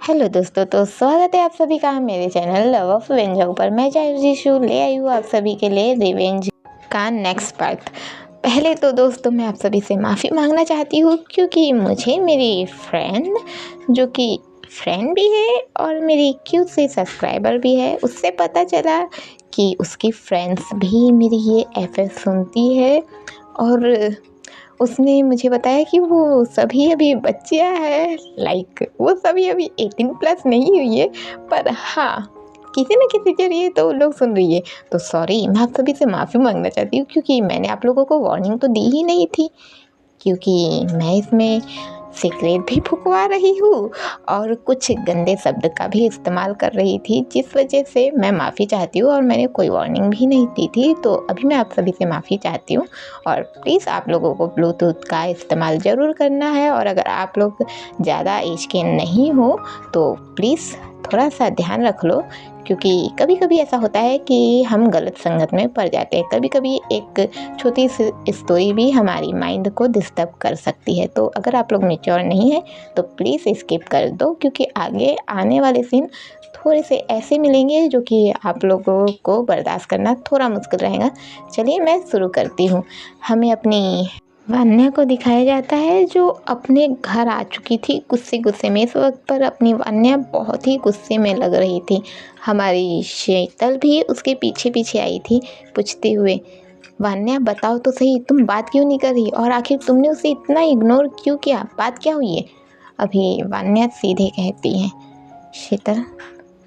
Hello दोस्तों, तो स्वागत है आप सभी का मेरे चैनल लव ऑफ व्यंजक पर। मैं चाइल्ड ले आई हूँ आप सभी के लिए रिवेंज का नेक्स्ट पार्ट। पहले तो दोस्तों मैं आप सभी से माफ़ी मांगना चाहती हूँ क्योंकि मुझे मेरी फ्रेंड, जो कि फ्रेंड भी है और मेरी क्यूट सी सब्सक्राइबर भी है, उससे पता चला कि उसकी फ्रेंड्स भी मेरी ये एफएफ सुनती है और उसने मुझे बताया कि वो सभी अभी बच्चियाँ हैं, लाइक वो सभी अभी 18 प्लस नहीं हुई है, पर हाँ किसी न किसी जरिए तो लोग सुन रही है। तो सॉरी, मैं आप सभी से माफ़ी मांगना चाहती हूँ क्योंकि मैंने आप लोगों को वार्निंग तो दी ही नहीं थी, क्योंकि मैं इसमें सीक्रेट भी फुकवा रही हूँ और कुछ गंदे शब्द का भी इस्तेमाल कर रही थी, जिस वजह से मैं माफ़ी चाहती हूँ और मैंने कोई वार्निंग भी नहीं दी थी। तो अभी मैं आप सभी से माफ़ी चाहती हूँ और प्लीज़ आप लोगों को ब्लूटूथ का इस्तेमाल ज़रूर करना है, और अगर आप लोग ज़्यादा एज के नहीं हो तो प्लीज़ थोड़ा सा ध्यान रख लो, क्योंकि कभी कभी ऐसा होता है कि हम गलत संगत में पड़ जाते हैं। कभी कभी एक छोटी सी स्टोरी भी हमारी माइंड को डिस्टर्ब कर सकती है। तो अगर आप लोग मैच्योर नहीं है तो प्लीज़ स्किप कर दो, क्योंकि आगे आने वाले सीन थोड़े से ऐसे मिलेंगे जो कि आप लोगों को बर्दाश्त करना थोड़ा मुश्किल रहेगा। चलिए मैं शुरू करती हूँ। हमें अपनी वान्या को दिखाया जाता है जो अपने घर आ चुकी थी गुस्से गुस्से में। इस वक्त पर अपनी वान्या बहुत ही गुस्से में लग रही थी। हमारी शीतल भी उसके पीछे पीछे आई थी पूछते हुए, वान्या बताओ तो सही, तुम बात क्यों नहीं कर रही और आखिर तुमने उसे इतना इग्नोर क्यों किया, बात क्या हुई है? अभी वान्या सीधे कहती है, शीतल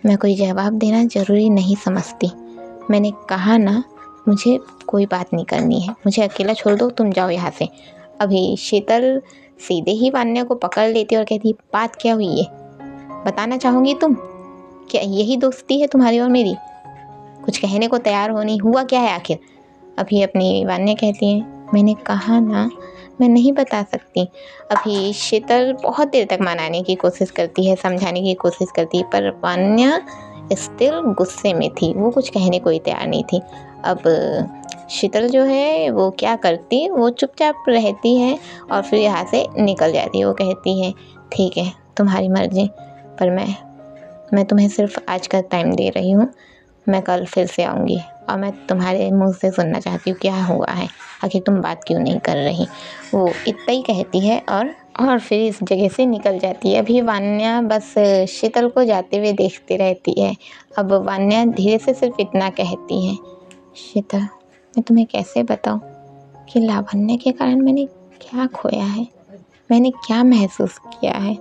मैं कोई जवाब देना ज़रूरी नहीं समझती। मैंने कहा ना, मुझे कोई बात नहीं करनी है, मुझे अकेला छोड़ दो, तुम जाओ यहाँ से। अभी शीतल सीधे ही वान्या को पकड़ लेती और कहती, बात क्या हुई है, बताना चाहोगी तुम? क्या यही दोस्ती है तुम्हारी और मेरी? कुछ कहने को तैयार हो नहीं, हुआ क्या है आखिर? अभी अपनी वान्या कहती है, मैंने कहा ना मैं नहीं बता सकती। अभी शीतल बहुत देर तक मनाने की कोशिश करती है, समझाने की कोशिश करती है, पर वान्या स्टिल गुस्से में थी, वो कुछ कहने को ही तैयार नहीं थी। अब शीतल जो है वो क्या करती, वो चुपचाप रहती है और फिर यहाँ से निकल जाती है। वो कहती है, ठीक है तुम्हारी मर्जी, पर मैं तुम्हें सिर्फ आज का टाइम दे रही हूँ, मैं कल फिर से आऊँगी और मैं तुम्हारे मुंह से सुनना चाहती हूँ क्या हुआ है, आखिर तुम बात क्यों नहीं कर रही। वो इतना ही कहती है और फिर इस जगह से निकल जाती है। अभी वान्या बस शीतल को जाते हुए देखती रहती है। अब वान्या धीरे से सिर्फ इतना कहती है, शीतल मैं तुम्हें कैसे बताऊँ कि लावण्य के कारण मैंने क्या खोया है, मैंने क्या महसूस किया है।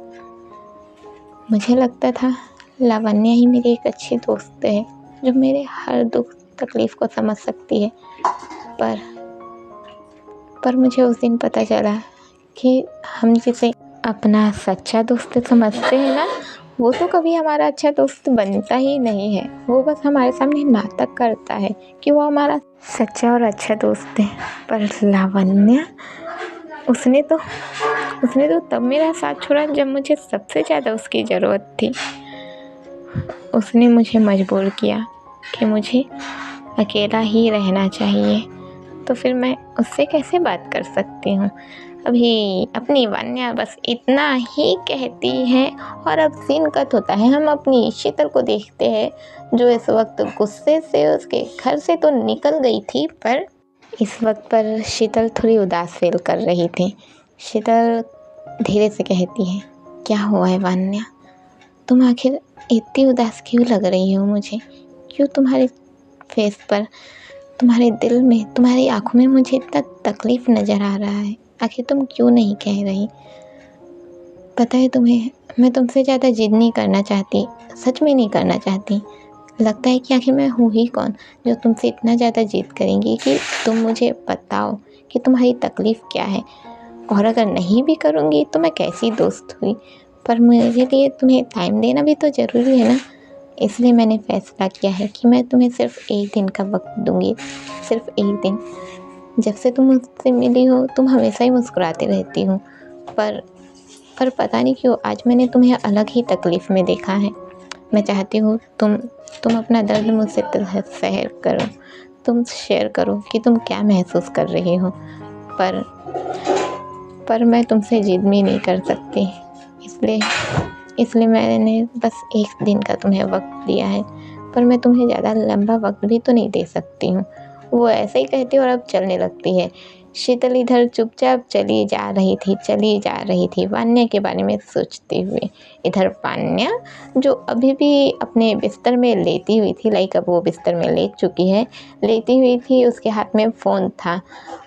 मुझे लगता था लावण्य ही मेरी एक अच्छी दोस्त है जो मेरे हर दुख तकलीफ को समझ सकती है, पर मुझे उस दिन पता चला कि हम जिसे अपना सच्चा दोस्त समझते हैं ना, वो तो कभी हमारा अच्छा दोस्त बनता ही नहीं है। वो बस हमारे सामने नाटक करता है कि वो हमारा सच्चा और अच्छा दोस्त है। पर लावण्य, उसने तो तब मेरा साथ छोड़ा जब मुझे सबसे ज़्यादा उसकी ज़रूरत थी। उसने मुझे मजबूर किया कि मुझे अकेला ही रहना चाहिए, तो फिर मैं उससे कैसे बात कर सकती हूँ। अभी अपनी वान्या बस इतना ही कहती है और अब सीन कट होता है। हम अपनी शीतल को देखते हैं जो इस वक्त गुस्से से उसके घर से तो निकल गई थी, पर इस वक्त पर शीतल थोड़ी उदास फील कर रही थी। शीतल धीरे से कहती है, क्या हुआ है वान्या, तुम आखिर इतनी उदास क्यों लग रही हो मुझे? क्यों तुम्हारे फेस पर, तुम्हारे दिल में, तुम्हारी आंखों में मुझे इतना तकलीफ़ नज़र आ रहा है? आखिर तुम क्यों नहीं कह रही? पता है तुम्हें, मैं तुमसे ज़्यादा जिद नहीं करना चाहती, सच में नहीं करना चाहती। लगता है कि आखिर मैं हूँ ही कौन जो तुमसे इतना ज़्यादा जिद करेंगी कि तुम मुझे बताओ कि तुम्हारी तकलीफ़ क्या है, और अगर नहीं भी करूँगी तो मैं कैसी दोस्त हुई। पर मेरे लिए तुम्हें टाइम देना भी तो ज़रूरी है ना, इसलिए मैंने फ़ैसला किया है कि मैं तुम्हें सिर्फ़ एक दिन का वक्त दूँगी, सिर्फ़ एक दिन। जब से तुम मुझसे मिली हो तुम हमेशा ही मुस्कुराते रहती हो, पर पता नहीं क्यों आज मैंने तुम्हें अलग ही तकलीफ़ में देखा है। मैं चाहती हूँ तुम अपना दर्द मुझसे शेयर करो, तुम शेयर करो कि तुम क्या महसूस कर रही हो, पर मैं तुमसे जिद भी नहीं कर सकती, इसलिए इसलिए मैंने बस 1 दिन का तुम्हें वक्त दिया है, पर मैं तुम्हें ज़्यादा लंबा वक्त भी तो नहीं दे सकती हूँ। वो ऐसे ही कहती और अब चलने लगती है। शीतल इधर चुपचाप चली जा रही थी वान्या के बारे में सोचते हुए। इधर वान्या जो अभी भी अपने बिस्तर में लेटी हुई थी, लाइक अब वो बिस्तर में लेट चुकी है, लेटी हुई थी, उसके हाथ में फ़ोन था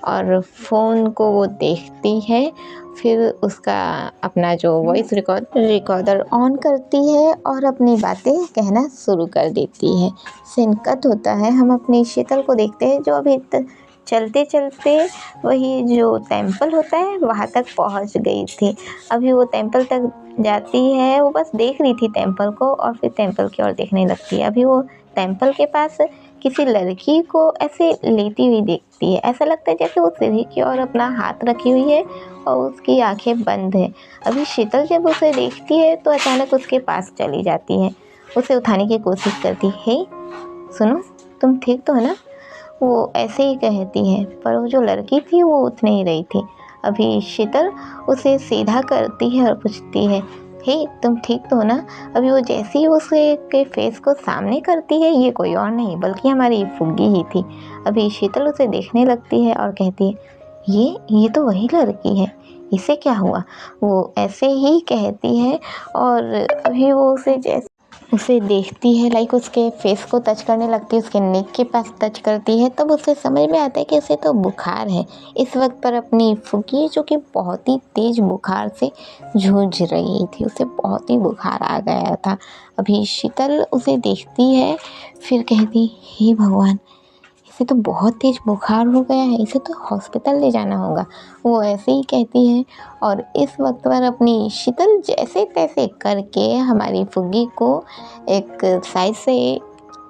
और फ़ोन को वो देखती है। फिर उसका अपना जो वॉइस रिकॉर्डर ऑन करती है और अपनी बातें कहना शुरू कर देती है। सीन कट होता है, हम अपनी शीतल को देखते हैं जो अभी चलते चलते वही जो टेम्पल होता है वहाँ तक पहुँच गई थी। अभी वो टेम्पल तक जाती है, वो बस देख रही थी टेम्पल को और फिर टेम्पल की ओर देखने लगती है। अभी वो टेम्पल के पास किसी लड़की को ऐसे लेटी हुई देखती है। ऐसा लगता है जैसे वो सीढ़ी की ओर अपना हाथ रखी हुई है और उसकी आंखें बंद है। अभी शीतल जब उसे देखती है तो अचानक उसके पास चली जाती है, उसे उठाने की कोशिश करती है। हे सुनो, तुम ठीक तो हो ना? वो ऐसे ही कहती है, पर वो जो लड़की थी वो उठ नहीं रही थी। अभी शीतल उसे सीधा करती है और पूछती है, हे तुम ठीक तो हो ना? अभी वो जैसे ही उसे के फेस को सामने करती है, ये कोई और नहीं बल्कि हमारी फुग्गी ही थी। अभी शीतल उसे देखने लगती है और कहती है, ये तो वही लड़की है, इसे क्या हुआ? वो ऐसे ही कहती है और अभी वो उसे देखती है, लाइक उसके फेस को टच करने लगती है, उसके नेक के पास टच करती है। तब उसे समझ में आता है कि उसे तो बुखार है इस वक्त पर। अपनी फुग्गी जो कि बहुत ही तेज बुखार से जूझ रही थी, उसे बहुत ही बुखार आ गया था। अभी शीतल उसे देखती है, फिर कहती, हे भगवान, इसे तो बहुत तेज बुखार हो गया है, इसे तो हॉस्पिटल ले जाना होगा। वो ऐसे ही कहती है और इस वक्त पर अपनी शीतल जैसे तैसे करके हमारी फुग्गी को एक साइड से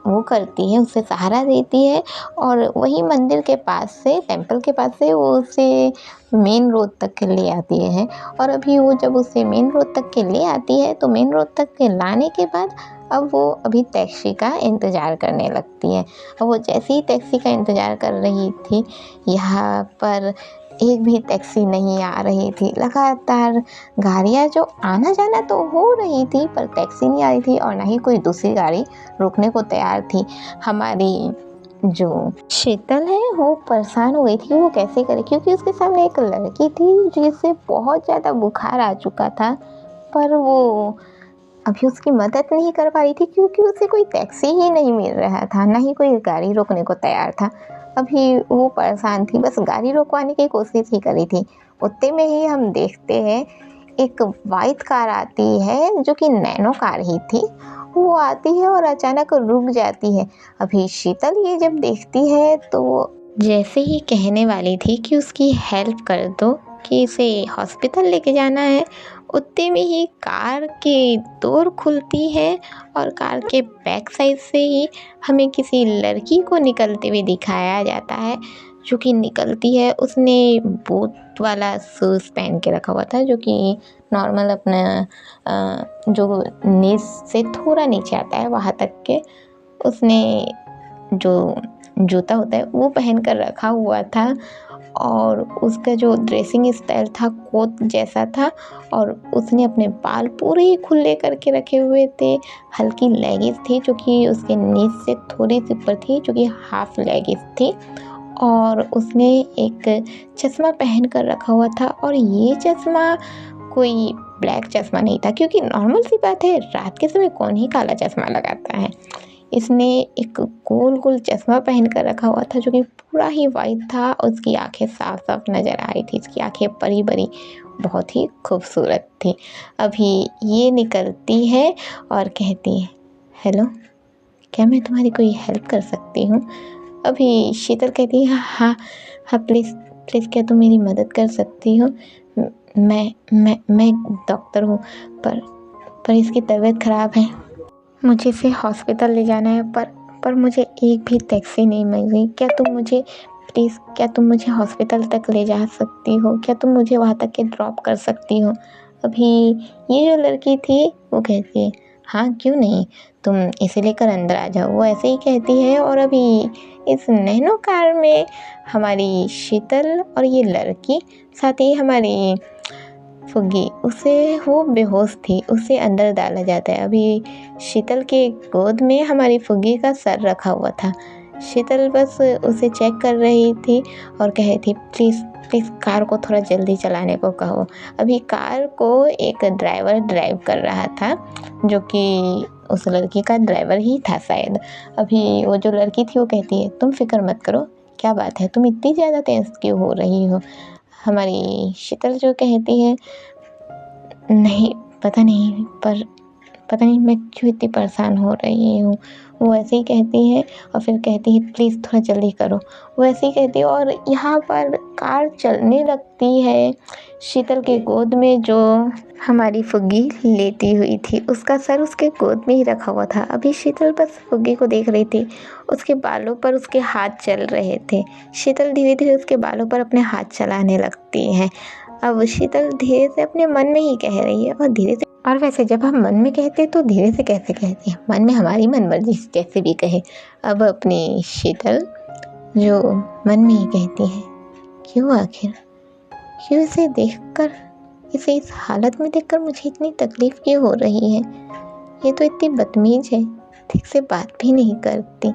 वो करती है, उसे सहारा देती है और वही मंदिर के पास से, टेम्पल के पास से वो उसे मेन रोड तक के ले आती है। और अभी वो जब उसे मेन रोड तक के ले आती है तो मेन रोड तक के लाने के बाद अब वो अभी टैक्सी का इंतज़ार करने लगती है। और वो जैसे ही टैक्सी का इंतज़ार कर रही थी, यहाँ पर एक भी टैक्सी नहीं आ रही थी। लगातार गाड़ियाँ जो आना जाना तो हो रही थी, पर टैक्सी नहीं आ रही थी और ना ही कोई दूसरी गाड़ी रुकने को तैयार थी। हमारी जो शीतल है वो परेशान हो गई थी, वो कैसे करे, क्योंकि उसके सामने एक लड़की थी जिसे बहुत ज़्यादा बुखार आ चुका था, पर वो अभी उसकी मदद नहीं कर पा रही थी क्योंकि उसे कोई टैक्सी ही नहीं मिल रहा था, ना ही कोई गाड़ी रोकने को तैयार था। अभी वो परेशान थी, बस गाड़ी रोकवाने की कोशिश ही करी थी। उतने में ही हम देखते हैं एक वाइट कार आती है जो कि नैनो कार ही थी। वो आती है और अचानक रुक जाती है। अभी शीतल ये जब देखती है तो जैसे ही कहने वाली थी कि उसकी हेल्प कर दो, कि इसे हॉस्पिटल लेके जाना है, उतने में ही कार की डोर खुलती है और कार के बैक साइड से ही हमें किसी लड़की को निकलते हुए दिखाया जाता है। जो कि निकलती है, उसने बूट वाला शूज़ पहन के रखा हुआ था, जो कि नॉर्मल अपना जो नीज से थोड़ा नीचे आता है वहाँ तक के उसने जो जूता होता है वो पहन कर रखा हुआ था। और उसका जो ड्रेसिंग स्टाइल था कोट जैसा था और उसने अपने बाल पूरे ही खुले करके रखे हुए थे। हल्की लेगिंस थी जो कि उसके नीज से थोड़ी सी ऊपर थी, जो कि हाफ लेगिंस थी। और उसने एक चश्मा पहन कर रखा हुआ था और ये चश्मा कोई ब्लैक चश्मा नहीं था, क्योंकि नॉर्मल सी बात है, रात के समय कौन ही काला चश्मा लगाता है। इसने एक गोल गोल चश्मा पहन कर रखा हुआ था जो कि पूरा ही वाइट था। उसकी आंखें साफ साफ नज़र आ रही थी, इसकी आंखें बड़ी बड़ी बहुत ही खूबसूरत थी। अभी ये निकलती है और कहती है, हेलो, क्या मैं तुम्हारी कोई हेल्प कर सकती हूँ? अभी शीतल कहती है, हाँ हाँ प्लीज़ प्लीज़, क्या तुम मेरी मदद कर सकती हो? मैं डॉक्टर हूँ, पर इसकी तबीयत ख़राब है, मुझे इसे हॉस्पिटल ले जाना है, पर मुझे एक भी टैक्सी नहीं मिल रही। क्या तुम मुझे हॉस्पिटल तक ले जा सकती हो? क्या तुम मुझे वहाँ तक के ड्रॉप कर सकती हो? अभी ये जो लड़की थी वो कहती है, हाँ क्यों नहीं, तुम इसे लेकर अंदर आ जाओ। वो ऐसे ही कहती है और अभी इस नैनो कार में हमारी शीतल और ये लड़की, साथ ही हमारी फुग्गी उसे वो बेहोश थी, उसे अंदर डाला जाता है। अभी शीतल के गोद में हमारी फुग्गी का सर रखा हुआ था। शीतल बस उसे चेक कर रही थी और कह रही थी प्लीज़ प्लीज़ कार को थोड़ा जल्दी चलाने को कहो। अभी कार को एक ड्राइवर ड्राइव कर रहा था जो कि उस लड़की का ड्राइवर ही था शायद। अभी वो जो लड़की थी वो कहती है तुम फिक्र मत करो, क्या बात है तुम इतनी ज़्यादा टेंस क्यों हो रही हो। हमारी शीतल जो कहती है नहीं पता नहीं, पर पता नहीं मैं क्यों इतनी परेशान हो रही हूँ। वो ऐसे ही कहती है और फिर कहती है प्लीज़ थोड़ा जल्दी करो। वो ऐसे ही कहती है और यहाँ पर कार चलने लगती है। शीतल के गोद में जो हमारी फुग्गी लेटी हुई थी उसका सर उसके गोद में ही रखा हुआ था। अभी शीतल बस फुग्गी को देख रही थी, उसके बालों पर उसके हाथ चल रहे थे। शीतल धीरे धीरे उसके बालों पर अपने हाथ चलाने लगती है। अब शीतल धीरे से अपने मन में ही कह रही है और धीरे से, और वैसे जब हम मन में कहते हैं तो धीरे से कैसे कहते हैं, मन में हमारी मनमर्जी से कैसे भी कहे। अब अपनी शीतल जो मन में ही कहती है क्यों आखिर, क्यों इसे देखकर, इसे इस हालत में देखकर मुझे इतनी तकलीफ़ क्यों हो रही है। ये तो इतनी बदतमीज़ है, ठीक से बात भी नहीं करती,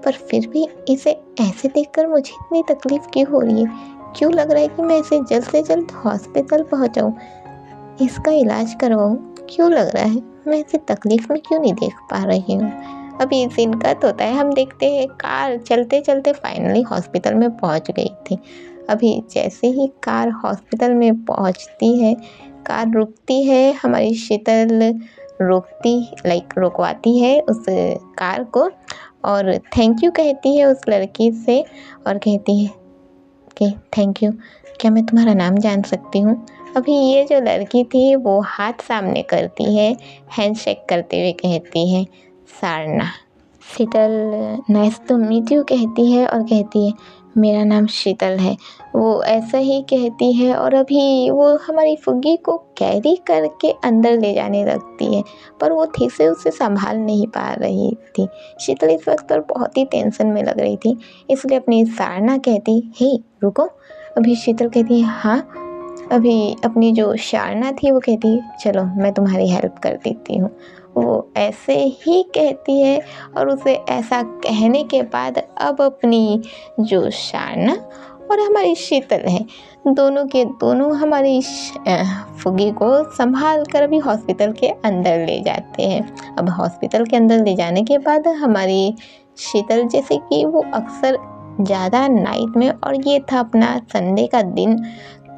पर फिर भी इसे ऐसे देखकर मुझे इतनी तकलीफ़ क्यों हो रही है। क्यों लग रहा है कि मैं इसे जल्द से जल्द हॉस्पिटल पहुंचाऊं, इसका इलाज करवाऊं। क्यों लग रहा है मैं इसे तकलीफ़ में क्यों नहीं देख पा रही हूँ। अभी सीन कट होता है, हम देखते हैं कार चलते चलते फाइनली हॉस्पिटल में पहुंच गई थी। अभी जैसे ही कार हॉस्पिटल में पहुंचती है, कार रुकती है, हमारी शीतल रुकवाती है उस कार को और थैंक यू कहती है उस लड़की से और कहती है कि थैंक यू, क्या मैं तुम्हारा नाम जान सकती हूँ। अभी ये जो लड़की थी वो हाथ सामने करती है, हैंडशेक करते हुए कहती है सारना। शीतल नाइस टू मीट यू कहती है और कहती है मेरा नाम शीतल है। वो ऐसा ही कहती है और अभी वो हमारी फुग्गी को कैरी करके अंदर ले जाने लगती है, पर वो ठीक से उसे संभाल नहीं पा रही थी। शीतल इस वक्त पर बहुत ही टेंशन में लग रही थी, इसलिए अपनी सारना कहती हे रुको। अभी शीतल कहती है हाँ। अभी अपनी जो शारना थी वो कहती है चलो मैं तुम्हारी हेल्प कर देती हूँ। वो ऐसे ही कहती है और उसे ऐसा कहने के बाद अब अपनी जो शारना और हमारी शीतल है, दोनों के दोनों हमारी फुग्गी को संभाल कर अभी हॉस्पिटल के अंदर ले जाते हैं। अब हॉस्पिटल के अंदर ले जाने के बाद हमारी शीतल, जैसे कि वो अक्सर ज़्यादा नाइट में, और ये था अपना संडे का दिन,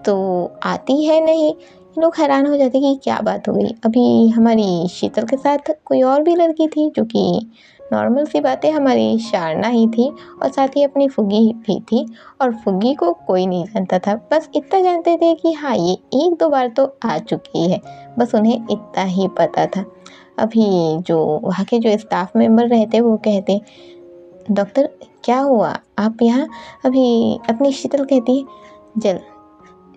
तो आती है नहीं। लोग हैरान हो जाते कि क्या बात हो गई। अभी हमारी शीतल के साथ कोई और भी लड़की थी जो कि नॉर्मल सी बात है, हमारी शारना ही थी और साथ ही अपनी फुग्गी भी थी। और फुग्गी को कोई नहीं जानता था, बस इतना जानते थे कि हाँ ये एक दो बार तो आ चुकी है, बस उन्हें इतना ही पता था। अभी जो वहाँ के जो स्टाफ मेंबर रहते वो कहते डॉक्टर क्या हुआ आप यहाँ। अभी अपनी शीतल कहती है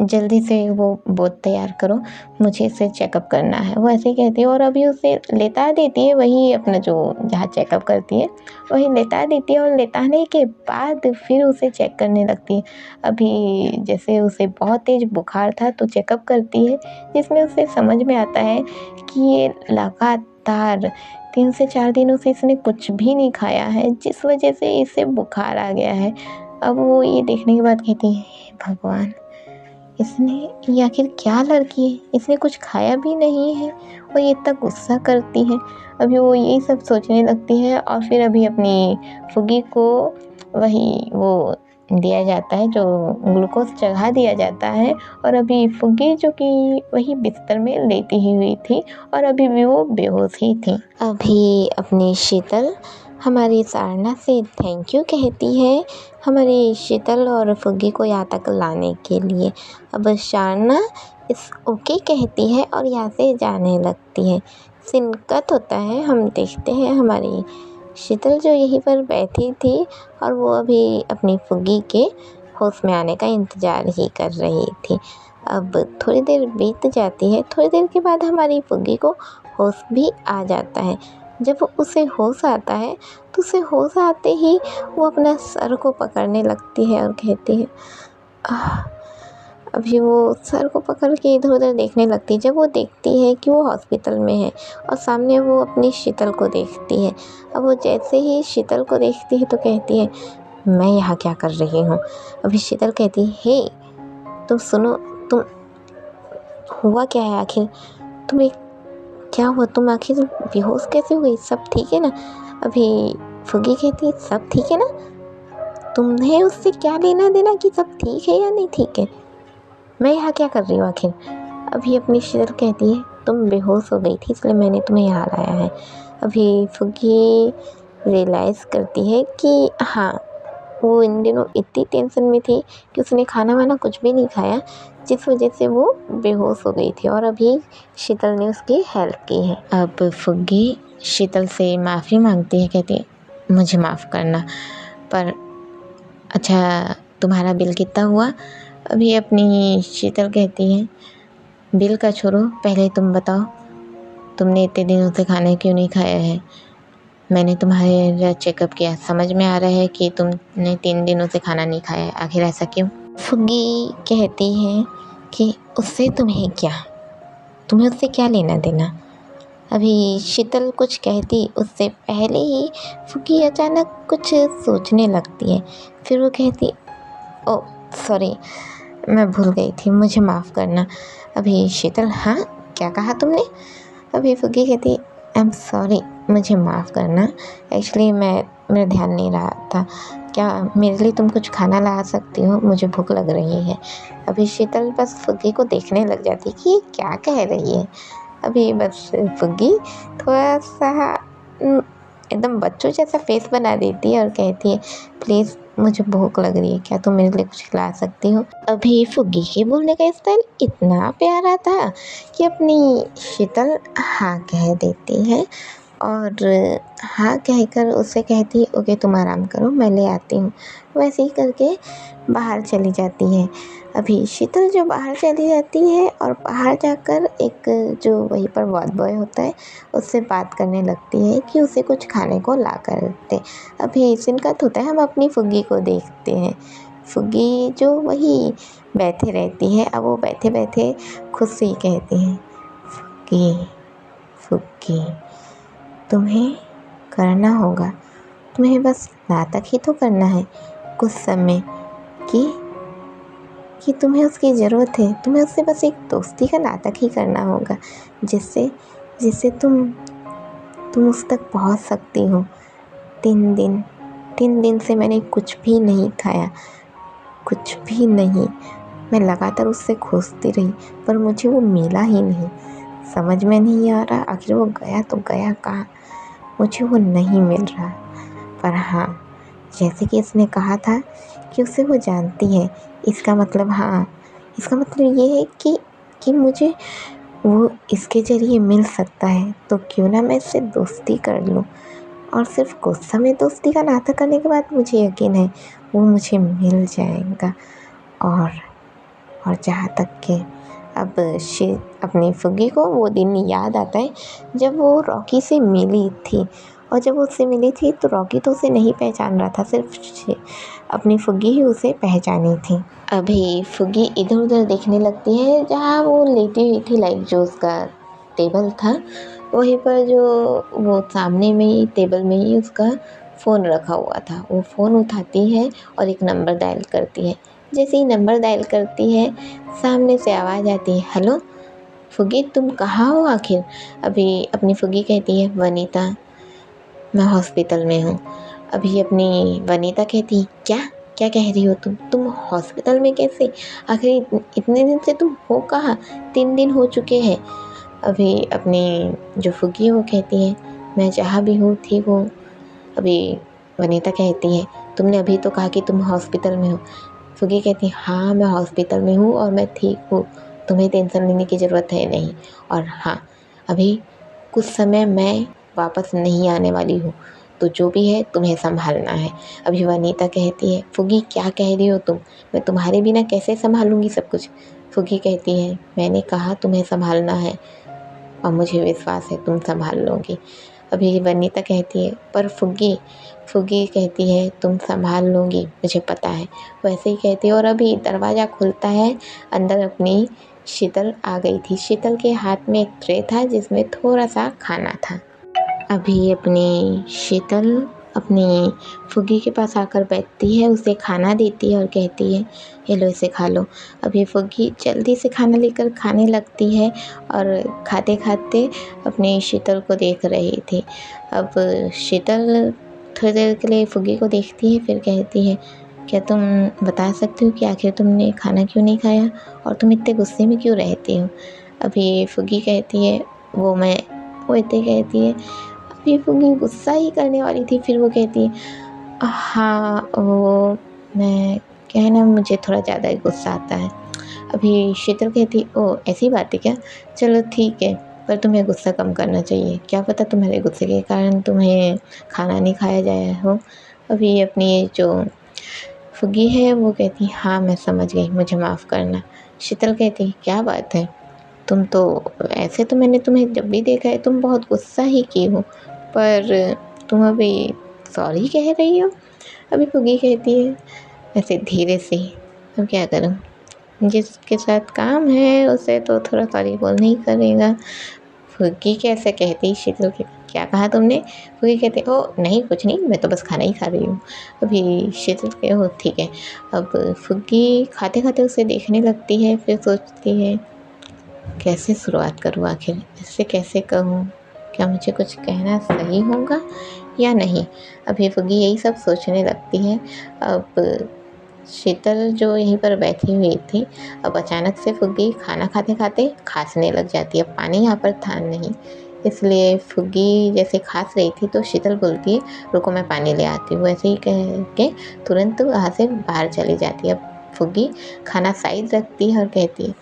जल्दी से वो बोतल तैयार करो, मुझे इसे चेकअप करना है। वो ऐसे ही कहती है और अभी उसे लेटा देती है, वही अपना जो जहाँ चेकअप करती है वही लेटा देती है और लेटाने के बाद फिर उसे चेक करने लगती है। अभी जैसे उसे बहुत तेज़ बुखार था तो चेकअप करती है, जिसमें उसे समझ में आता है कि ये लगातार 3 से 4 दिनों से इसने कुछ भी नहीं खाया है, जिस वजह से इसे बुखार आ गया है। अब वो ये देखने के बाद कहती है भगवान, इसने ये आखिर क्या लड़की है, इसने कुछ खाया भी नहीं है और ये इतना गुस्सा करती है। अभी वो यही सब सोचने लगती है और फिर अभी अपनी फुग्गी को वही वो दिया जाता है, जो ग्लूकोज चढ़ा दिया जाता है। और अभी फुग्गी जो कि वही बिस्तर में लेटी ही हुई थी और अभी भी वो बेहोश ही थी। अभी अपनी शीतल हमारी सारना से थैंक यू कहती है, हमारी शीतल और फुग्गी को यहाँ तक लाने के लिए। अब शारना इस ओके कहती है और यहाँ से जाने लगती है। सीन कट होता है, हम देखते हैं हमारी शीतल जो यहीं पर बैठी थी और वो अभी अपनी फुग्गी के होश में आने का इंतज़ार ही कर रही थी। अब थोड़ी देर बीत जाती है, थोड़ी देर के बाद हमारी फुग्गी को होश भी आ जाता है। जब उसे होश आता है तो उसे होश आते ही वो अपना सर को पकड़ने लगती है और कहती है अभी वो सर को पकड़ के इधर उधर देखने लगती है। जब वो देखती है कि वो हॉस्पिटल में है और सामने वो अपनी शीतल को देखती है। अब वो जैसे ही शीतल को देखती है तो कहती है, मैं यहाँ क्या कर रही हूँ। अभी शीतल कहती है, हे तुम सुनो, तुम हुआ क्या है आखिर, तुम्हें क्या हुआ, तुम आखिर बेहोश कैसे हुई, सब ठीक है ना। अभी फुग्गी कहती है, सब ठीक है ना, तुम्हें उससे क्या लेना देना कि सब ठीक है या नहीं ठीक है, मैं यहाँ क्या कर रही हूँ आखिर। अभी अपनी शीतल कहती है, तुम बेहोश हो गई थी इसलिए मैंने तुम्हें यहाँ लाया है। अभी फुग्गी रियलाइज़ करती है कि हाँ, वो इन दिनों इतनी टेंशन में थी कि उसने खाना वाना कुछ भी नहीं खाया, जिस वजह से वो बेहोश हो गई थी और अभी शीतल ने उसकी हेल्प की है। अब फुग्गी शीतल से माफ़ी मांगती है, कहती है, मुझे माफ़ करना, पर अच्छा तुम्हारा बिल कितना हुआ। अभी अपनी शीतल कहती है, बिल का छोड़ो, पहले तुम बताओ, तुमने इतने दिनों से खाना क्यों नहीं खाया है। मैंने तुम्हारा चेकअप किया, समझ में आ रहा है कि तुमने 3 दिनों से खाना नहीं खाया है, आखिर ऐसा क्यों। फुग्गी कहती है कि उससे तुम्हें क्या, तुम्हें उससे क्या लेना देना। अभी शीतल कुछ कहती उससे पहले ही फुग्गी अचानक कुछ सोचने लगती है। फिर वो कहती, ओ सॉरी, मैं भूल गई थी, मुझे माफ़ करना। अभी शीतल, हाँ क्या कहा तुमने। अभी फुग्गी कहती, आई एम सॉरी, मुझे माफ़ करना, एक्चुअली मेरा ध्यान नहीं रहा था, क्या मेरे लिए तुम कुछ खाना ला सकती हो, मुझे भूख लग रही है। अभी शीतल बस फुग्गी को देखने लग जाती कि ये क्या कह रही है। अभी बस फुग्गी थोड़ा सा एकदम बच्चों जैसा फेस बना देती है और कहती है, प्लीज़ मुझे भूख लग रही है, क्या तुम मेरे लिए कुछ खिला सकती हो। अभी फुग्गी के बोलने का स्टाइल इतना प्यारा था कि अपनी शीतल हाँ कह देती है और हाँ कहकर उसे कहती है, ओके तुम आराम करो, मैं ले आती हूँ। वैसे ही करके बाहर चली जाती है। अभी शीतल जो बाहर चली जाती है और बाहर जाकर एक जो वहीं पर वॉच बॉय होता है उससे बात करने लगती है कि उसे कुछ खाने को ला कर दे। अभी सीन कट होता है, हम अपनी फुग्गी को देखते हैं। फुग्गी जो वही बैठे रहती है, अब वो बैठे बैठे खुद से ही कहती है, फुग्गी फुग्गी तुम्हें करना होगा, तुम्हें बस नाटक ही तो करना है कुछ समय कि तुम्हें उसकी ज़रूरत है, तुम्हें उससे बस एक दोस्ती का नाटक ही करना होगा जिससे जिससे तुम उस तक पहुंच सकती हो। 3 दिन से मैंने कुछ भी नहीं खाया, कुछ भी नहीं। मैं लगातार उससे खोजती रही पर मुझे वो मिला ही नहीं। समझ में नहीं आ रहा आखिर वो गया तो गया कहाँ, मुझे वो नहीं मिल रहा। पर हाँ, जैसे कि इसने कहा था कि उसे वो जानती है, इसका मतलब हाँ, इसका मतलब ये है कि मुझे वो इसके ज़रिए मिल सकता है, तो क्यों ना मैं इससे दोस्ती कर लूँ। और सिर्फ कुछ समय दोस्ती का नाता करने के बाद मुझे यकीन है वो मुझे मिल जाएगा। और जहाँ तक कि अब अपनी फुग्गी को वो दिन याद आता है जब वो रॉकी से मिली थी। और जब वो उससे मिली थी तो रॉकी तो उसे नहीं पहचान रहा था, सिर्फ अपनी फुग्गी ही उसे पहचानी थी। अभी फुग्गी इधर उधर देखने लगती है जहाँ वो लेटी हुई थी, लाइक जो उसका टेबल था वहीं पर, जो वो सामने में ही टेबल में ही उसका फ़ोन रखा हुआ था। वो फ़ोन उठाती है और एक नंबर डायल करती है। जैसे ही नंबर डायल करती है सामने से आवाज़ आती है, हेलो फुग्गी तुम कहाँ हो आखिर। अभी अपनी फुग्गी कहती है, वनीता मैं हॉस्पिटल में हूँ। अभी अपनी वनीता कहती, क्या क्या कह रही हो तुम हॉस्पिटल में कैसे, आखिर इतने दिन से तुम हो कहाँ, 3 दिन हो चुके हैं। अभी अपनी जो फुग्गी है वो कहती है, मैं जहाँ भी हूँ ठीक हूँ। अभी वनीता कहती है, तुमने अभी तो कहा कि तुम हॉस्पिटल में हो। फुग्गी कहती है, हाँ मैं हॉस्पिटल में हूँ और मैं ठीक हूँ, तुम्हें टेंशन लेने की ज़रूरत है नहीं। और हाँ, अभी कुछ समय मैं वापस नहीं आने वाली हूँ, तो जो भी है तुम्हें संभालना है। अभी वनीता कहती है, फुग्गी क्या कह रही हो तुम, मैं तुम्हारे बिना कैसे संभालूंगी सब कुछ। फुग्गी कहती है, मैंने कहा तुम्हें संभालना है और मुझे विश्वास है तुम संभाल लोगी। अभी वनीता कहती है पर फुग्गी फुग्गी कहती है तुम संभाल लोगी मुझे पता है। वैसे ही कहती है और अभी दरवाज़ा खुलता है, अंदर अपनी शीतल आ गई थी। शीतल के हाथ में एक ट्रे था जिसमें थोड़ा सा खाना था। अभी अपनी शीतल अपनी फुग्गी के पास आकर बैठती है, उसे खाना देती है और कहती है ये लो इसे खा लो। अभी फुग्गी जल्दी से खाना लेकर खाने लगती है और खाते खाते अपनी शीतल को देख रही थी। अब शीतल थोड़ी देर के लिए फुग्गी को देखती है, फिर कहती है क्या तुम बता सकती हो कि आखिर तुमने खाना क्यों नहीं खाया और तुम इतने गुस्से में क्यों रहती हो। अभी फुग्गी कहती है वो इतने कहती है अभी फुग्गी गुस्सा ही करने वाली थी, फिर वो कहती है हाँ वो मैं क्या है ना मुझे थोड़ा ज़्यादा ही गुस्सा आता है। अभी शीतल कहती ओ ऐसी बात है क्या, चलो ठीक है पर तुम्हें गुस्सा कम करना चाहिए, क्या पता तुम्हारे गुस्से के कारण तुम्हें खाना नहीं खाया जाए हो। अभी अपनी जो फुग्गी है वो कहती हाँ मैं समझ गई, मुझे माफ़ करना। शीतल कहती क्या बात है, तुम तो ऐसे तो मैंने तुम्हें जब भी देखा है तुम बहुत गुस्सा ही की हो, पर तुम अभी सॉरी कह रही हो। अभी फुग्गी कहती है ऐसे धीरे से, अब क्या करूँ, जिसके साथ काम है उसे तो थोड़ा सॉरी बोलना ही करेगा। फुग्गी कैसे कहती शीतल के क्या कहा तुमने। फुग्गी कहते ओ नहीं कुछ नहीं, मैं तो बस खाना ही खा रही हूँ। अभी शीतल के हो ठीक है। अब फुग्गी खाते खाते उसे देखने लगती है, फिर सोचती है कैसे शुरुआत करूँ, आखिर इससे कैसे कहूँ, क्या मुझे कुछ कहना सही होगा या नहीं। अभी फुग्गी यही सब सोचने लगती है। अब शीतल जो यहीं पर बैठी हुई थी, अब अचानक से फुग्गी खाना खाते खाते खांसने लग जाती है। पानी यहाँ पर था नहीं, इसलिए फुग्गी जैसे खांस रही थी तो शीतल बोलती है रुको मैं पानी ले आती हूँ। ऐसे ही कह के तुरंत वहाँ से बाहर चली जाती है। अब फुग्गी खाना साइड रखती है और कहती है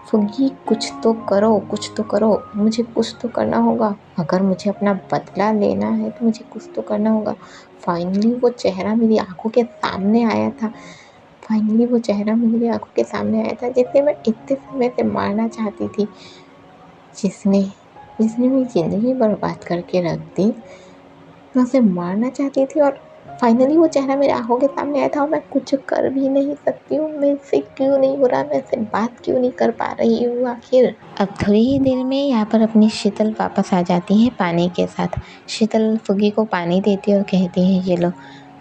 फुग्गी कुछ तो करो, कुछ तो करो, मुझे कुछ तो करना होगा। अगर मुझे अपना बदला लेना है तो मुझे कुछ तो करना होगा। फाइनली वो चेहरा मेरी आंखों के सामने आया था, फाइनली वो चेहरा मेरी आंखों के सामने आया था जिसे मैं इतने समय से मारना चाहती थी, जिसने जिसने मेरी ज़िंदगी बर्बाद करके रख दी। मैं उसे मारना चाहती थी और फाइनली वो चेहरा मेरे आंखों के सामने आया था और मैं कुछ कर भी नहीं सकती हूँ। मेरे क्यों नहीं हो रहा, मैं इससे बात क्यों नहीं कर पा रही हूँ आखिर। अब थोड़ी ही देर में यहाँ पर अपनी शीतल वापस आ जाती है पानी के साथ। शीतल फुग्गी को पानी देती है और कहती है ये लो।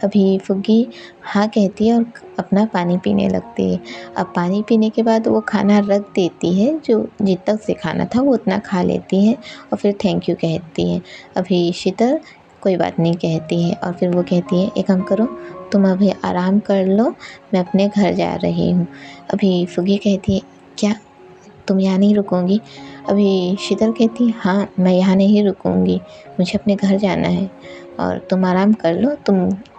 अभी फुग्गी हाँ कहती है और अपना पानी पीने लगती है। अब पानी पीने के बाद वो खाना रख देती है, जो जितना उसे खाना था वो उतना खा लेती है और फिर थैंक यू कहती है। अभी शीतल कोई बात नहीं कहती है और फिर वो कहती है एक काम करो तुम अभी आराम कर लो, मैं अपने घर जा रही हूँ। अभी फुग्गी कहती है क्या तुम यहाँ नहीं रुकोगी। अभी शीतल कहती है हाँ मैं यहाँ नहीं रुकूँगी, मुझे अपने घर जाना है और तुम आराम कर लो,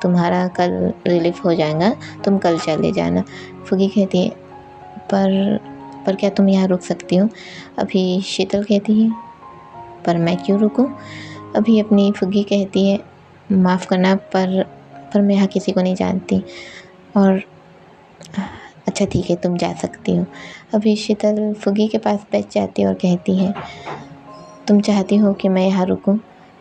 तुम्हारा कल रिलीफ हो जाएगा, तुम कल चले जाना। फुग्गी कहती है पर क्या तुम यहाँ रुक सकती हो। अभी शीतल कहती है पर मैं क्यों रुकूं। अभी अपनी फुग्गी कहती है माफ़ करना पर मैं यहाँ किसी को नहीं जानती और अच्छा ठीक है तुम जा सकती हो। अभी शीतल फुग्गी के पास बैठ जाती है और कहती है तुम चाहती हो कि मैं यहाँ रुकूं।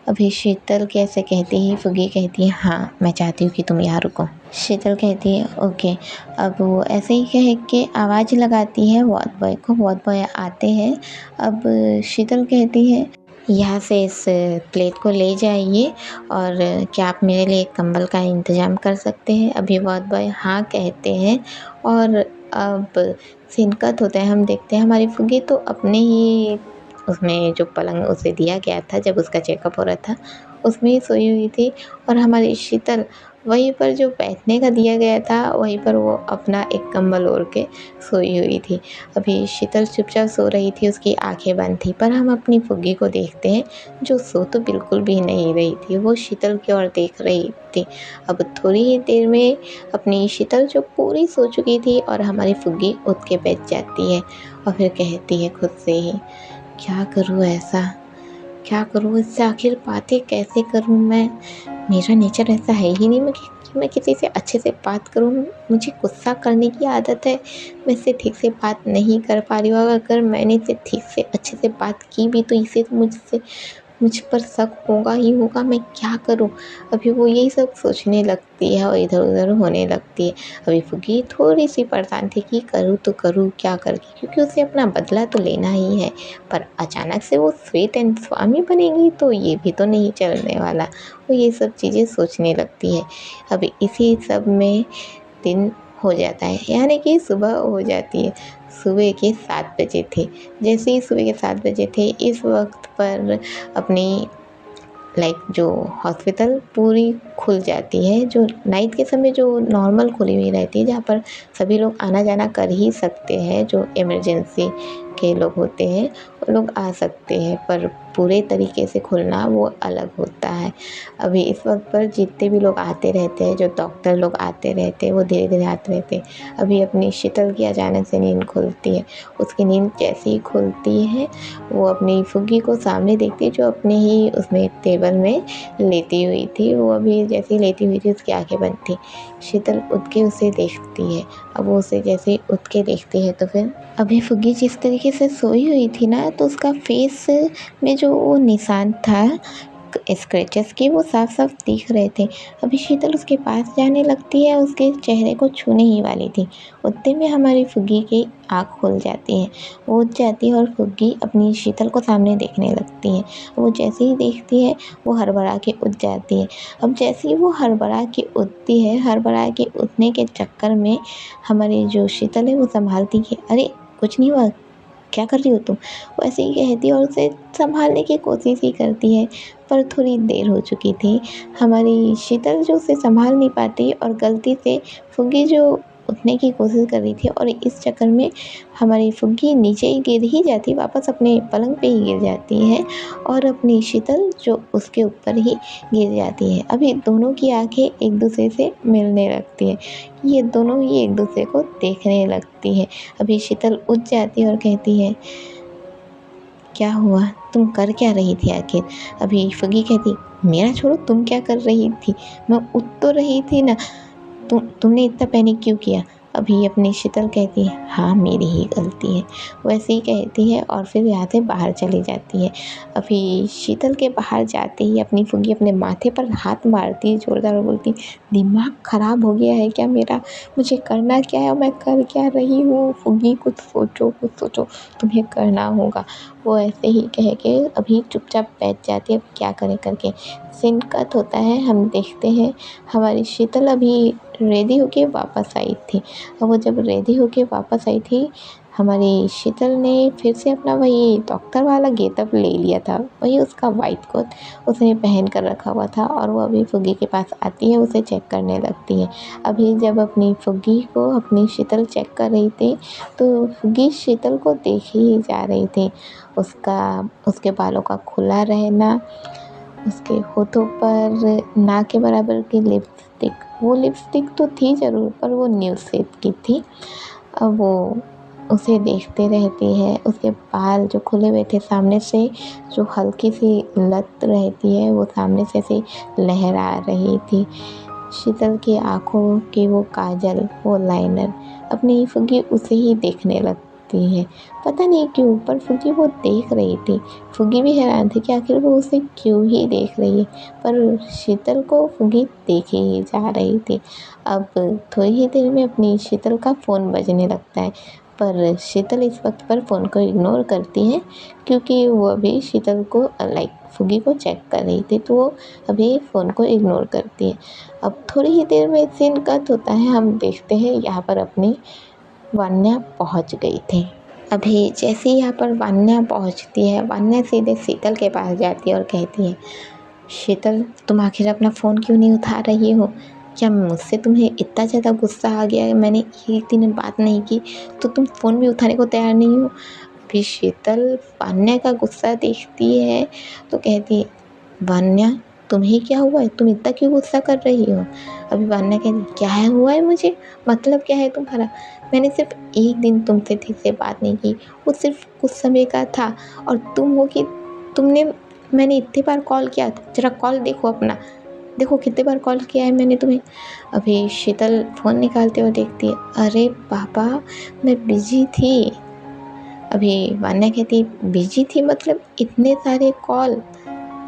अभी शीतल कैसे कहती है, फुग्गी कहती है हाँ मैं चाहती हूँ कि तुम यहाँ रुको। शीतल कहती है ओके। अब वो ऐसे ही कह के आवाज़ लगाती है वॉच बॉय को, वॉच बॉय आते हैं। अब शीतल कहती है यहाँ से इस प्लेट को ले जाइए और क्या आप मेरे लिए एक कंबल का इंतज़ाम कर सकते हैं। अभी वॉच बॉय हाँ कहते हैं और अब सीन कट होता है। हम देखते हैं हमारी फुग्गी तो अपने ही उसमें जो पलंग उसे दिया गया था जब उसका चेकअप हो रहा था उसमें ही सोई हुई थी और हमारी शीतल वहीं पर जो बैठने का दिया गया था वहीं पर वो अपना एक कंबल ओढ़ के सोई हुई थी। अभी शीतल चुपचाप सो रही थी, उसकी आंखें बंद थी, पर हम अपनी फुग्गी को देखते हैं जो सो तो बिल्कुल भी नहीं रही थी, वो शीतल की ओर देख रही थी। अब थोड़ी ही देर में अपनी शीतल जो पूरी सो चुकी थी और हमारी फुग्गी उठ के बैठ जाती है और फिर कहती है खुद से ही क्या करूँ ऐसा, क्या करूँ इससे आखिर बातें कैसे करूँ मैं। मेरा नेचर ऐसा है ही नहीं कि मैं किसी से अच्छे से बात करूँ, मुझे गुस्सा करने की आदत है। मैं इससे ठीक से बात नहीं कर पा रही हूँ, अगर मैंने इसे ठीक से अच्छे से बात की भी तो इसे तो मुझसे मुझ पर शक होगा ही होगा, मैं क्या करूँ। अभी वो यही सब सोचने लगती है और इधर-उधर होने लगती है। अभी फुग्गी थोड़ी-सी परेशान थी कि करूँ तो करूँ क्या करके, क्योंकि उसे अपना बदला तो लेना ही है। पर अचानक से वो स्वीट एंड स्वामी बनेगी तो ये भी तो नहीं चलने वाला। वो ये सब चीज़ें सोचने लगती है। अभी इसी सब में दिन हो जाता है, यानी कि सुबह हो जाती है। सुबह के 7 बजे थे। जैसे ही सुबह के 7 बजे थे, इस वक्त पर अपनी जो हॉस्पिटल पूरी खुल जाती है, जो नाइट के समय जो नॉर्मल खुली हुई रहती है, जहाँ पर सभी लोग आना जाना कर ही सकते हैं, जो इमरजेंसी के लोग होते हैं वो लोग आ सकते हैं, पर पूरे तरीके से खुलना वो अलग होता है। अभी इस वक्त पर जितने भी लोग आते रहते हैं, जो डॉक्टर लोग आते रहते हैं, वो धीरे धीरे आते रहते हैं। अभी अपनी शीतल की अचानक से नींद खुलती है। उसकी नींद जैसे ही खुलती है, वो अपनी फुग्गी को सामने देखती है, जो अपने ही उसमें टेबल में लेटी हुई थी। वो अभी जैसे ही लेटी हुई थी, उसकी आंखें बंद थी। शीतल उठ के उसे देखती है। अब वो उसे जैसे ही उठ के देखती है तो फिर अभी फुग्गी जिस तरीके से सोई हुई थी ना, तो उसका फेस में जो वो निशान था स्क्रैचेस के, वो साफ साफ दिख रहे थे। अभी शीतल उसके पास जाने लगती है, उसके चेहरे को छूने ही वाली थी। उतने में हमारी फुग्गी की आँख खुल जाती है। वो उठ जाती है और फुग्गी अपनी शीतल को सामने देखने लगती है। वो जैसे ही देखती है, वो हड़बड़ा के उठ जाती है। अब जैसे ही वो हड़बड़ा के उठती है, हड़बड़ा के उठने के चक्कर में हमारी जो शीतल है वो संभालती कि अरे कुछ नहीं हुआ, क्या कर रही हो तुम? वो ऐसे ही कहती है और उसे संभालने की कोशिश ही करती है, पर थोड़ी देर हो चुकी थी। हमारी शीतल जो उसे संभाल नहीं पाती और गलती से फुग्गी जो उठने की कोशिश कर रही थी, और इस चक्कर में हमारी फुग्गी नीचे ही गिर ही जाती, वापस अपने पलंग पे ही गिर जाती है और अपनी शीतल जो उसके ऊपर ही गिर जाती है। अभी दोनों की आँखें एक दूसरे से मिलने लगती हैं। ये दोनों ही एक दूसरे को देखने लगती हैं। अभी शीतल उठ जाती है और कहती है, क्या हुआ? तुम कर क्या रही थी आखिर? अभी फुग्गी कहती, मेरा छोड़ो, तुम क्या कर रही थी? मैं उठ तो रही थी ना। तुमने इतना पैनिक क्यों किया? अभी अपनी शीतल कहती है, हाँ मेरी ही गलती है। वैसे ही कहती है और फिर यहाँ से बाहर चली जाती है। अभी शीतल के बाहर जाते ही अपनी फुग्गी अपने माथे पर हाथ मारती है जोरदार और बोलती, दिमाग ख़राब हो गया है क्या मेरा? मुझे करना क्या है और मैं कर क्या रही हूँ? फुग्गी कुछ सोचो, कुछ सोचो, तुम्हें करना होगा। वो ऐसे ही कह के अभी चुपचाप बैठ जाती है, अब क्या करें करके। सीन कट होता है, हम देखते हैं हमारी शीतल अभी रेडी होके वापस आई थी। और वो जब रेडी होके वापस आई थी, हमारी शीतल ने फिर से अपना वही डॉक्टर वाला गेटअप ले लिया था, वही उसका वाइट कोट उसने पहन कर रखा हुआ था, और वो अभी फुग्गी के पास आती है, उसे चेक करने लगती है। अभी जब अपनी फुग्गी को अपनी शीतल चेक कर रही थी, तो फुग्गी शीतल को देख ही जा रही थी। उसके बालों का खुला रहना, उसके होठों पर नाक के बराबर की लिपस्टिक, वो लिपस्टिक तो थी ज़रूर पर वो न्यू शेप की थी। अब वो उसे देखते रहती है। उसके बाल जो खुले हुए थे, सामने से जो हल्की सी लत रहती है वो सामने से ऐसे लहरा रही थी। शीतल की आँखों की वो काजल, वो लाइनर, अपनी फुग्गी उसे ही देखने लगती है। पता नहीं क्यों, पर फुग्गी वो देख रही थी। फुग्गी भी हैरान थी कि आखिर वो उसे क्यों ही देख रही है, पर शीतल को फुग्गी देखे ही जा रही थी। अब थोड़ी ही देर में अपनी शीतल का फ़ोन बजने लगता है, पर शीतल इस वक्त पर फ़ोन को इग्नोर करती है, क्योंकि वो अभी शीतल को फुग्गी को चेक कर रही थी, तो वो अभी फ़ोन को इग्नोर करती है। अब थोड़ी ही देर में सीन कट होता है, हम देखते हैं यहाँ पर अपनी वान्या पहुँच गई थी। अभी जैसे ही यहाँ पर वान्या पहुँचती है, वान्या सीधे शीतल के पास जाती है और कहती है, शीतल तुम आखिर अपना फ़ोन क्यों नहीं उठा रही हो? क्या मुझसे तुम्हें इतना ज़्यादा गुस्सा आ गया है? मैंने एक दिन बात नहीं की तो तुम फ़ोन भी उठाने को तैयार नहीं हो। अभी शीतल वान्या का गुस्सा देखती है तो कहती है, वान्या तुम्हें क्या हुआ है? तुम इतना क्यों गुस्सा कर रही हो? अभी वान्या कहती, क्या है हुआ है मुझे? मतलब क्या है तुम्हारा? मैंने सिर्फ एक दिन तुमसे ठीक से बात नहीं की, वो सिर्फ कुछ समय का था, और तुम हो कि तुमने मैंने इतनी बार कॉल किया, ज़रा कॉल देखो अपना, देखो कितनी बार कॉल किया है मैंने तुम्हें। अभी शीतल फ़ोन निकालते हुए देखती है, अरे पापा मैं बिज़ी थी। अभी वान्या कहती, बिज़ी थी मतलब इतने सारे कॉल?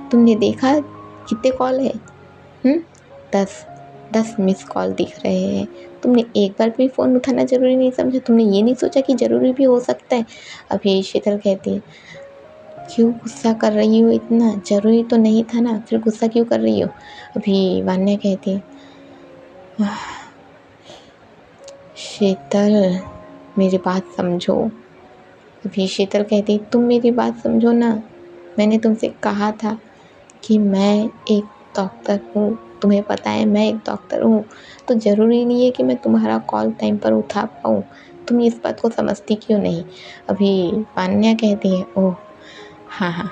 तुमने देखा कितने कॉल है? 10 मिस कॉल दिख रहे हैं। तुमने एक बार भी फ़ोन उठाना ज़रूरी नहीं समझा? तुमने ये नहीं सोचा कि ज़रूरी भी हो सकता है? अभी शीतल कहती है, क्यों गुस्सा कर रही हो इतना? ज़रूरी तो नहीं था ना, फिर गुस्सा क्यों कर रही हो? अभी वान्या कहती है, शीतल मेरी बात समझो। अभी शीतल कहती, तुम मेरी बात समझो ना, मैंने तुमसे कहा था कि मैं एक डॉक्टर हूँ, तुम्हें पता है मैं एक डॉक्टर हूँ, तो ज़रूरी नहीं है कि मैं तुम्हारा कॉल टाइम पर उठा पाऊँ। तुम इस बात को समझती क्यों नहीं? अभी वान्या कहती है, ओह हाँ हाँ,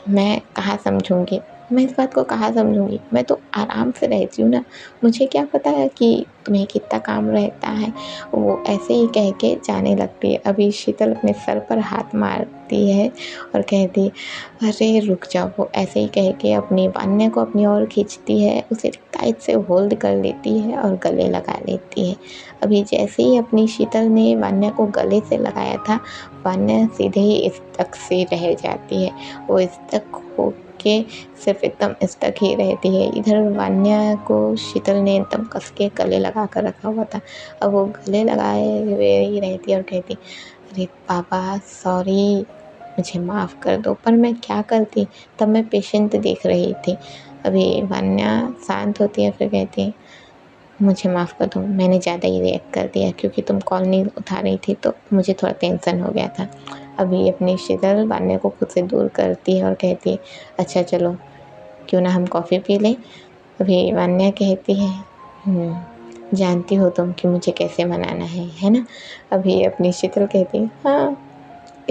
मैं कहाँ समझूंगी, मैं इस बात को कहाँ समझूंगी, मैं तो आराम से रहती हूँ ना, मुझे क्या पता है कि तुम्हें कितना काम रहता है। वो ऐसे ही कह के जाने लगती है। अभी शीतल अपने सर पर हाथ मारती है और कहती है, अरे रुक जाओ। वो ऐसे ही कह के अपनी वान्या को अपनी ओर खींचती है, उसे टाइट से होल्ड कर लेती है और गले लगा लेती है। अभी जैसे ही अपनी शीतल ने वान्या को गले से लगाया था, वान्या सीधे ही स्टक से रह जाती है। वो स्टक होके सिर्फ एकदम स्टक ही रहती है। इधर वान्या को शीतल ने एकदम कस के गले लगा कर रखा हुआ था। अब वो गले लगाए हुए ही रहती है और कहती, अरे पापा सॉरी, मुझे माफ़ कर दो। पर मैं क्या करती, तब मैं पेशेंट देख रही थी। अभी वान्या शांत होती है, फिर कहती है, मुझे माफ़ कर दो, मैंने ज़्यादा ही रिएक्ट कर दिया क्योंकि तुम कॉल नहीं उठा रही थी तो मुझे थोड़ा टेंशन हो गया था। अभी अपनी शीतल वान्या को खुद से दूर करती है और कहती है, अच्छा चलो क्यों ना हम कॉफ़ी पी लें। अभी वान्या कहती है, जानती हो तुम कि मुझे कैसे मनाना है ना? अभी अपनी शीतल कहती है, हाँ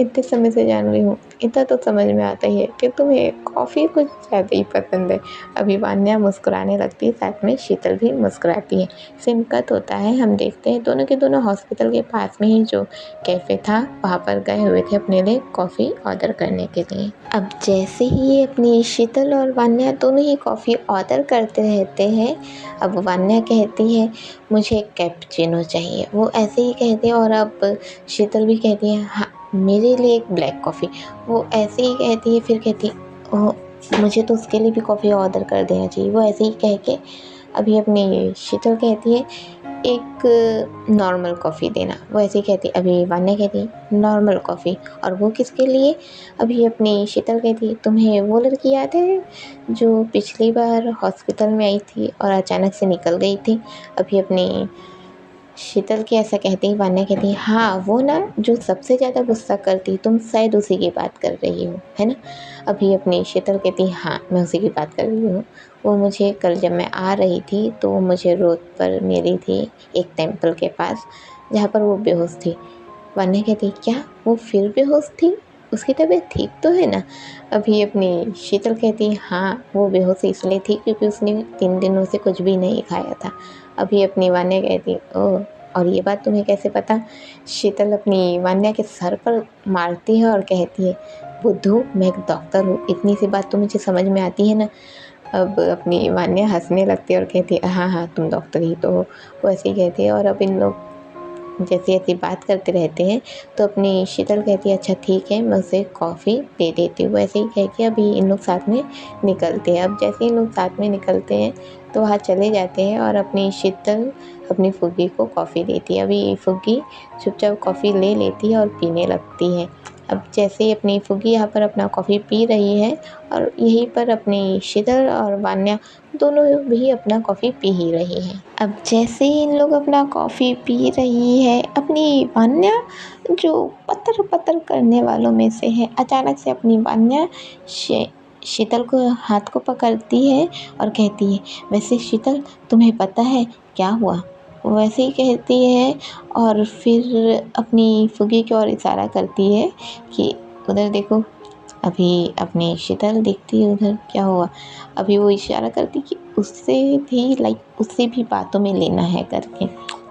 इतने समय से जान रही हूँ, इतना तो समझ में आता ही है कि तुम्हें कॉफ़ी कुछ ज़्यादा ही पसंद है। अभी वान्या मुस्कुराने लगती है, साथ में शीतल भी मुस्कुराती है। सीन कट होता है, हम देखते हैं दोनों के दोनों हॉस्पिटल के पास में ही जो कैफ़े था वहाँ पर गए हुए थे अपने लिए कॉफ़ी ऑर्डर करने के लिए। अब जैसे ही अपनी शीतल और वान्या दोनों ही कॉफ़ी ऑर्डर करते रहते हैं, अब वान्या कहती है, मुझे कैपुचिनो चाहिए। वो ऐसे ही कहती है और अब शीतल भी कहती है, हाँ मेरे लिए एक ब्लैक कॉफ़ी। वो ऐसे ही कहती है, फिर कहती है, ओह मुझे तो उसके लिए भी कॉफ़ी ऑर्डर कर देना चाहिए। वो ऐसे ही कह के अभी अपनी शीतल कहती है, एक नॉर्मल कॉफ़ी देना। वो ऐसे ही कहती, अभी वान्या कहती है नॉर्मल कॉफ़ी, और वो किसके लिए? अभी अपनी शीतल कहती है, तुम्हें वो लड़की याद है जो पिछली बार हॉस्पिटल में आई थी और अचानक से निकल गई थी? अभी अपनी शीतल की ऐसा कहते ही वान्या कहती है, हाँ वो ना जो सबसे ज़्यादा गुस्सा करती, तुम शायद उसी की बात कर रही हो, है ना? अभी अपनी शीतल कहती है, हाँ मैं उसी की बात कर रही हूँ। वो मुझे कल जब मैं आ रही थी तो वो मुझे रोड पर मिली थी एक टेम्पल के पास, जहाँ पर वो बेहोश थी। वान्या कहती, क्या वो फिर बेहोश थी? उसकी तबीयत ठीक तो है ना? अभी अपनी शीतल कहती, हाँ वो बेहोश इसलिए थी क्योंकि उसने 3 दिनों से कुछ भी नहीं खाया था। अभी अपनी वान्या कहती, ओह और ये बात तुम्हें कैसे पता? शीतल अपनी वान्या के सर पर मारती है और कहती है, बुद्धू मैं एक डॉक्टर हूँ, इतनी सी बात तो मुझे समझ में आती है ना? अब अपनी वान्या हंसने लगती है और कहती है, हाँ हाँ तुम डॉक्टर ही तो हो। वो ऐसे ही कहती है और अब इन लोग जैसी ऐसी बात करते रहते हैं, तो अपनी शीतल कहती है, अच्छा ठीक है मैं उसे कॉफ़ी दे देती हूँ। ऐसे ही कह के अभी इन लोग साथ में निकलते हैं। अब जैसे इन लोग साथ में निकलते हैं तो वहाँ चले जाते हैं और अपनी शीतल अपनी फुग्गी को कॉफ़ी देती है। अभी फुग्गी चुपचाप कॉफ़ी ले लेती है और पीने लगती है। अब जैसे ही अपनी फुग्गी यहाँ पर अपना कॉफ़ी पी रही है और यहीं पर अपनी शीतल और वान्या दोनों भी अपना कॉफ़ी पी ही रही हैं। अब जैसे ही इन लोग अपना कॉफ़ी पी रही है, अपनी वान्या जो पतर-पतर करने वालों में से है, अचानक से अपनी वान्या शीतल को हाथ को पकड़ती है और कहती है, वैसे शीतल तुम्हें पता है क्या हुआ? वैसे ही कहती है और फिर अपनी फुग्गी की ओर इशारा करती है कि उधर देखो। अभी अपनी शीतल देखती है उधर क्या हुआ। अभी वो इशारा करती कि उससे भी उससे भी बातों में लेना है करके।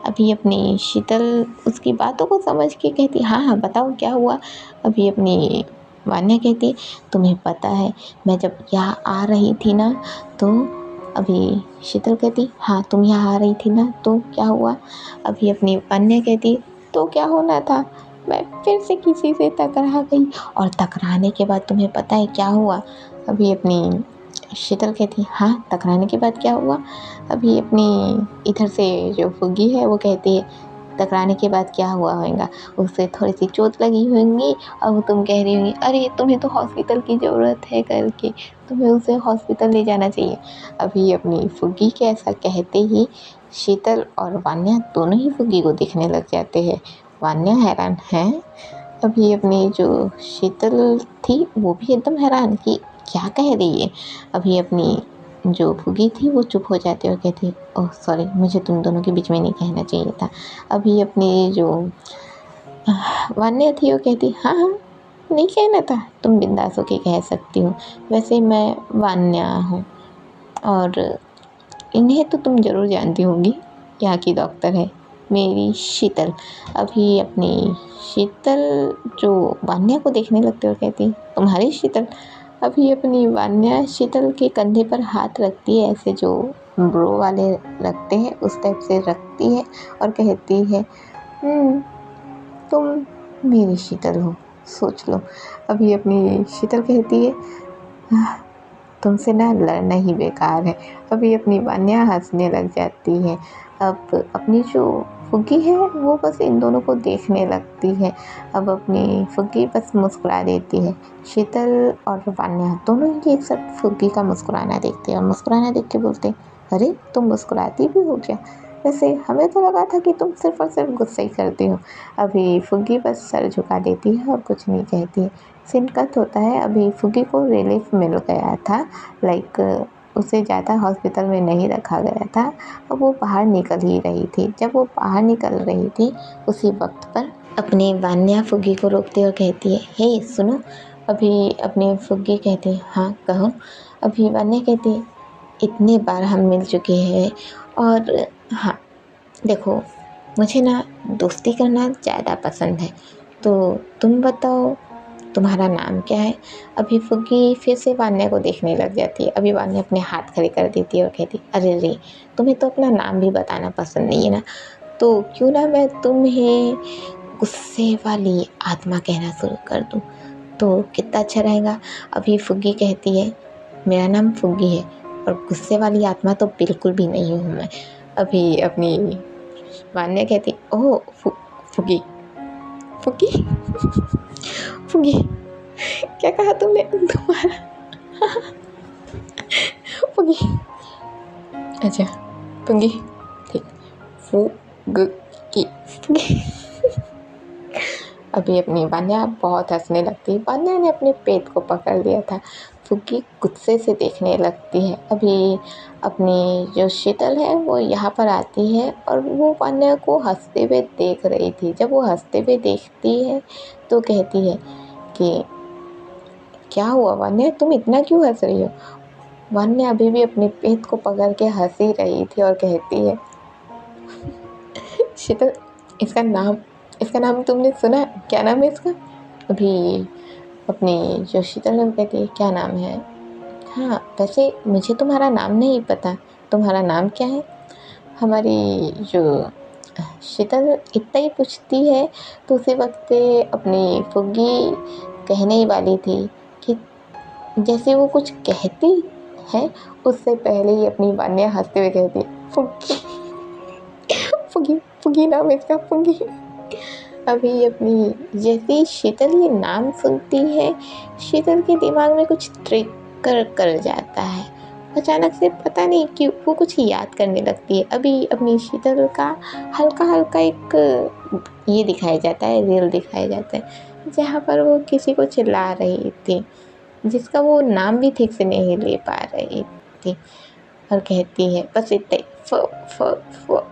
अभी अपनी शीतल उसकी बातों को समझ के कहती, हाँ हाँ बताओ क्या हुआ? अभी अपनी वान्या कहती, तुम्हें पता है मैं जब यहाँ आ रही थी ना तो अभी शीतल कहती, हाँ तुम यहाँ आ रही थी ना तो क्या हुआ? अभी अपनी वान्या कहती, तो क्या होना था, मैं फिर से किसी से टकरा गई और टकराने के बाद तुम्हें पता है क्या हुआ? अभी अपनी शीतल कहती हाँ टकराने के बाद क्या हुआ। अभी अपनी इधर से जो फुग्गी है वो कहती है टकराने के बाद क्या हुआ होगा, उसे थोड़ी सी चोट लगी होंगी और वो तुम कह रही होंगी अरे तुम्हें तो हॉस्पिटल की ज़रूरत है करके, तुम्हें उसे हॉस्पिटल ले जाना चाहिए। अभी अपनी फुग्गी के ऐसा कहते ही शीतल और वान्या दोनों ही फुग्गी को देखने लग जाते हैं। वान्या हैरान है, अभी अपनी जो शीतल थी वो भी एकदम हैरान कि क्या कह रही है। अभी अपनी जो फुग्गी थी वो चुप हो जाती है और कहती है ओह सॉरी, मुझे तुम दोनों के बीच में नहीं कहना चाहिए था। अभी अपनी जो वान्या थी वो कहती हाँ हाँ नहीं कहना था, तुम बिंदास होके कह सकती हो, वैसे मैं वान्या हूँ और इन्हें तो तुम ज़रूर जानती होंगी, यहाँ की डॉक्टर है मेरी शीतल। अभी अपनी शीतल जो वान्या को देखने लगती है और कहती तुम्हारी शीतल। अभी अपनी वान्या शीतल के कंधे पर हाथ रखती है, ऐसे जो ब्रो वाले रखते हैं उस टाइप से रखती है और कहती है तुम मेरी शीतल हो, सोच लो। अभी अपनी शीतल कहती है तुमसे ना लड़ना ही बेकार है। अभी अपनी वान्या हंसने लग जाती है। अब अपनी जो फुग्गी है वो बस इन दोनों को देखने लगती है। अब अपनी फुग्गी बस मुस्कुरा देती है। शीतल और वान्या दोनों ही एक साथ फुग्गी का मुस्कुराना देखते हैं और मुस्कुराना देख के बोलते अरे तुम मुस्कुराती भी हो क्या, वैसे हमें तो लगा था कि तुम सिर्फ और सिर्फ गुस्सा ही करती हो। अभी फुग्गी बस सर झुका देती है और कुछ नहीं कहती है। सीन कट होता है। अभी फुग्गी को रिलीफ मिल गया था, लाइक उसे ज़्यादा हॉस्पिटल में नहीं रखा गया था। अब वो बाहर निकल ही रही थी। जब वो बाहर निकल रही थी उसी वक्त पर अपनी वान्या फुग्गी को रोकती और कहती है हे सुनो। अभी अपनी फुग्गी कहती है हाँ कहो। अभी वान्या कहती है इतने बार हम मिल चुके हैं और हाँ देखो मुझे ना दोस्ती करना ज़्यादा पसंद है, तो तुम बताओ तुम्हारा नाम क्या है। अभी फुग्गी फिर से वान्या को देखने लग जाती है। अभी वान्या अपने हाथ खड़े कर देती है और कहती अरे रे तुम्हें तो अपना नाम भी बताना पसंद नहीं है ना, तो क्यों ना मैं तुम्हें गुस्से वाली आत्मा कहना शुरू कर दूँ, तो कितना अच्छा रहेगा। अभी फुग्गी कहती है मेरा नाम फुग्गी है और गुस्से वाली आत्मा तो बिल्कुल भी नहीं हूँ मैं। अभी अपनी वान्या कहती ओह फुग्गी फुग्गी फुग्गी क्या कहा तुमने, तुम्हारा फुग्गी अच्छा फुग्गी ठीक फुग्गी फुग्गी। अभी अपनी वान्या बहुत हंसने लगती है। वान्या ने अपने पेट को पकड़ लिया था। फुग्गी गुस्से से देखने लगती है। अभी अपनी जो शीतल है वो यहाँ पर आती है और वो वान्या को हंसते हुए देख रही थी। जब वो हंसते हुए देखती है तो कहती है कि क्या हुआ वान्या, तुम इतना क्यों हंस रही हो। वान्या अभी भी अपने पेट को पकड़ के हंस ही रही थी और कहती है शीतल इसका नाम तुमने सुना, क्या नाम है इसका। अभी अपनी जो शीतल है वो कहती है क्या नाम है, हाँ वैसे मुझे तुम्हारा नाम नहीं पता, तुम्हारा नाम क्या है। हमारी जो शीतल इतना ही पूछती है तो उसी वक्त अपनी फुग्गी कहने ही वाली थी कि जैसे वो कुछ कहती है उससे पहले ही अपनी वान्या हंसते हुए कहती फुग्गी फुग्गी फुग्गी नाम है इसका फुग्गी। अभी अपनी जैसे शीतल ये नाम सुनती है शीतल के दिमाग में कुछ ट्रिक कर जाता है। अचानक से पता नहीं क्यों वो कुछ याद करने लगती है। अभी अपनी शीतल का हल्का हल्का एक ये दिखाया जाता है, रील दिखाया जाता है जहाँ पर वो किसी को चिल्ला रही थी जिसका वो नाम भी ठीक से नहीं ले पा रही थी और कहती है बस इतना ही फ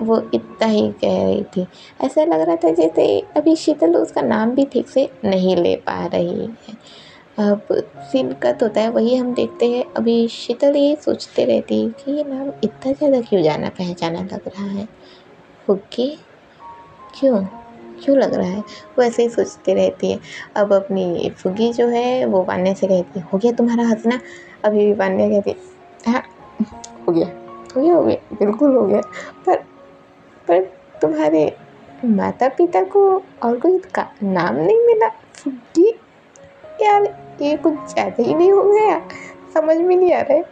वो इतना ही कह रही थी। ऐसा लग रहा था जैसे अभी शीतल उसका नाम भी ठीक से नहीं ले पा रही है। अब सीन कट होता है वही हम देखते हैं। अभी शीतल ये सोचते रहती है कि ये नाम इतना ज़्यादा क्यों जाना पहचाना लग रहा है, फुग्गी क्यों क्यों लग रहा है, वो ऐसे ही सोचती रहती है। अब अपनी फुग्गी जो है वो वान्या से कहती है हो गया तुम्हारा हंसना। अभी वान्या कहती है हाँ हो गया हो गया बिल्कुल हो गया, पर तुम्हारे माता पिता को और कोई नाम नहीं मिला फुग्गी, यार ये कुछ ज़्यादा ही नहीं हो गया? समझ में नहीं आ रहा है,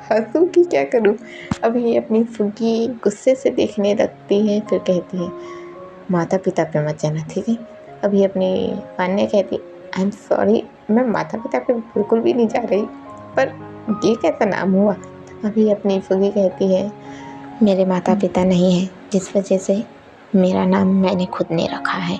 हँसूँ कि क्या करूँ। अभी अपनी फुग्गी गुस्से से देखने लगती है, फिर कहती है माता पिता पे मत जाना, ठीक है। अभी अपनी वान्या कहती आई एम सॉरी, मैं माता पिता पे बिल्कुल भी नहीं जा रही, पर ये कैसा नाम हुआ। अभी अपनी फुग्गी कहती है मेरे माता पिता नहीं हैं, जिस वजह से मेरा नाम मैंने खुद ने रखा है।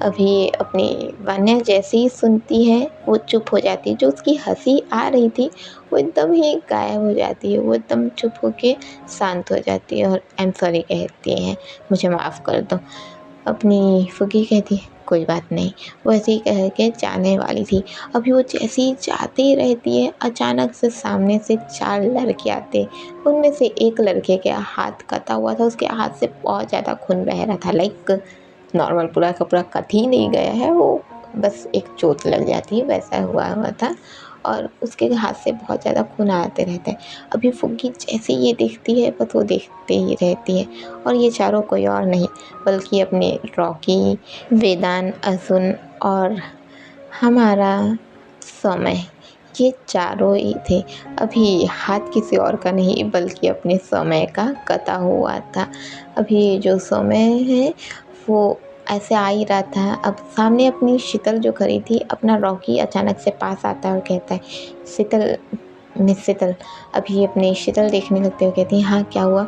अभी अपनी वान्या जैसे ही सुनती है वो चुप हो जाती है, जो उसकी हंसी आ रही थी वो एकदम ही गायब हो जाती है, वो एकदम चुप होके शांत हो जाती है और आई एम सॉरी कहती है, मुझे माफ़ कर दो। अपनी फुग्गी कहती है कोई बात नहीं, वो ऐसे ही कह के जाने वाली थी। अभी वो जैसे ही जाते ही रहती है, अचानक से सामने से 4 लड़के आते। उनमें से एक लड़के का हाथ कटा हुआ था, उसके हाथ से बहुत ज़्यादा खून बह रहा था, लाइक नॉर्मल पूरा का पूरा कट ही नहीं गया है, वो बस एक चोट लग जाती है वैसा हुआ था और उसके हाथ से बहुत ज़्यादा खून आते रहता है। अभी फुग्गी जैसे ये देखती है बस वो देखते ही रहती है और ये चारों कोई और नहीं बल्कि अपने रॉकी, वेदांत, अर्जुन और हमारा समय, ये चारों ही थे। अभी हाथ किसी और का नहीं बल्कि अपने समय का कटा हुआ था। अभी जो समय है वो ऐसे आ ही रहा था, अब सामने अपनी शीतल जो खड़ी थी, अपना रॉकी अचानक से पास आता है और कहता है शीतल, मिस शीतल। अभी अपनी शीतल देखने लगते हुए कहती है हाँ क्या हुआ।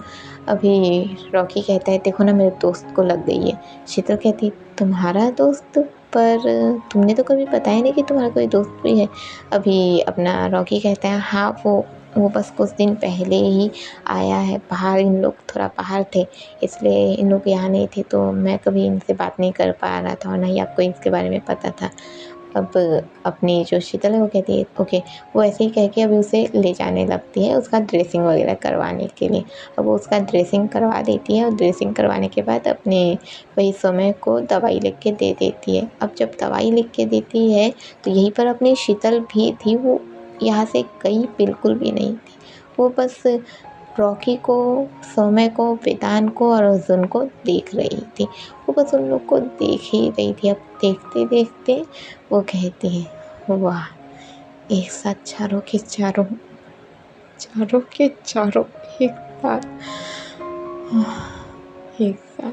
अभी रॉकी कहता है देखो ना मेरे दोस्त को लग गई है। शीतल कहती तुम्हारा दोस्त, पर तुमने तो कभी बताया नहीं कि तुम्हारा कोई दोस्त भी है। अभी अपना रॉकी कहता है हाँ वो बस कुछ दिन पहले ही आया है बाहर, इन लोग थोड़ा बाहर थे इसलिए इन लोग यहाँ नहीं थे, तो मैं कभी इनसे बात नहीं कर पा रहा था और ना ही आपको इसके बारे में पता था। अब अपनी जो शीतल है वो कहती है ओके, वो ऐसे ही कह के अभी उसे ले जाने लगती है उसका ड्रेसिंग वगैरह करवाने के लिए। अब वो उसका ड्रेसिंग करवा देती है और ड्रेसिंग करवाने के बाद अपने वही समय को दवाई लिख के दे देती है। अब जब दवाई लिख के देती है तो यहीं पर अपनी शीतल भी थी, वो यहाँ से गई बिल्कुल भी नहीं थी, वो बस रॉकी को, समय को, वेदांत को और अर्जुन को देख रही थी। वो बस उन लोग को देख ही रही थी। अब देखते देखते वो कहती है वाह, एक साथ चारों के चारों, चारों के चारों एक साथ, एक साथ।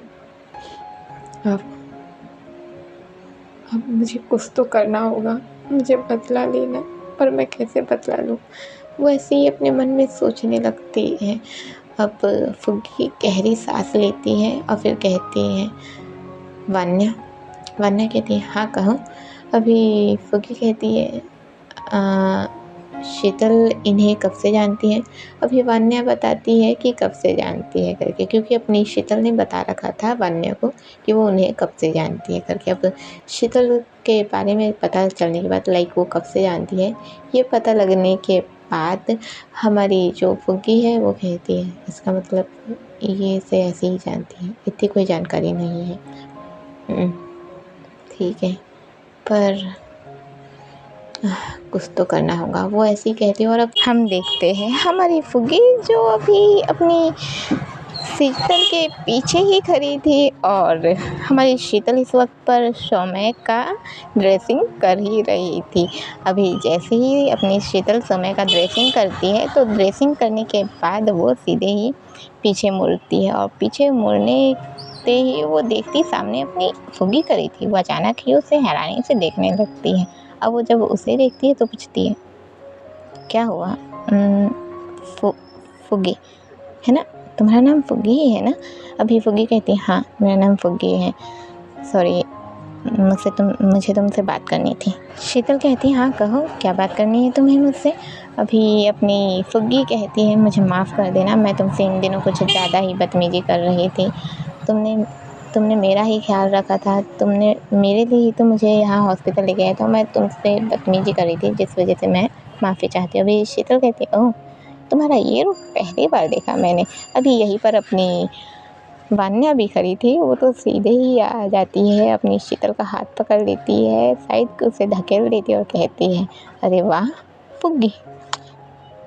अब मुझे कुछ तो करना होगा, मुझे बदला लेना, पर मैं कैसे बदला लूँ। वो ऐसे ही अपने मन में सोचने लगती है। अब फुग्गी गहरी सांस लेती है और फिर कहती है वान्या, वान्या कहती है हाँ कहो। अभी फुग्गी कहती है शीतल इन्हें कब से जानती है। अभी वान्या बताती है कि कब से जानती है करके, क्योंकि अपनी शीतल ने बता रखा था वान्या को कि वो उन्हें कब से जानती है करके। अब शीतल के बारे में पता चलने के बाद, लाइक वो कब से जानती है, ये पता लगने के बाद हमारी जो फुग्गी है वो कहती है इसका मतलब ये से ऐसे ही जानती है, इतनी कोई जानकारी नहीं है। ठीक है, पर कुछ तो करना होगा, वो ऐसे ही कहती है। और अब हम देखते हैं हमारी फुग्गी जो अभी अपनी शीतल के पीछे ही खड़ी थी और हमारी शीतल इस वक्त पर समय का ड्रेसिंग कर ही रही थी। अभी जैसे ही अपनी शीतल समय का ड्रेसिंग करती है तो ड्रेसिंग करने के बाद वो सीधे ही पीछे मुड़ती है और पीछे मुड़ने ते ही वो देखती सामने अपनी फुग्गी खड़ी थी। वो अचानक ही उसे हैरानी से देखने लगती है। अब वो जब उसे देखती है तो पूछती है क्या हुआ, फुग्गी है ना, तुम्हारा नाम फुग्गी ही है ना। अभी फुग्गी कहती है हाँ मेरा नाम फुग्गी है, सॉरी मुझे तुमसे बात करनी थी। शीतल कहती है हाँ कहो क्या बात करनी है तुम्हें मुझसे। अभी अपनी फुग्गी कहती है मुझे माफ़ कर देना, मैं तुमसे इन दिनों कुछ ज़्यादा ही बदतमीज़ी कर रही थी। तुमने मेरा ही ख्याल रखा था, तुमने मेरे लिए ही तो मुझे यहाँ हॉस्पिटल ले गया था, मैं तुमसे बदतमीज़ी कर रही थी जिस वजह से मैं माफ़ी चाहती हूँ। अभी शीतल कहती है ओह तुम्हारा ये रूप पहली बार देखा मैंने। अभी यहीं पर अपनी वान्या भी खड़ी थी, वो तो सीधे ही आ जाती है, अपनी शीतल का हाथ पकड़ लेती है, साइड को उसे धकेल देती है और कहती है अरे वाह फुग्गी,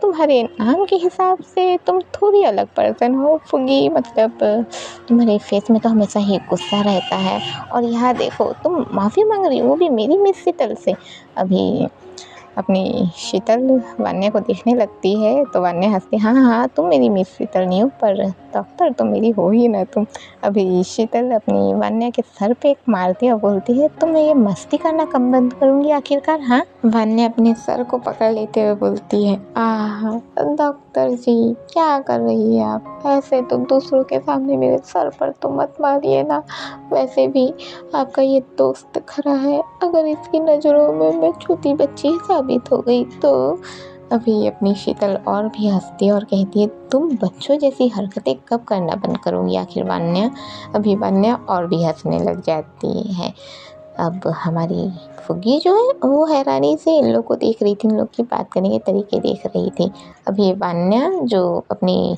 तुम तुम्हारे नाम के हिसाब से तुम थोड़ी अलग पर्सन हो फुगी, मतलब तुम्हारे फेस में तो हमेशा ही गुस्सा रहता है, और यहाँ देखो तुम माफ़ी मांग रही हो, वो भी मेरी मिस शीतल से। अभी अपनी शीतल वान्या को देखने लगती है तो वान्या हंसती, हाँ हाँ तुम मेरी मिस शीतल नहीं हो, पर डॉक्टर तो मेरी हो ही ना तुम। अभी शीतल अपनी वान्या के सर पे एक मारती है और बोलती है, तो मैं ये मस्ती करना कब बंद करूँगी आखिरकार, हाँ। वान्या अपने सर को पकड़ लेते हुए बोलती है, आह डॉक्टर जी क्या कर रही है आप, ऐसे तो दूसरों के सामने मेरे सर पर तो मत मारिए ना, वैसे भी आपका ये दोस्त खरा है, अगर इसकी नज़रों में मैं छोटी बच्ची साबित हो गई तो। अभी अपनी शीतल और भी हंसती है और कहती है, तुम बच्चों जैसी हरकतें कब करना बंद करोगी आखिर वान्या। अभी वान्या और भी हंसने लग जाती है। अब हमारी फुग्गी जो है वो हैरानी से इन लोग को देख रही थी, इन लोग की बात करने के तरीके देख रही थी। अभी वान्या जो अपनी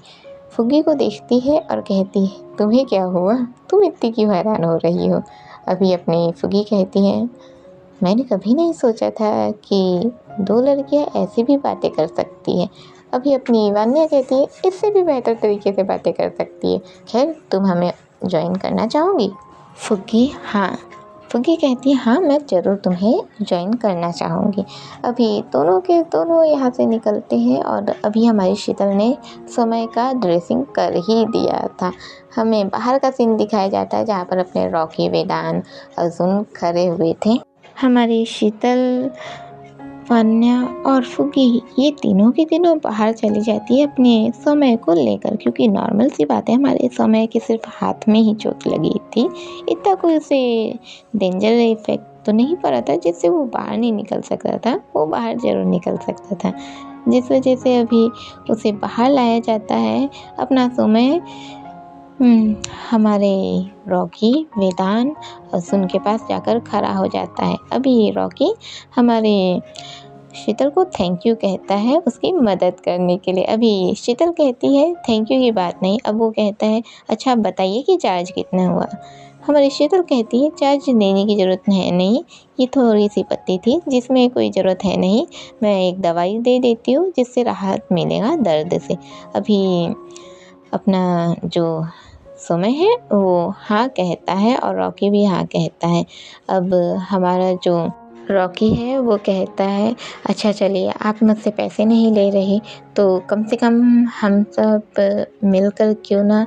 फुग्गी को देखती है और कहती है, तुम्हें क्या हुआ, तुम इतनी क्यों हैरान हो रही हो। अभी अपनी फुग्गी कहती है, मैंने कभी नहीं सोचा था कि दो लड़कियां ऐसी भी बातें कर सकती हैं। अभी अपनी वान्या कहती है, इससे भी बेहतर तरीके से बातें कर सकती है, खैर तुम हमें ज्वाइन करना चाहोगी। फुग्गी हाँ फुग्गी कहती है, हाँ मैं ज़रूर तुम्हें ज्वाइन करना चाहूँगी। अभी दोनों के दोनों यहाँ से निकलते हैं और अभी हमारी शीतल ने समय का ड्रेसिंग कर ही दिया था। हमें बाहर का सीन दिखाया जाता है जहाँ पर अपने रॉकी, वेदांत, अर्जुन खड़े हुए थे। हमारी शीतल, वान्या और फुग्गी ये तीनों की तीनों बाहर चली जाती है अपने समय को लेकर, क्योंकि नॉर्मल सी बात है, हमारे समय के सिर्फ हाथ में ही चोट लगी थी, इतना कोई उसे डेंजर इफेक्ट तो नहीं पड़ा था जिससे वो बाहर नहीं निकल सकता था। वो बाहर ज़रूर निकल सकता था, जिस वजह से अभी उसे बाहर लाया जाता है। अपना समय हमारे रॉकी, वेदांत, अर्जुन के पास जाकर खड़ा हो जाता है। अभी रॉकी हमारे शीतल को थैंक यू कहता है उसकी मदद करने के लिए। अभी शीतल कहती है, थैंक यू की बात नहीं, अब वो कहता है, अच्छा आप बताइए कि चार्ज कितना हुआ। हमारी शीतल कहती है, चार्ज देने की ज़रूरत है नहीं, ये थोड़ी सी पत्ती थी जिसमें कोई ज़रूरत है नहीं, मैं एक दवाई दे देती हूँ जिससे राहत मिलेगा दर्द से। अभी अपना जो समय है वो हाँ कहता है और रॉकी भी हाँ कहता है। अब हमारा जो रॉकी है वो कहता है, अच्छा चलिए आप मुझसे पैसे नहीं ले रहे तो कम से कम हम सब मिलकर क्यों ना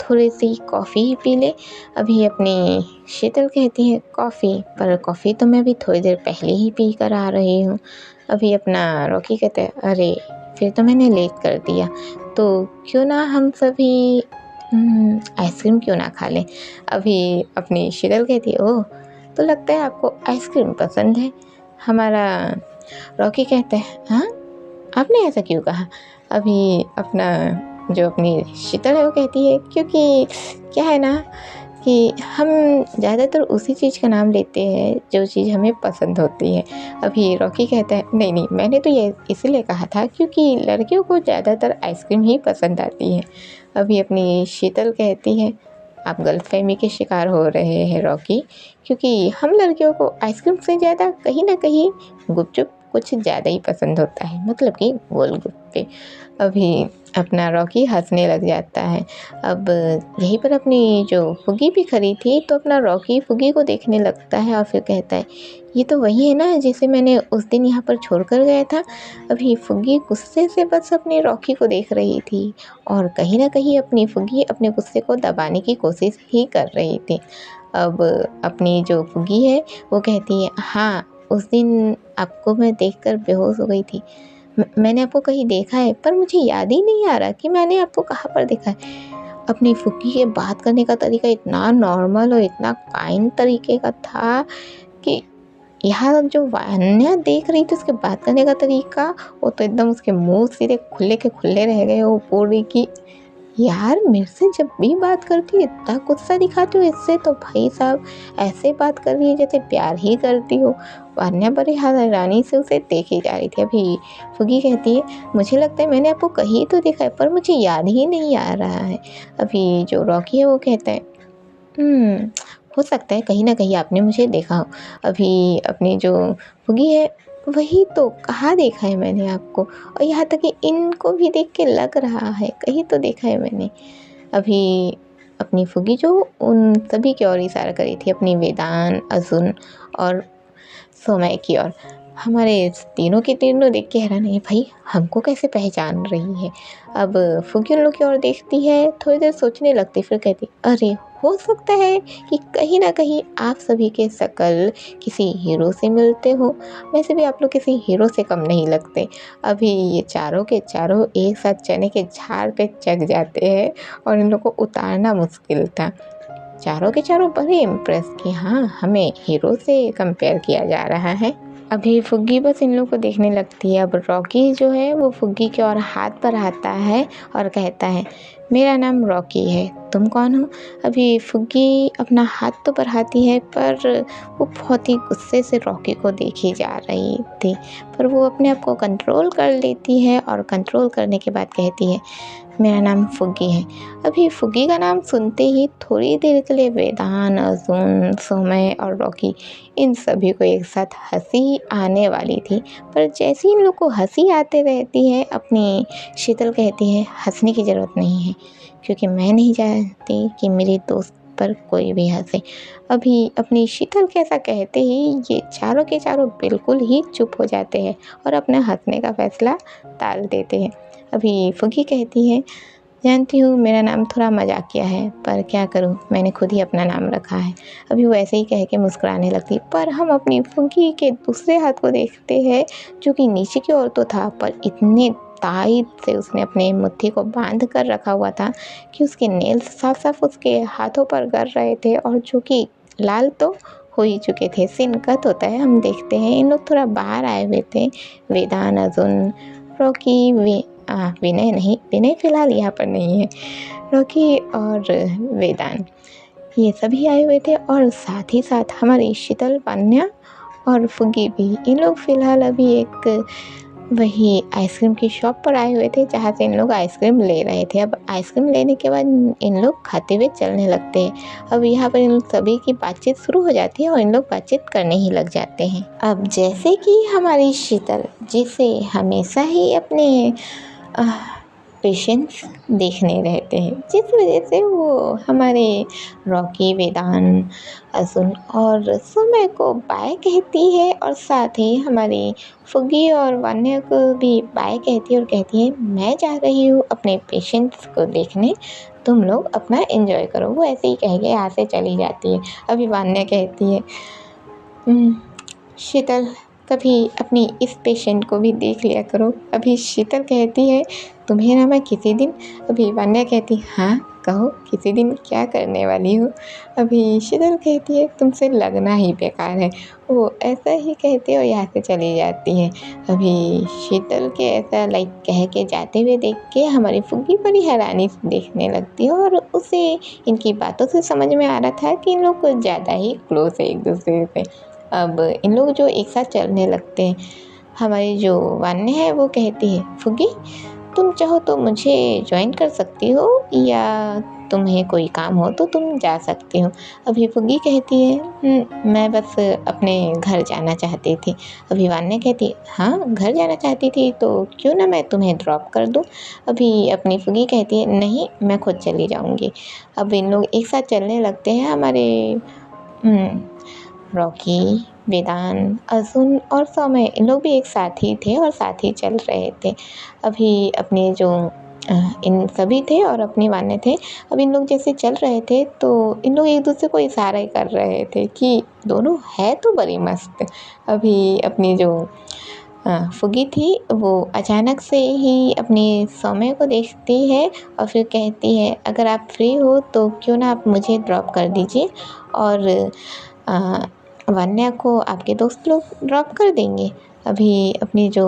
थोड़ी सी कॉफ़ी ही पी ले। अभी अपनी शीतल कहती है, कॉफ़ी, पर कॉफ़ी तो मैं अभी थोड़ी देर पहले ही पी कर आ रही हूँ। अभी अपना रॉकी कहता है, अरे फिर तो मैंने लेट कर दिया, तो क्यों ना हम सभी आइसक्रीम क्यों ना खा लें। अभी अपनी शीतल कहती है, ओह तो लगता है आपको आइसक्रीम पसंद है। हमारा रॉकी कहता है, हाँ आपने ऐसा क्यों कहा। अभी अपना जो अपनी शीतल है वो कहती है, क्योंकि क्या है ना कि हम ज़्यादातर उसी चीज़ का नाम लेते हैं जो चीज़ हमें पसंद होती है। अभी रॉकी कहता है, नहीं नहीं मैंने तो ये इसलिए कहा था क्योंकि लड़कियों को ज़्यादातर आइसक्रीम ही पसंद आती है। अभी अपनी शीतल कहती है, आप गलतफहमी के शिकार हो रहे हैं रॉकी, क्योंकि हम लड़कियों को आइसक्रीम से ज़्यादा कहीं ना कहीं गुपचुप कुछ ज़्यादा ही पसंद होता है, मतलब कि गोलगप्पे। अभी अपना रॉकी हंसने लग जाता है। अब यहीं पर अपनी जो फुग्गी भी खड़ी थी तो अपना रॉकी फुग्गी को देखने लगता है और फिर कहता है, ये तो वही है ना जिसे मैंने उस दिन यहाँ पर छोड़ कर गया था। अभी फुग्गी गुस्से से बस अपने रॉकी को देख रही थी और कहीं ना कहीं अपनी फुग्गी अपने गुस्से को दबाने की कोशिश ही कर रही थी। अब अपनी जो फुग्गी है वो कहती है, हाँ उस दिन आपको मैं देखकर बेहोश हो गई थी, मैंने आपको कहीं देखा है पर मुझे याद ही नहीं आ रहा कि मैंने आपको कहाँ पर देखा है। अपनी फुग्गी के बात करने का तरीका इतना नॉर्मल और इतना काइंड तरीके का था कि यहाँ जो वान्या देख रही थी उसके बात करने का तरीका, वो तो एकदम उसके मुंह सीधे खुले के खुले रह गए। वो पूरी की, यार मेरे से जब भी बात करती हो इतना गुस्सा दिखाती हो, इससे तो भाई साहब ऐसे बात कर रही है जैसे प्यार ही करती हो। वान्या बड़ी हैरानी से उसे देखी जा रही थी। अभी फुगी कहती है, मुझे लगता है मैंने आपको कहीं तो देखा है पर मुझे याद ही नहीं आ रहा है। अभी जो रॉकी है वो कहता है, हो सकता है कहीं ना कहीं आपने मुझे देखा हो। अभी अपनी जो फुगी है वही तो, कहाँ देखा है मैंने आपको, और यहाँ तक कि इनको भी देख के लग रहा है कहीं तो देखा है मैंने। अभी अपनी फुगी जो उन सभी की ओर इशारा करी थी, अपनी वेदान, अजुन और सोमय की ओर। हमारे तीनों के तीनों देख के हैरान है, भाई हमको कैसे पहचान रही है। अब फुगी उन लोग की ओर देखती है, थोड़ी देर सोचने लगती, फिर कहती, अरे हो सकता है कि कहीं ना कहीं आप सभी के शकल किसी हीरो से मिलते हो। वैसे भी आप लोग किसी हीरो से कम नहीं लगते। अभी ये चारों के चारों एक साथ चने के झाड़ पे चढ़ जाते हैं और इन लोग को उतारना मुश्किल था। चारों के चारों बड़े इम्प्रेस कि हाँ, हमें हीरो से कंपेयर किया जा रहा है। अभी फुग्गी बस इन लोग को देखने लगती है। अब रॉकी जो है वो फुग्गी के और हाथ पर आता है और कहता है, मेरा नाम रॉकी है, तुम कौन हो। अभी फुग्गी अपना हाथ तो बढ़ाती है, पर वो बहुत ही गुस्से से रॉकी को देखी जा रही थी, पर वो अपने आप को कंट्रोल कर लेती है और कंट्रोल करने के बाद कहती है, मेरा नाम फुग्गी है। अभी फुग्गी का नाम सुनते ही थोड़ी देर के लिए वेदान, अजुन, सोमय और रॉकी इन सभी को एक साथ हंसी आने वाली थी, पर जैसे ही इन लोग को हंसी आते रहती है, अपनी शीतल कहती है, हंसने की ज़रूरत नहीं है, क्योंकि मैं नहीं चाहती कि मेरी दोस्त पर कोई भी हंसे। अभी अपनी शीतल के ऐसा कहते ही ये चारों के चारों बिल्कुल ही चुप हो जाते हैं और अपना हंसने का फैसला टाल देते हैं। अभी फुगी कहती है, जानती हूँ मेरा नाम थोड़ा मजाकिया है, पर क्या करूँ, मैंने खुद ही अपना नाम रखा है। अभी वो ऐसे ही कह के मुस्कुराने लगती, पर हम अपनी फुगी के दूसरे हाथ को देखते हैं, जो कि नीचे की ओर तो था, पर इतने टाइट से उसने अपने मुट्ठी को बांध कर रखा हुआ था कि उसके नेल्स साफ साफ उसके हाथों पर गर रहे थे, और जो कि लाल तो हो ही चुके थे। सीन कट होता है, हम देखते हैं इन लोग थोड़ा बाहर आए हुए थे, वेदान, अजुन, रॉकी, विनय नहीं, विनय फिलहाल यहाँ पर नहीं है, रॉकी और वेदान ये सभी आए हुए थे, और साथ ही साथ हमारी शीतल, पान्या और फुगी भी। इन लोग फिलहाल अभी एक वही आइसक्रीम की शॉप पर आए हुए थे, जहाँ से इन लोग आइसक्रीम ले रहे थे। अब आइसक्रीम लेने के बाद इन लोग खाते हुए चलने लगते हैं। अब यहाँ पर इन लोग सभी की बातचीत शुरू हो जाती है और इन लोग बातचीत करने ही लग जाते हैं। अब जैसे कि हमारी शीतल, जिसे हमेशा ही अपने पेशेंट्स देखने रहते हैं, जिस वजह से वो हमारे रॉकी, वेदान, अजुन और सुमय को बाय कहती है, और साथ ही हमारी फुगी और वान्या को भी बाय कहती है और कहती है, मैं जा रही हूँ अपने पेशेंट्स को देखने, तुम लोग अपना एंजॉय करो। वो ऐसे ही कह के यहाँ से चली जाती है। अभी वान्या कहती है, शीतल कभी अपनी इस पेशेंट को भी देख लिया करो। अभी शीतल कहती है, तुम्हें ना मैं किसी दिन। अभी वान्या कहती, हाँ कहो, किसी दिन क्या करने वाली हो। अभी शीतल कहती है, तुमसे लगना ही बेकार है। वो ऐसा ही कहते और यहाँ से चली जाती है। अभी शीतल के ऐसा कह के जाते हुए देख के हमारी फुग्गी बड़ी हैरानी से देखने लगती है, और उसे इनकी बातों से समझ में आ रहा था कि इन लोग कुछ ज़्यादा ही क्लोज है एक दूसरे से। अब इन लोग जो एक साथ चलने लगते हैं, हमारी जो वान्या है वो कहती है, फुगी तुम चाहो तो मुझे ज्वाइन कर सकती हो, या तुम्हें कोई काम हो तो तुम जा सकती हो। अभी फुगी कहती है, मैं बस अपने घर जाना चाहती थी। अभी वान्या कहती है, हाँ घर जाना चाहती थी तो क्यों ना मैं तुम्हें ड्रॉप कर दूँ। अभी अपनी फुगी कहती है, नहीं मैं खुद चली जाऊँगी। अब इन लोग एक साथ चलने लगते हैं। हमारे रॉकी, वेदान, अजुन और सौम्य इन लोग भी एक साथ ही थे और साथ ही चल रहे थे। अभी अपने जो इन सभी थे और अपनी वान्या थे। अब इन लोग जैसे चल रहे थे तो इन लोग एक दूसरे को इशारा ही कर रहे थे कि दोनों है तो बड़ी मस्त। अभी अपनी जो फुगी थी वो अचानक से ही अपनी सौम्य को देखती है और फिर कहती है, अगर आप फ्री हो तो क्यों ना आप मुझे ड्रॉप कर दीजिए, और वान्या को आपके दोस्त लोग ड्रॉप कर देंगे। अभी अपनी जो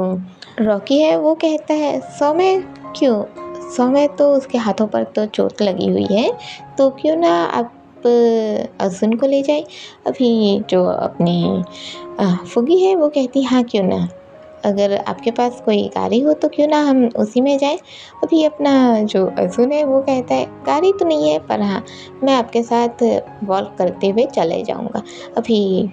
रॉकी है वो कहता है, सौम्य क्यों, सौम्य तो उसके हाथों पर तो चोट लगी हुई है, तो क्यों ना आप अजुन को ले जाए। अभी जो अपनी फुगी है वो कहती, हाँ क्यों ना, अगर आपके पास कोई गाड़ी हो तो क्यों ना हम उसी में जाएं। अभी अपना जो अजुन है वो कहता है, गाड़ी तो नहीं है पर हाँ मैं आपके साथ वॉक करते हुए चले जाऊंगा। अभी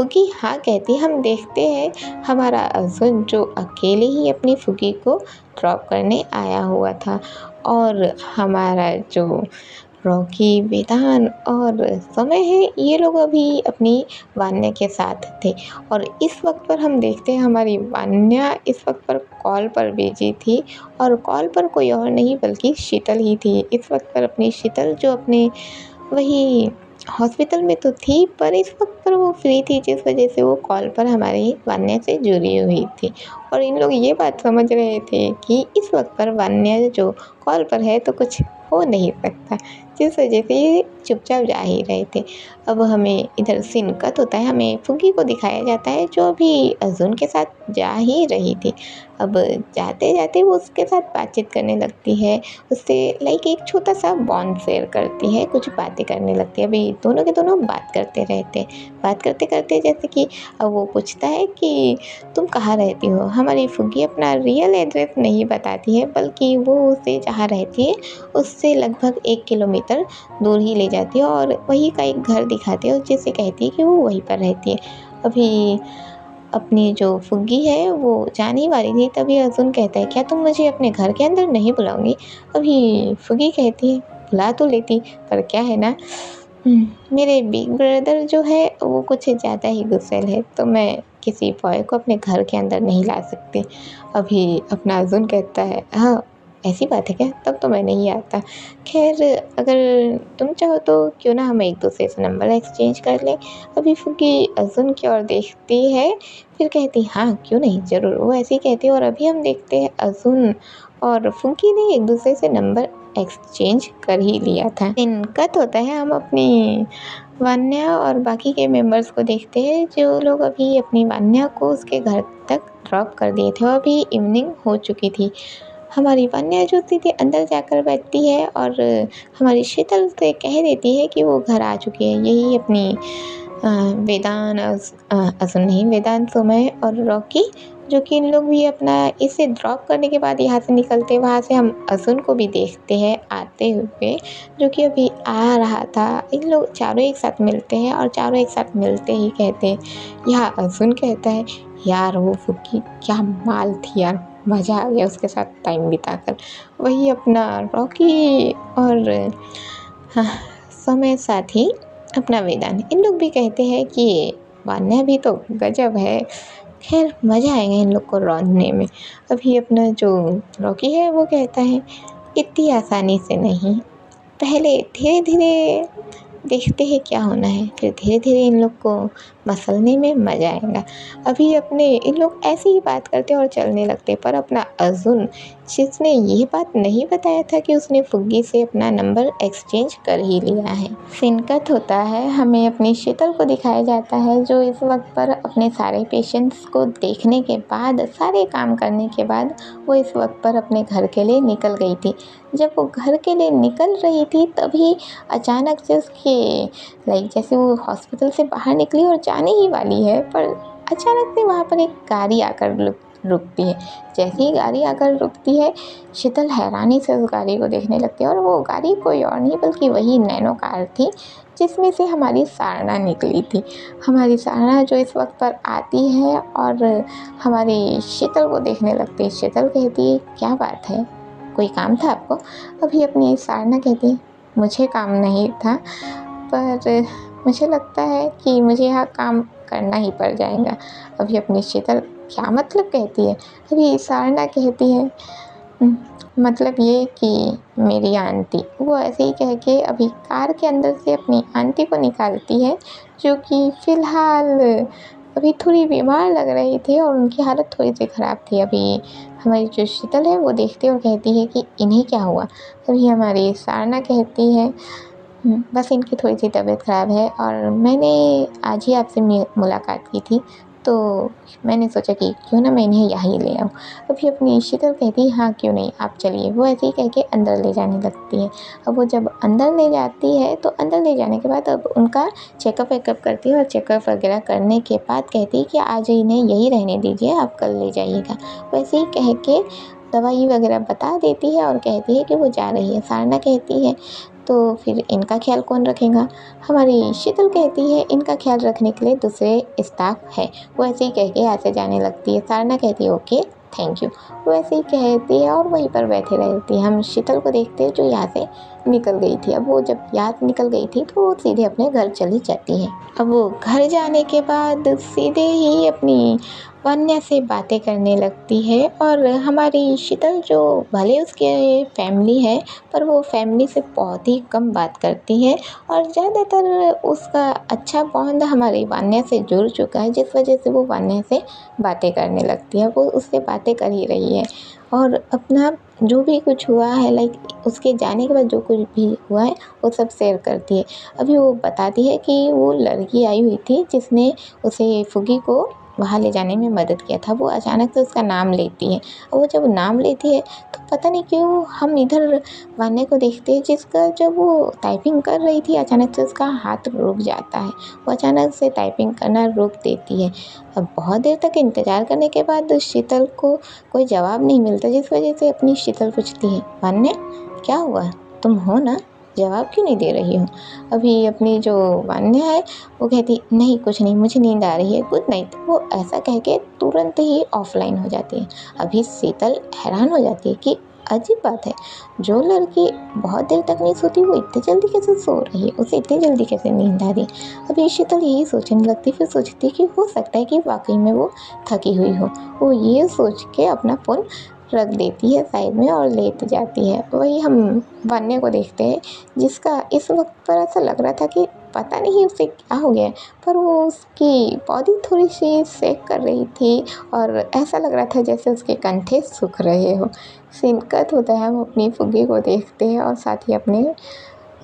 फुग्गी हाँ कहती है। हम देखते हैं हमारा अर्जुन जो अकेले ही अपनी फुग्गी को ड्रॉप करने आया हुआ था, और हमारा जो रॉकी, वेदान और समय है, ये लोग अभी अपनी वान्या के साथ थे। और इस वक्त पर हम देखते हैं हमारी वान्या इस वक्त पर कॉल पर बिजी थी, और कॉल पर कोई और नहीं बल्कि शीतल ही थी। इस वक्त पर अपनी शीतल जो अपने वही हॉस्पिटल में तो थी, पर इस वक्त पर वो फ्री थी, जिस वजह से वो कॉल पर हमारी वान्या से जुड़ी हुई थी। और इन लोग ये बात समझ रहे थे कि इस वक्त पर वान्या जो कॉल पर है तो कुछ हो नहीं सकता, जिस वजह से ये चुपचाप जा ही रहे थे। अब हमें इधर सीन कट होता है, हमें फुग्गी को दिखाया जाता है जो अभी अर्जुन के साथ जा ही रही थी। अब जाते जाते वो उसके साथ बातचीत करने लगती है, उससे लाइक एक छोटा सा बॉन्ड शेयर करती है, कुछ बातें करने लगती है। अभी दोनों के दोनों बात करते रहते, बात करते करते जैसे कि अब वो पूछता है कि तुम कहाँ रहती हो। हमारी फुग्गी अपना रियल एड्रेस नहीं बताती है, बल्कि वो उसे जहाँ रहती है उससे लगभग 1 किलोमीटर दूर ही ले जाती है और वहीं का एक घर दिखाती है, और जिससे कहती है कि वो वहीं पर रहती है। अभी अपनी जो फुग्गी है वो जाने ही वाली थी, तभी अर्जुन कहता है क्या तुम मुझे अपने घर के अंदर नहीं बुलाओगी। अभी फुग्गी कहती है बुला तो लेती, पर क्या है ना, मेरे बिग ब्रदर जो है वो कुछ ज़्यादा ही गुस्सैल है, तो मैं किसी बॉय को अपने घर के अंदर नहीं ला सकती। अभी अपना अर्जुन कहता है हाँ ऐसी बात है क्या, तब तो मैं नहीं आता। खैर अगर तुम चाहो तो क्यों ना हम एक दूसरे से नंबर एक्सचेंज कर लें। अभी फुग्गी अर्जुन की ओर देखती है, फिर कहती हाँ क्यों नहीं, ज़रूर। वो ऐसे ही कहती है, और अभी हम देखते हैं अर्जुन और फुग्गी ने एक दूसरे से नंबर एक्सचेंज कर ही लिया था। इनका तो होता है, हम अपनी वान्या और बाकी के मेंबर्स को देखते हैं जो लोग अभी अपनी वान्या को उसके घर तक ड्रॉप कर दिए थे, और अभी इवनिंग हो चुकी थी। हमारी वान्या जो थी अंदर जाकर बैठती है और हमारी शीतल से कह देती है कि वो घर आ चुकी है। यही अपनी असुन नहीं, वेदांत, समय और रॉकी, जो कि इन लोग भी अपना इसे ड्रॉप करने के बाद यहाँ से निकलते हैं। वहाँ से हम असुन को भी देखते हैं आते हुए, जो कि अभी आ रहा था। इन लोग चारों एक साथ मिलते हैं, और चारों एक साथ मिलते ही कहते हैं, यहाँ असुन कहता है यार वो फुग्गी क्या माल थी यार, मज़ा आ गया उसके साथ टाइम बिताकर। वही अपना रॉकी और हाँ, समय साथी अपना वेदांत, इन लोग भी कहते हैं कि वान्या भी तो गजब है। खैर मज़ा आएगा इन लोग को रौंदने में। अभी अपना जो रॉकी है वो कहता है इतनी आसानी से नहीं, पहले धीरे धीरे देखते हैं क्या होना है, फिर धीरे धीरे इन लोग को मसलने में मज़ा आएगा। अभी अपने इन लोग ऐसे ही बात करते और चलने लगते, पर अपना अर्जुन जिसने ये बात नहीं बताया था कि उसने फुग्गी से अपना नंबर एक्सचेंज कर ही लिया है। सिनकत होता है, हमें अपनी शीतल को दिखाया जाता है जो इस वक्त पर अपने सारे पेशेंट्स को देखने के बाद, सारे काम करने के बाद वो इस वक्त पर अपने घर के लिए निकल गई थी। जब वो घर के लिए निकल रही थी तभी अचानक से उसके लाइक जैसे वो हॉस्पिटल से बाहर निकली और जाने ही वाली है, पर अचानक से वहाँ पर एक गाड़ी आकर रुकती है। जैसे ही गाड़ी आकर रुकती है, शीतल हैरानी से उस गाड़ी को देखने लगती है, और वो गाड़ी कोई और नहीं बल्कि वही नैनो कार थी जिसमें से हमारी सारना निकली थी। हमारी सारना जो इस वक्त पर आती है और हमारी शीतल को देखने लगती है। शीतल कहती है क्या बात है, कोई काम था आपको। अभी अपनी सारना कहती है मुझे काम नहीं था, पर मुझे लगता है कि मुझे यहाँ काम करना ही पड़ जाएगा। अभी अपनी शीतल क्या मतलब कहती है। अभी सारना कहती है मतलब ये कि मेरी आंटी, वो ऐसे ही कह के अभी कार के अंदर से अपनी आंटी को निकालती है, जो कि फ़िलहाल अभी थोड़ी बीमार लग रही थी और उनकी हालत थोड़ी सी ख़राब थी। अभी हमारी जो शीतल है वो देखती है और कहती है कि इन्हें क्या हुआ। अभी हमारी सारना कहती है बस इनकी थोड़ी सी तबीयत ख़राब है, और मैंने आज ही आपसे मुलाकात की थी, तो मैंने सोचा कि क्यों ना मैं इन्हें यहाँ ही ले आऊँ। अभी अपनी शीतल कहती है हाँ क्यों नहीं, आप चलिए। वो ऐसे ही कह के अंदर ले जाने लगती है। अब वो जब अंदर ले जाती है तो अंदर ले जाने के बाद अब उनका चेकअप वेकअप करती है, और चेकअप वगैरह करने के बाद कहती है कि आज इन्हें यहीं रहने दीजिए, आप कल ले जाइएगा। वैसे ही कह के दवाई वगैरह बता देती है और कहती है कि वो जा रही है। सारना कहती है तो फिर इनका ख्याल कौन रखेगा। हमारी शीतल कहती है इनका ख्याल रखने के लिए दूसरे स्टाफ है। वो ऐसे ही कह के यहाँ से जाने लगती है। सारना कहती है ओके थैंक यू। वो ऐसे ही कहती है और वहीं पर बैठे रहती है। हम शीतल को देखते हैं जो यहाँ से निकल गई थी। अब वो जब यहाँ से निकल गई थी तो वो सीधे अपने घर चली जाती है। अब वो घर जाने के बाद सीधे ही अपनी वन्या से बातें करने लगती है। और हमारी शीतल जो भले उसके फैमिली है पर वो फैमिली से बहुत ही कम बात करती है और ज़्यादातर उसका अच्छा बॉन्ड हमारी वन्या से जुड़ चुका है, जिस वजह से वो वन्या से बातें करने लगती है। वो उससे बातें कर ही रही है और अपना जो भी कुछ हुआ है लाइक उसके जाने के बाद जो कुछ भी हुआ है वो सब शेयर करती है। अभी वो बताती है कि वो लड़की आई हुई थी जिसने उसे फुगी को वहाँ ले जाने में मदद किया था। वो अचानक से उसका नाम लेती है और वो जब नाम लेती है तो पता नहीं क्यों हम इधर वान्या को देखते हैं जिसका जब वो टाइपिंग कर रही थी अचानक से उसका हाथ रुक जाता है। वो अचानक से टाइपिंग करना रोक देती है। अब बहुत देर तक इंतज़ार करने के बाद शीतल को कोई जवाब नहीं मिलता, जिस वजह से अपनी शीतल पूछती है वान्या क्या हुआ, तुम हो ना, जवाब क्यों नहीं दे रही हो। अभी अपनी जो वान्या है वो कहती नहीं कुछ नहीं, मुझे नींद आ रही है, गुड नाइट। वो ऐसा कह के तुरंत ही ऑफलाइन हो जाती है। अभी शीतल हैरान हो जाती है कि अजीब बात है, जो लड़की बहुत देर तक नहीं सोती वो इतनी जल्दी कैसे सो रही है, उसे इतनी जल्दी कैसे नींद आ रही है। अभी शीतल यही सोचने लगती, फिर सोचती कि हो सकता है कि वाकई में वो थकी हुई हो। वो ये सोच के अपना फ़ोन रख देती है साइड में और लेट जाती है। वही हम वन्या को देखते हैं जिसका इस वक्त पर ऐसा लग रहा था कि पता नहीं उसे क्या हो गया है, पर वो उसकी बॉडी थोड़ी सी शेक कर रही थी और ऐसा लग रहा था जैसे उसके कंधे सूख रहे हो। सीन कट होता है, हम अपनी फुग्गी को देखते हैं और साथ ही अपने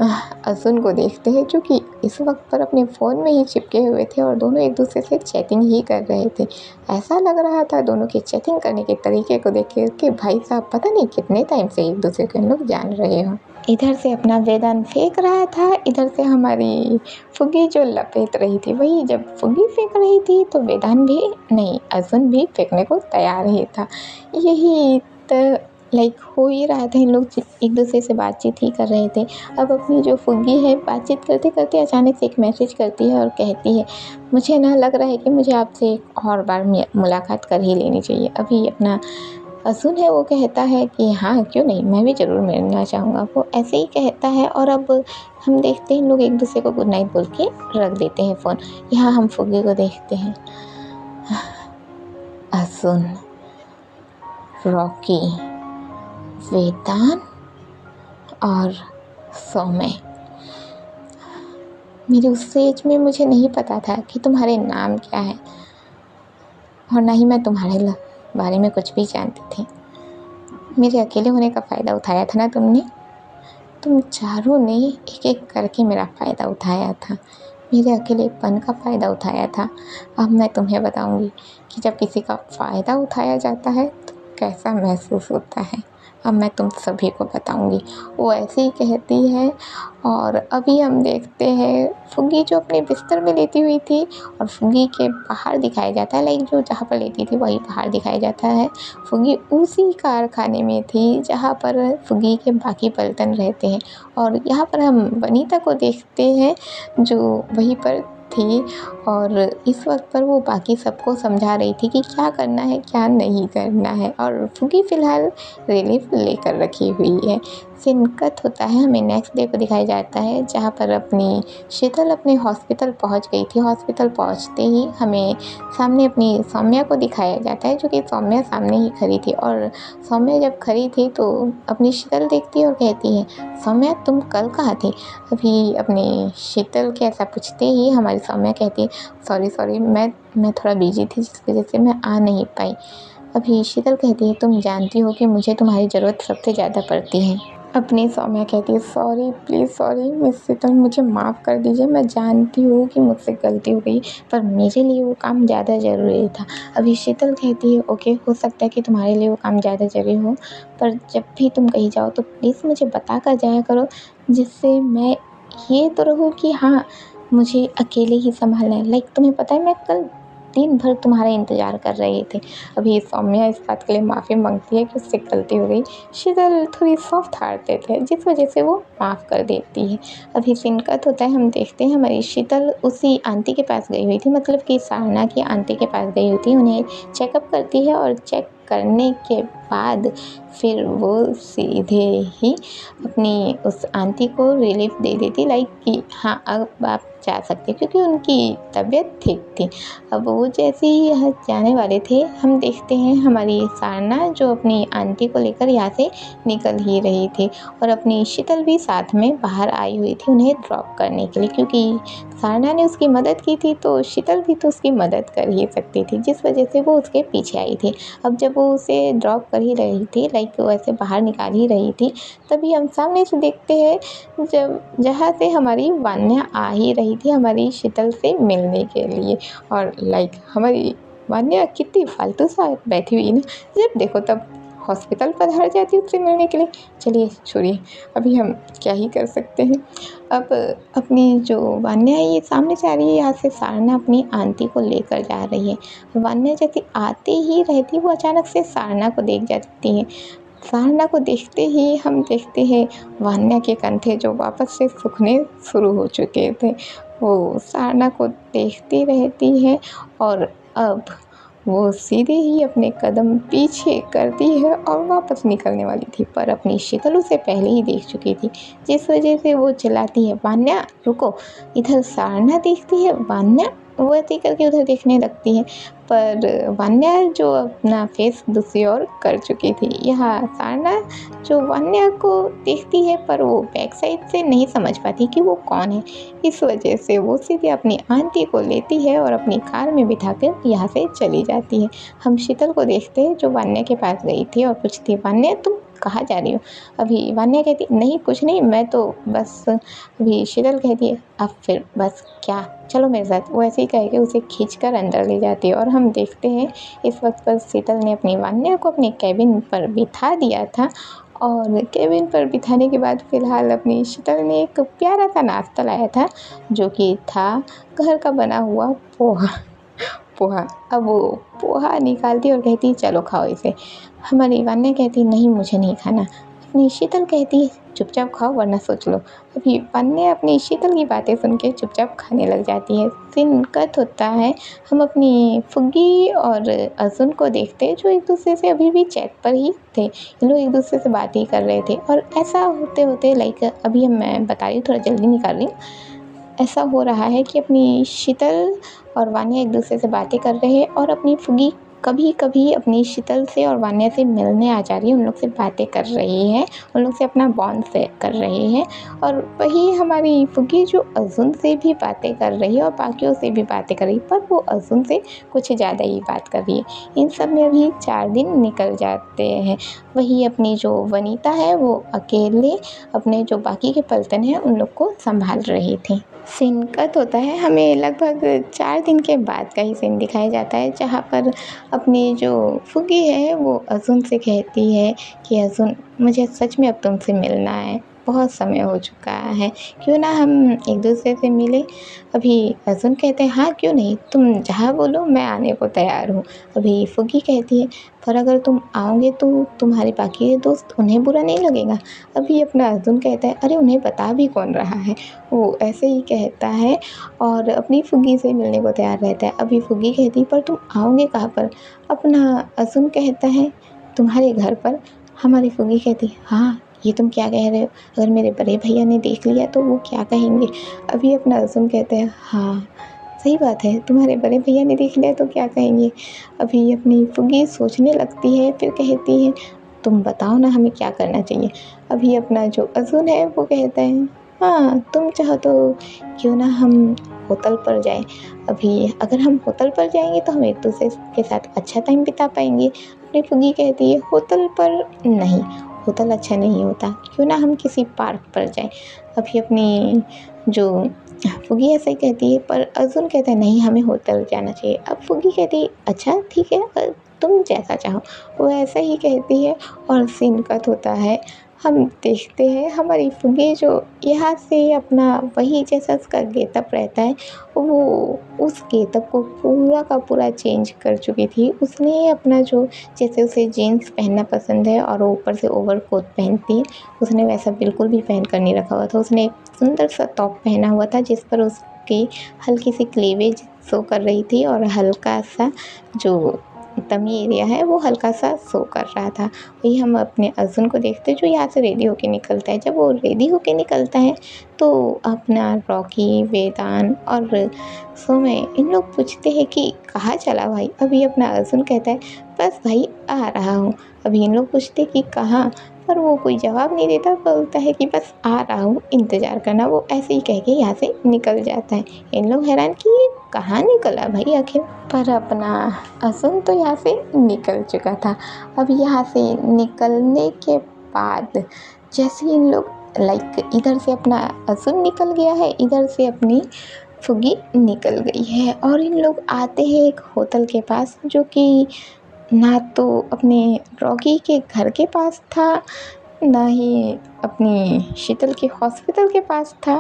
अजुन को देखते हैं जो कि इस वक्त पर अपने फ़ोन में ही चिपके हुए थे और दोनों एक दूसरे से चैटिंग ही कर रहे थे। ऐसा लग रहा था दोनों के चैटिंग करने के तरीके को देख कर कि भाई साहब पता नहीं कितने टाइम से एक दूसरे को इन लोग जान रहे हो। इधर से अपना वेदांत फेंक रहा था, इधर से हमारी फुग्गी जो लपेट रही थी। वही जब फुग्गी फेंक रही थी तो वेदांत भी नहीं, अजुन भी फेंकने को तैयार ही था। यही लाइक हो ही रहा था, इन लोग एक दूसरे से बातचीत ही कर रहे थे। अब अपनी जो फुग्गी है बातचीत करते करते अचानक से एक मैसेज करती है और कहती है मुझे ना लग रहा है कि मुझे आपसे एक और बार मुलाकात कर ही लेनी चाहिए। अभी अपना अजुन है वो कहता है कि हाँ क्यों नहीं, मैं भी ज़रूर मिलना चाहूँगा। वो ऐसे ही कहता है और अब हम देखते हैं लोग एक दूसरे को गुड नाइट बोल के रख देते हैं फ़ोन। यहाँ हम फुग्गी को देखते हैं, अजुन, रॉकी, वेदांत और सौम्य। मेरी उस एज में मुझे नहीं पता था कि तुम्हारे नाम क्या है और ना ही मैं तुम्हारे बारे में कुछ भी जानती थी। मेरे अकेले होने का फ़ायदा उठाया था ना तुमने, तुम चारों ने एक एक करके मेरा फ़ायदा उठाया था, मेरे अकेलेपन का फ़ायदा उठाया था। अब मैं तुम्हें बताऊंगी कि जब किसी का फ़ायदा उठाया जाता है तो कैसा महसूस होता है। अब मैं तुम सभी को बताऊंगी। वो ऐसे ही कहती है और अभी हम देखते हैं फुग्गी जो अपने बिस्तर में लेटी हुई थी और फुग्गी के बाहर दिखाया जाता है, लाइक जो जहाँ पर लेटी थी वही बाहर दिखाया जाता है। फुग्गी उसी कारखाने में थी जहाँ पर फुग्गी के बाकी पलटन रहते हैं और यहाँ पर हम वनीता को देखते हैं जो वहीं पर थी और इस वक्त पर वो बाकी सबको समझा रही थी कि क्या करना है क्या नहीं करना है और फुग्गी फ़िलहाल रिलीफ लेकर रखी हुई है। सीन कट होता है, हमें नेक्स्ट डे को दिखाया जाता है जहाँ पर अपनी शीतल अपने हॉस्पिटल पहुँच गई थी। हॉस्पिटल पहुँचते ही हमें सामने अपनी सौम्या को दिखाया जाता है जो कि सौम्या सामने ही खड़ी थी और सौम्या जब खड़ी थी तो अपनी शीतल देखती है और कहती है सौम्या तुम कल कहाँ थी। अभी अपनी शीतल के ऐसा पूछते ही हमारी सौम्या कहती है सॉरी मैं थोड़ा बिजी थी जिस वजह से मैं आ नहीं पाई। अभी शीतल कहती है तुम जानती हो कि मुझे तुम्हारी ज़रूरत सबसे ज़्यादा पड़ती है। अपनी सौम्या कहती है सॉरी प्लीज़ सॉरी मिस शीतल, मुझे माफ़ कर दीजिए, मैं जानती हूँ कि मुझसे गलती हो गई पर मेरे लिए वो काम ज़्यादा ज़रूरी था। अभी शीतल कहती है ओके हो सकता है कि तुम्हारे लिए वो काम ज़्यादा ज़रूरी हो पर जब भी तुम कहीं जाओ तो प्लीज़ मुझे बता कर जाया करो, जिससे मैं ये तो रहूँ कि हाँ मुझे अकेले ही संभालना है। लाइक तुम्हें पता है मैं कल दिन भर तुम्हारा इंतज़ार कर रहे थे। अभी सौम्या इस बात के लिए माफ़ी मांगती है कि उससे गलती हो गई। शीतल थोड़ी सॉफ्ट हार्टेड है जिस वजह से वो माफ़ कर देती है। अभी सीन कट होता है, हम देखते हैं हमारी शीतल उसी आंटी के पास गई हुई थी, मतलब कि सारना की आंटी के पास गई हुई थी। उन्हें चेकअप करती है और चेक करने के बाद फिर वो सीधे ही अपनी उस आंटी को रिलीफ दे देती, लाइक कि हाँ अब आप जा सकते, क्योंकि उनकी तबीयत ठीक थी। अब वो जैसे ही यहाँ जाने वाले थे, हम देखते हैं हमारी सारना जो अपनी आंटी को लेकर यहाँ से निकल ही रही थी और अपनी शीतल भी साथ में बाहर आई हुई थी उन्हें ड्रॉप करने के लिए, क्योंकि सारना ने उसकी मदद की थी तो शीतल भी तो उसकी मदद कर ही सकती थी, जिस वजह से वो उसके पीछे आई थी। अब जब वो उसे ड्रॉप कर ही रही थी, लाइक वो ऐसे बाहर निकाल ही रही थी, तभी हम सामने से देखते हैं जब जहाँ से हमारी वान्या आ ही रही थी हमारी शीतल से मिलने के लिए। और लाइक हमारी वान्या कितनी फालतू सा बैठी हुई ना, जब देखो तब हॉस्पिटल पधार जाती उससे मिलने के लिए। चलिए छोड़िए, अभी हम क्या ही कर सकते हैं। अब अपनी जो वान्या है ये सामने से आ रही है, यहाँ से सारना अपनी आंटी को लेकर जा रही है। वान्या जैसे आते ही रहती वो अचानक से सारना को देख जाती है। सारना को देखते ही हम देखते हैं वान्या के कंधे जो वापस से सूखने शुरू हो चुके थे, वो सारना को देखती रहती है और अब वो सीधे ही अपने कदम पीछे करती है और वापस निकलने वाली थी, पर अपनी शीतल उसे पहले ही देख चुकी थी, जिस वजह से वो चिल्लाती है वान्या रुको। इधर सारना देखती है वान्या, वो ऐसे करके उधर देखने लगती है, पर वान्या जो अपना फेस दूसरी ओर कर चुकी थी। यहाँ सारना जो वान्या को देखती है पर वो बैक साइड से नहीं समझ पाती कि वो कौन है, इस वजह से वो सीधे अपनी आंटी को लेती है और अपनी कार में बिठाकर यहाँ से चली जाती है। हम शीतल को देखते हैं जो वान्या के पास गई थी और पूछती वान्या तुम कहाँ जा रही हो। अभी वान्या कहती नहीं कुछ नहीं, मैं तो बस। अभी शीतल कहती है अब फिर बस क्या, चलो मेरे साथ। वो ऐसे ही कह के उसे खींचकर अंदर ले जाती है और हम देखते हैं इस वक्त पर शीतल ने अपनी वान्या को अपने कैबिन पर बिठा दिया था और कैबिन पर बिठाने के बाद फ़िलहाल अपनी शीतल ने एक प्यारा सा नाश्ता लाया था जो कि था घर का बना हुआ पोहा। पोहा, अब वो पोहा निकालती और कहती चलो खाओ इसे। हमारी वान्या कहती नहीं मुझे नहीं खाना। अपनी शीतल कहती चुपचाप खाओ वरना सोच लो। अभी वान्या अपनी शीतल की बातें सुन के चुपचाप खाने लग जाती है। सीन कट होता है, हम अपनी फुग्गी और अर्जुन को देखते हैं जो एक दूसरे से अभी भी चैट पर ही थे। ये लोग एक दूसरे से बात ही कर रहे थे और ऐसा होते होते लाइक अभी मैं बता रही हूँ, थोड़ा जल्दी निकाल रही हूँ। ऐसा हो रहा है कि अपनी शीतल और वान्या एक दूसरे से बातें कर रहे हैं और अपनी फुग्गी कभी कभी अपनी शीतल से और वान्या से मिलने आ जा रही है, उन लोग से बातें कर रही है, उन लोग से अपना बॉन्ड से कर रही है। और वही हमारी फुग्गी जो अर्जुन से भी बातें कर रही है और बाकियों से भी बातें कर रही है, पर वो अर्जुन से कुछ ज़्यादा ही बात कर रही है। इन सब में अभी 4 दिन निकल जाते हैं। वही अपनी जो वनीता है वो अकेले अपने जो बाकी के पलतन हैं उन लोग को संभाल रही थी। सीन कट होता है, हमें लगभग 4 दिन के बाद का ही सीन दिखाया जाता है, जहाँ पर अपनी जो फुग्गी है वो अर्जुन से कहती है कि अर्जुन मुझे सच में अब तुमसे मिलना है, बहुत समय हो चुका है, क्यों ना हम एक दूसरे से मिले। अभी अर्जुन कहते हैं हाँ क्यों नहीं, तुम जहाँ बोलो मैं आने को तैयार हूँ। अभी फुग्गी कहती है पर अगर तुम आओगे तो तुम्हारे बाकी के दोस्त उन्हें बुरा नहीं लगेगा। अभी अपना अर्जुन कहता है अरे उन्हें बता भी कौन रहा है, वो ऐसे ही कहता है और अपनी फुग्गी से मिलने को तैयार रहता है। अभी फुग्गी कहती पर तुम आओगे कहाँ पर। अपना अर्जुन कहता है तुम्हारे घर पर। हमारी फुग्गी कहती हाँ ये तुम क्या कह रहे हो, अगर मेरे बड़े भैया ने देख लिया तो वो क्या कहेंगे। अभी अपना अर्जुन कहते हैं हाँ सही बात है, तुम्हारे बड़े भैया ने देख लिया तो क्या कहेंगे। अभी अपनी फुग्गी सोचने लगती है, फिर कहती है तुम बताओ ना हमें क्या करना चाहिए। अभी अपना जो अर्जुन है वो कहता है हाँ तुम चाहो तो क्यों ना हम होटल पर जाएं। अभी अगर हम होटल पर जाएंगे तो हम एक दूसरे के साथ अच्छा टाइम बिता पाएंगे। अपनी फुग्गी कहती है होटल पर नहीं, होटल अच्छा नहीं होता, क्यों ना हम किसी पार्क पर जाएं। अभी अपनी जो फुग्गी ऐसे ही कहती है पर अर्जुन कहता है नहीं हमें होटल जाना चाहिए। अब फुग्गी कहती है अच्छा ठीक है तुम जैसा चाहो, वो ऐसा ही कहती है और सीन कट होता है। हम देखते हैं हमारी फुग्गी जो यहाँ से अपना वही जैसा उसका गेटअप रहता है, वो उस गेटअप को पूरा का पूरा चेंज कर चुकी थी। उसने अपना जो जैसे उसे जीन्स पहनना पसंद है और वो ऊपर से ओवरकोट पहनती है, उसने वैसा बिल्कुल भी पहन कर नहीं रखा हुआ था। उसने एक सुंदर सा टॉप पहना हुआ था जिस पर उसकी हल्की सी क्लीवेज शो कर रही थी और हल्का सा जो टमी एरिया है वो हल्का सा शो कर रहा था। वही हम अपने अर्जुन को देखते हैं जो यहाँ से रेडी होके निकलता है। जब वो रेडी होके निकलता है तो अपना रॉकी, वेदांत और सोमय इन लोग पूछते हैं कि कहाँ चला भाई। अभी अपना अर्जुन कहता है बस भाई आ रहा हूँ। अभी इन लोग पूछते कि कहाँ, पर वो कोई जवाब नहीं देता, बोलता है कि बस आ रहा हूँ, इंतज़ार करना। वो ऐसे ही कह के यहाँ से निकल जाता है। इन लोग हैरान कि ये कहाँ निकला भाई आखिर, पर अपना अर्जुन तो यहाँ से निकल चुका था। अब यहाँ से निकलने के बाद जैसे इन लोग इधर से अपना अर्जुन निकल गया है, इधर से अपनी फुग्गी निकल गई है और इन लोग आते हैं एक होटल के पास जो कि ना तो अपने रॉकी के घर के पास था, ना ही अपनी शीतल के हॉस्पिटल के पास था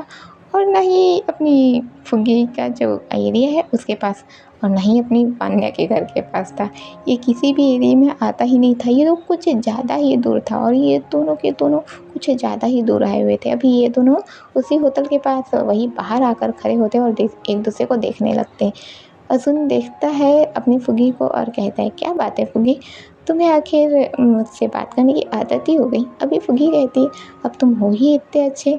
और ना ही अपनी फुग्गी का जो एरिया है उसके पास और ना ही अपनी वान्या के घर के पास था। ये किसी भी एरिया में आता ही नहीं था। ये लोग कुछ ज़्यादा ही दूर था और ये दोनों के दोनों कुछ ज़्यादा ही दूर आए हुए थे। अभी ये दोनों उसी होटल के पास वही बाहर आकर खड़े होते और एक दूसरे को देखने लगते। अर्जुन देखता है अपनी फुग्गी को और कहता है क्या बात है फुग्गी, तुम्हें आखिर मुझसे बात करने की आदत ही हो गई। अभी फुग्गी कहती है अब तुम हो ही इतने अच्छे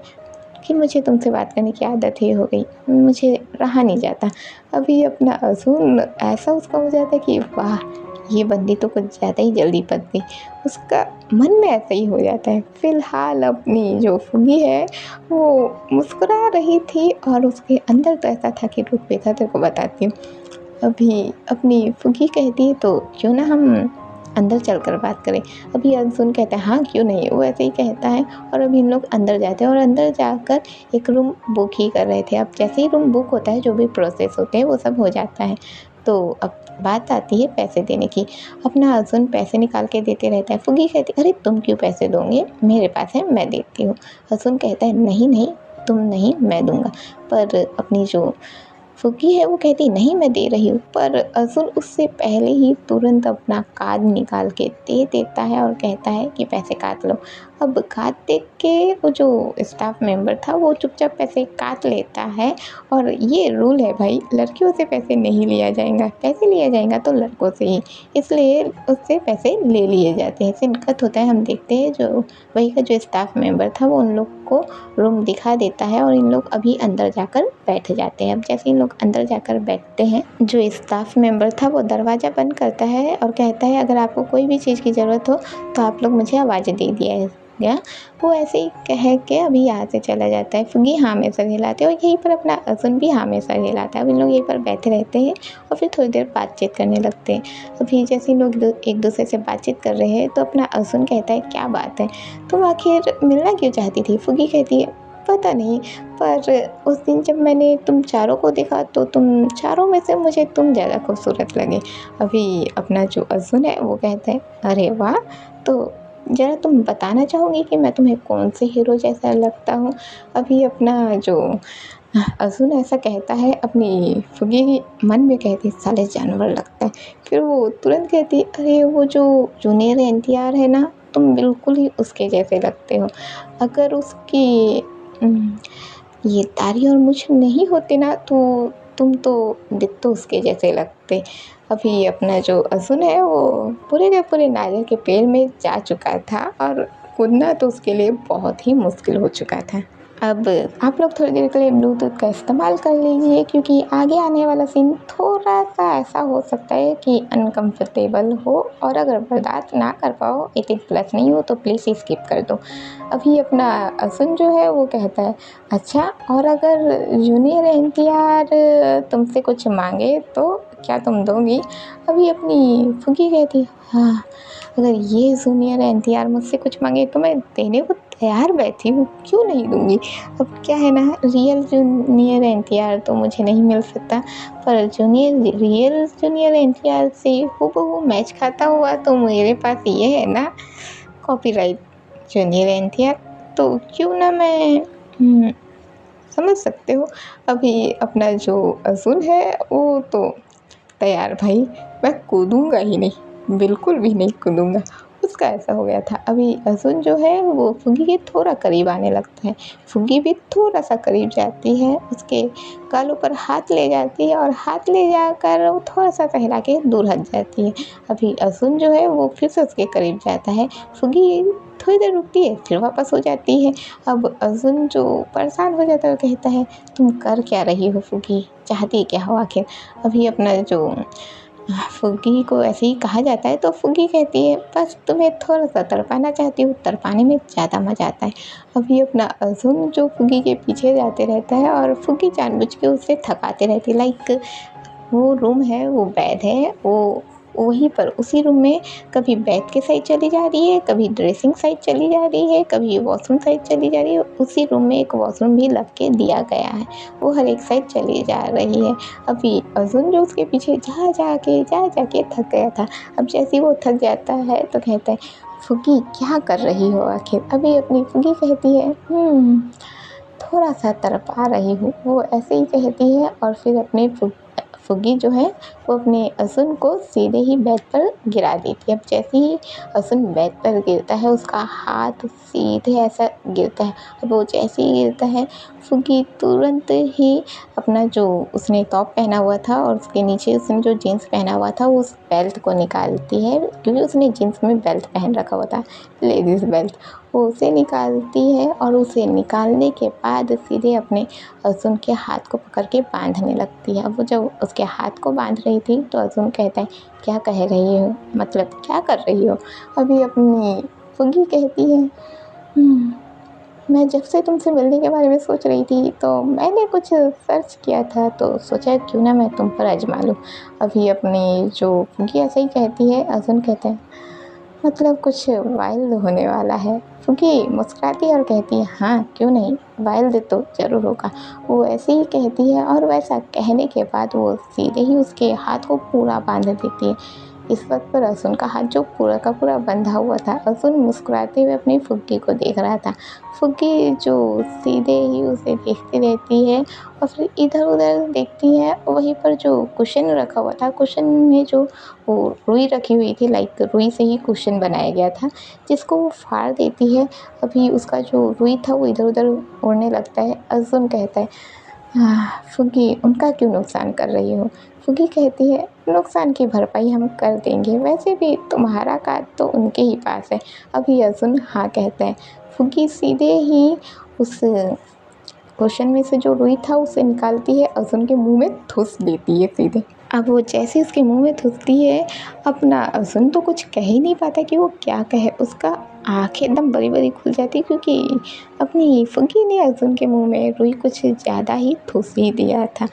कि मुझे तुमसे बात करने की आदत ही हो गई, मुझे रहा नहीं जाता। अभी अपना अर्जुन ऐसा उसका हो जाता है कि वाह ये बंदी तो कुछ ज़्यादा ही जल्दी पक गई। उसका मन में ऐसा ही हो जाता है। फिलहाल अपनी जो फुग्गी है वो मुस्कुरा रही थी और उसके अंदर तो ऐसा था कि रुक बेटा तेरे को बताती हूँ। अभी अपनी फुग्गी कहती है तो क्यों ना हम अंदर चलकर बात करें। अभी अर्जुन कहता है हाँ क्यों नहीं, वो ऐसे ही कहता है और अभी इन लोग अंदर जाते हैं और अंदर जाकर एक रूम बुक ही कर रहे थे। अब जैसे ही रूम बुक होता है जो भी प्रोसेस होते हैं वो सब हो जाता है। तो अब बात आती है पैसे देने की। अपना अर्जुन पैसे निकाल के देते रहता है। फुग्गी कहती है अरे तुम क्यों पैसे दोगे, मेरे पास है मैं देती हूँ। अर्जुन कहता है नहीं नहीं तुम नहीं मैं दूंगा। पर अपनी जो फुग्गी है वो कहती नहीं मैं दे रही हूँ, पर अर्जुन उससे पहले ही तुरंत अपना कार्ड निकाल के दे देता है और कहता है कि पैसे काट लो। अब कार्ड देख के वो जो स्टाफ मेंबर था वो चुपचाप पैसे काट लेता है और ये रूल है भाई, लड़कियों से पैसे नहीं लिया जाएगा, पैसे लिया जाएगा तो लड़कों से ही, इसलिए उससे पैसे ले लिए जाते हैं। सिनकत होता है, हम देखते हैं जो वही का जो स्टाफ मेंबर था वो उन लोग को रूम दिखा देता है और इन लोग अभी अंदर जाकर बैठ जाते हैं। अब जैसे इन लोग अंदर जाकर बैठते हैं जो स्टाफ मेंबर था वो दरवाज़ा बंद करता है और कहता है अगर आपको कोई भी चीज़ की ज़रूरत हो तो आप लोग मुझे आवाज़ दे दिया गया। वो ऐसे ही कह के अभी यहाँ से चला जाता है। फुग्गी हाँ में सर हिलाते हैं और यहीं पर अपना अर्जुन भी हाँ में सर हिलाता है। अब इन लोग यहीं पर बैठे रहते हैं और फिर थोड़ी देर बातचीत करने लगते हैं। अभी जैसे इन लोग एक दूसरे से बातचीत कर रहे हैं तो अपना अर्जुन कहता है क्या बात है, तुम आखिर मिलना क्यों चाहती थी। फुग्गी कहती है पता नहीं, पर उस दिन जब मैंने तुम चारों को देखा तो तुम चारों में से मुझे तुम ज़्यादा खूबसूरत लगे। अभी अपना जो अर्जुन है वो कहता है अरे वाह, तो ज़रा तुम बताना चाहोगी कि मैं तुम्हें कौन से हीरो जैसा लगता हूँ। अभी अपना जो अर्जुन ऐसा कहता है, अपनी फुग्गी मन में कहती साले जानवर लगता है। फिर वो तुरंत कहती अरे वो जो जूनियर एनटीआर है ना, तुम बिल्कुल ही उसके जैसे लगते हो। अगर उसकी ये दाढ़ी और मूंछ नहीं होती ना तो तुम तो डिट्टो उसके जैसे लगते। अभी अपना जो अर्जुन है वो पूरे के पूरे नारियल के पेड़ में जा चुका था और कूदना तो उसके लिए बहुत ही मुश्किल हो चुका था। अब आप लोग थोड़ी देर के लिए ब्लूटूथ का इस्तेमाल कर लीजिए क्योंकि आगे आने वाला सीन थोड़ा सा ऐसा हो सकता है कि अनकंफर्टेबल हो और अगर बर्दाश्त ना कर पाओ 18+ नहीं हो तो प्लीज़ स्किप कर दो। अभी अपना अर्जुन जो है वो कहता है अच्छा, और अगर जूनियर एनटीआर तुमसे कुछ मांगे तो क्या तुम दोगी। अभी अपनी फुग्गी कहती हाँ, अगर ये जूनियर एनटीआर मुझसे कुछ मांगे तो मैं देने को तैयार बैठी हूँ, क्यों नहीं दूंगी। अब क्या है ना, रियल जूनियर एनटीआर तो मुझे नहीं मिल सकता, पर रियल जूनियर एनटीआर से हूबहू मैच खाता हुआ तो मेरे पास ये है ना, कॉपीराइट जूनियर लेंथिया, तो क्यों ना मैं समझ सकते हो। अभी अपना जो अर्जुन है वो तो तैयार भाई, मैं कूदूंगा ही नहीं, बिल्कुल भी नहीं कूदूंगा। उसका ऐसा हो गया था। अभी अर्जुन जो है वो फुग्गी के थोड़ा करीब आने लगता है, फुग्गी भी थोड़ा सा करीब जाती है, उसके गालों पर हाथ ले जाती है और हाथ ले जाकर वो थोड़ा सा सहला के दूर हट जाती है। अभी अर्जुन जो है वो फिर से उसके करीब जाता है, फुग्गी थोड़ी देर रुकती है फिर वापस हो जाती है। अब अर्जुन जो परेशान हो जाता है वो कहता है, तुम कर क्या रही हो फुग्गी, चाहती क्या हो आखिर। अभी अपना जो फुग्गी को ऐसे ही कहा जाता है तो फुग्गी कहती है, बस तुम्हें थोड़ा सा तड़पाना चाहती हूँ, तड़पाने में ज़्यादा मज़ा आता है। अभी अपना अर्जुन जो फुग्गी के पीछे जाते रहता है और फुग्गी जानबूझ के उसे थकाते रहती है। लाइक वो रूम है वो बैद है, वो वहीं पर उसी रूम में कभी बैद के साइड चली जा रही है, कभी ड्रेसिंग साइड चली जा रही है, कभी वॉशरूम साइड चली जा रही है। उसी रूम में एक वॉशरूम भी लग के दिया गया है, वो हर एक साइड चली जा रही है। अभी अर्जुन जो उसके पीछे जा जा के थक गया था। अब जैसे ही वो थक जाता है तो कहता है, फुग्गी क्या कर रही हो आखिर। अभी अपनी फुग्गी कहती है, थोड़ा सा तड़पा रही हूँ, वो ऐसे ही कहती है। और फिर अपनी फुग्गी जो है वो अपने अर्जुन को सीधे ही बेड पर गिरा देती है। अब जैसे ही अर्जुन बेड पर गिरता है उसका हाथ सीधे ऐसा गिरता है। अब वो जैसे ही गिरता है फुग्गी तुरंत ही अपना जो उसने टॉप पहना हुआ था और उसके नीचे उसने जो जीन्स पहना हुआ था उस बेल्ट को निकालती है, क्योंकि उसने जीन्स में बेल्ट पहन रखा हुआ था, लेडीज़ बेल्ट, वो उसे निकालती है। और उसे निकालने के बाद सीधे अपने अर्जुन के हाथ को पकड़ के बांधने लगती है। अब वो जब उसके हाथ को बांध रही थी तो अर्जुन कहता है, क्या कह रही हो, मतलब क्या कर रही हो। अभी अपनी फुग्गी कहती है, मैं जब से तुमसे मिलने के बारे में सोच रही थी तो मैंने कुछ सर्च किया था, तो सोचा क्यों ना मैं तुम पर आजमा लूँ। अभी अपनी जो फुग्गी ऐसे ही कहती है, अर्जुन कहता है, मतलब कुछ वाइल्ड होने वाला है। फुग्गी मुस्कुराती है और कहती है, हाँ क्यों नहीं, वाइल्ड तो ज़रूर होगा। वो ऐसे ही कहती है और वैसा कहने के बाद वो सीधे ही उसके हाथ को पूरा बांध देती है। इस वक्त पर अर्जुन का हाथ जो पूरा का पूरा बंधा हुआ था, अर्जुन मुस्कुराते हुए अपनी फुग्गी को देख रहा था। फुग्गी जो सीधे ही उसे देखती रहती है और फिर इधर उधर देखती है। वहीं पर जो कुशन रखा हुआ था, कुशन में जो वो रुई रखी हुई थी, लाइक रुई से ही कुशन बनाया गया था, जिसको वो फाड़ देती है। अभी उसका जो रुई था वो इधर उधर उड़ने लगता है। अर्जुन कहता है, फुग्गी उनका क्यों नुकसान कर रही हो। फुग्गी कहती है, नुकसान की भरपाई हम कर देंगे, वैसे भी तुम्हारा कार्ड तो उनके ही पास है। अभी अर्जुन हाँ कहता है। फुग्गी सीधे ही उस क्वेश्चन में से जो रुई था उसे निकालती है, अर्जुन के मुंह में ठूस देती है सीधे। अब वो जैसे उसके मुंह में ठूसती है, अपना अर्जुन तो कुछ कह ही नहीं पाता कि वो क्या कहे। उसका आंखें एकदम बड़ी बड़ी खुल जाती, क्योंकि अपनी फुग्गी ने अर्जुन के मुंह में रुई कुछ ज़्यादा ही ठूस ही दिया था।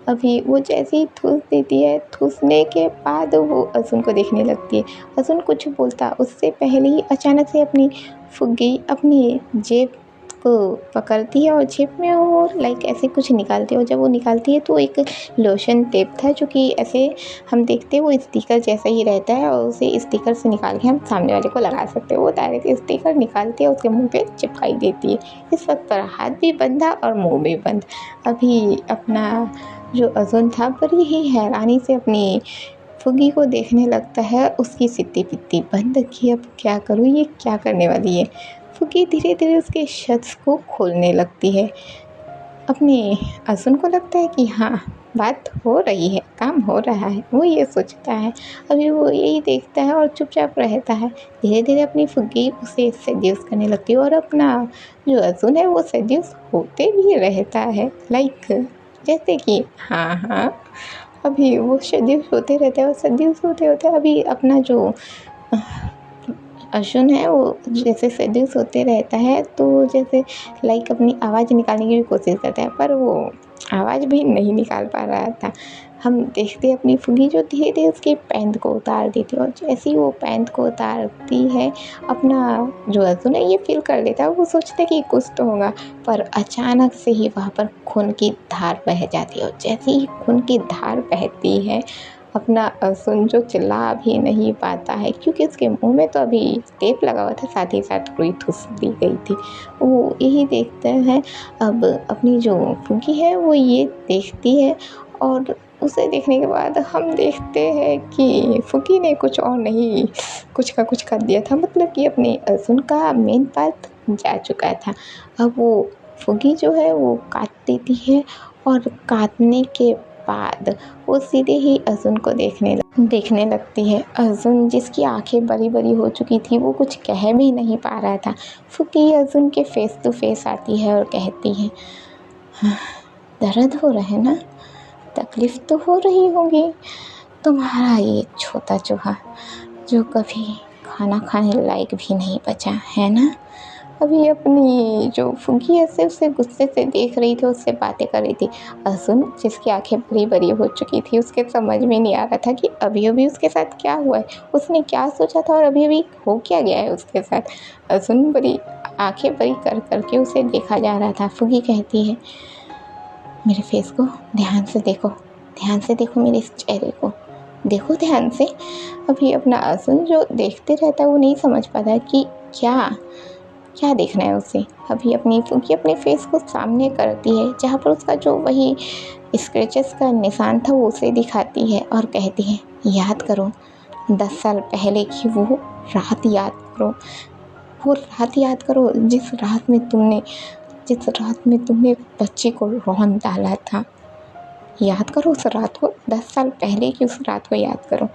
अभी वो जैसे ही ठूस देती है, ठूसने के बाद वो अर्जुन को देखने लगती है। अर्जुन कुछ बोलता उससे पहले ही अचानक से अपनी फुग्गी अपनी जेब को पकड़ती है और जेब में वो लाइक ऐसे कुछ निकालती है। और जब वो निकालती है तो एक लोशन टेप था, जो कि ऐसे हम देखते हैं वो स्टिकर जैसा ही रहता है और उसे स्टिकर से निकाल के हम सामने वाले को लगा सकते हैं। वो डायरेक्ट स्टिकर निकालती है, उसके मुंह पे चिपकाई देती है। इस वक्त पर हाथ भी बंधा और मुंह भी बंद। अभी अपना जो अर्जुन था बड़ी ही हैरानी से अपनी फुग्गी को देखने लगता है। उसकी सित्ती पित्ती बंद की, अब क्या करूँ, ये क्या करने वाली है। फुग्गी धीरे धीरे उसके शख्स को खोलने लगती है। अपने अर्जुन को लगता है कि हाँ बात हो रही है, काम हो रहा है, वो ये सोचता है। अभी वो यही देखता है और चुपचाप रहता है। धीरे धीरे अपनी फुग्गी उसे सेड्यूस करने लगती है और अपना जो अर्जुन है वो सेड्यूस होते भी रहता है, लाइक जैसे कि हाँ हाँ। अभी वो सेड्यूस होते रहते हैं और सेड्यूस होते होते अभी अपना जो अर्जुन है वो जैसे सेड्यूस होते रहता है, तो जैसे लाइक अपनी आवाज़ निकालने की भी कोशिश करता है, पर वो आवाज़ भी नहीं निकाल पा रहा था। हम देखते हैं अपनी फुग्गी जो धीरे धीरे उसके पैंट को उतार देती है और जैसे ही वो पैंट को उतारती है, अपना जो अर्जुन है ये फील कर लेता है। वो सोचता है कि कुछ तो होगा, पर अचानक से ही वहाँ पर खून की धार बह जाती है और जैसे ही खून की धार बहती है अपना सुन जो चिल्ला भी नहीं पाता है, क्योंकि उसके मुंह में तो अभी टेप लगा हुआ था, साथ ही साथ रुई ठुस दी गई थी। वो यही देखते हैं। अब अपनी जो फुग्गी है वो ये देखती है, और उसे देखने के बाद हम देखते हैं कि फुग्गी ने कुछ और नहीं कुछ का कुछ कर दिया था, मतलब कि अपने अर्जुन का मेन पार्ट जा चुका था। अब वो फुग्गी जो है वो काट देती है, और काटने के बाद वो सीधे ही अर्जुन को देखने लगती है। अर्जुन जिसकी आंखें बड़ी बड़ी हो चुकी थी, वो कुछ कह भी नहीं पा रहा था। फुग्गी अर्जुन के फेस टू फेस आती है और कहती है, हाँ, दर्द हो रहा है ना, तकलीफ़ तो हो रही होगी। तुम्हारा ये छोटा चूहा जो कभी खाना खाने लायक भी नहीं बचा है ना। अभी अपनी जो फुग्गी ऐसे उसे गुस्से से देख रही थी, उससे बातें कर रही थी। अर्जुन जिसकी आंखें बड़ी बड़ी हो चुकी थी, उसके समझ में नहीं आ रहा था कि अभी अभी उसके साथ क्या हुआ है, उसने क्या सोचा था और अभी अभी हो क्या गया है उसके साथ। अर्जुन बड़ी आंखें बड़ी कर करके उसे देखा जा रहा था। फुग्गी कहती है, मेरे फेस को ध्यान से देखो मेरे इस चेहरे को देखो ध्यान से। अभी अपना अर्जुन जो देखते रहता है वो नहीं समझ पाता है कि क्या देखना है उसे। अभी अपनी फुग्गी अपने फेस को सामने करती है, जहाँ पर उसका जो वही स्क्रैचेस का निशान था वो उसे दिखाती है और कहती है, याद करो 10 साल पहले की वो रात याद करो जिस रात में तुमने बच्ची को रौंद डाला था। याद करो उस रात को, 10 साल पहले की उस रात को याद करो।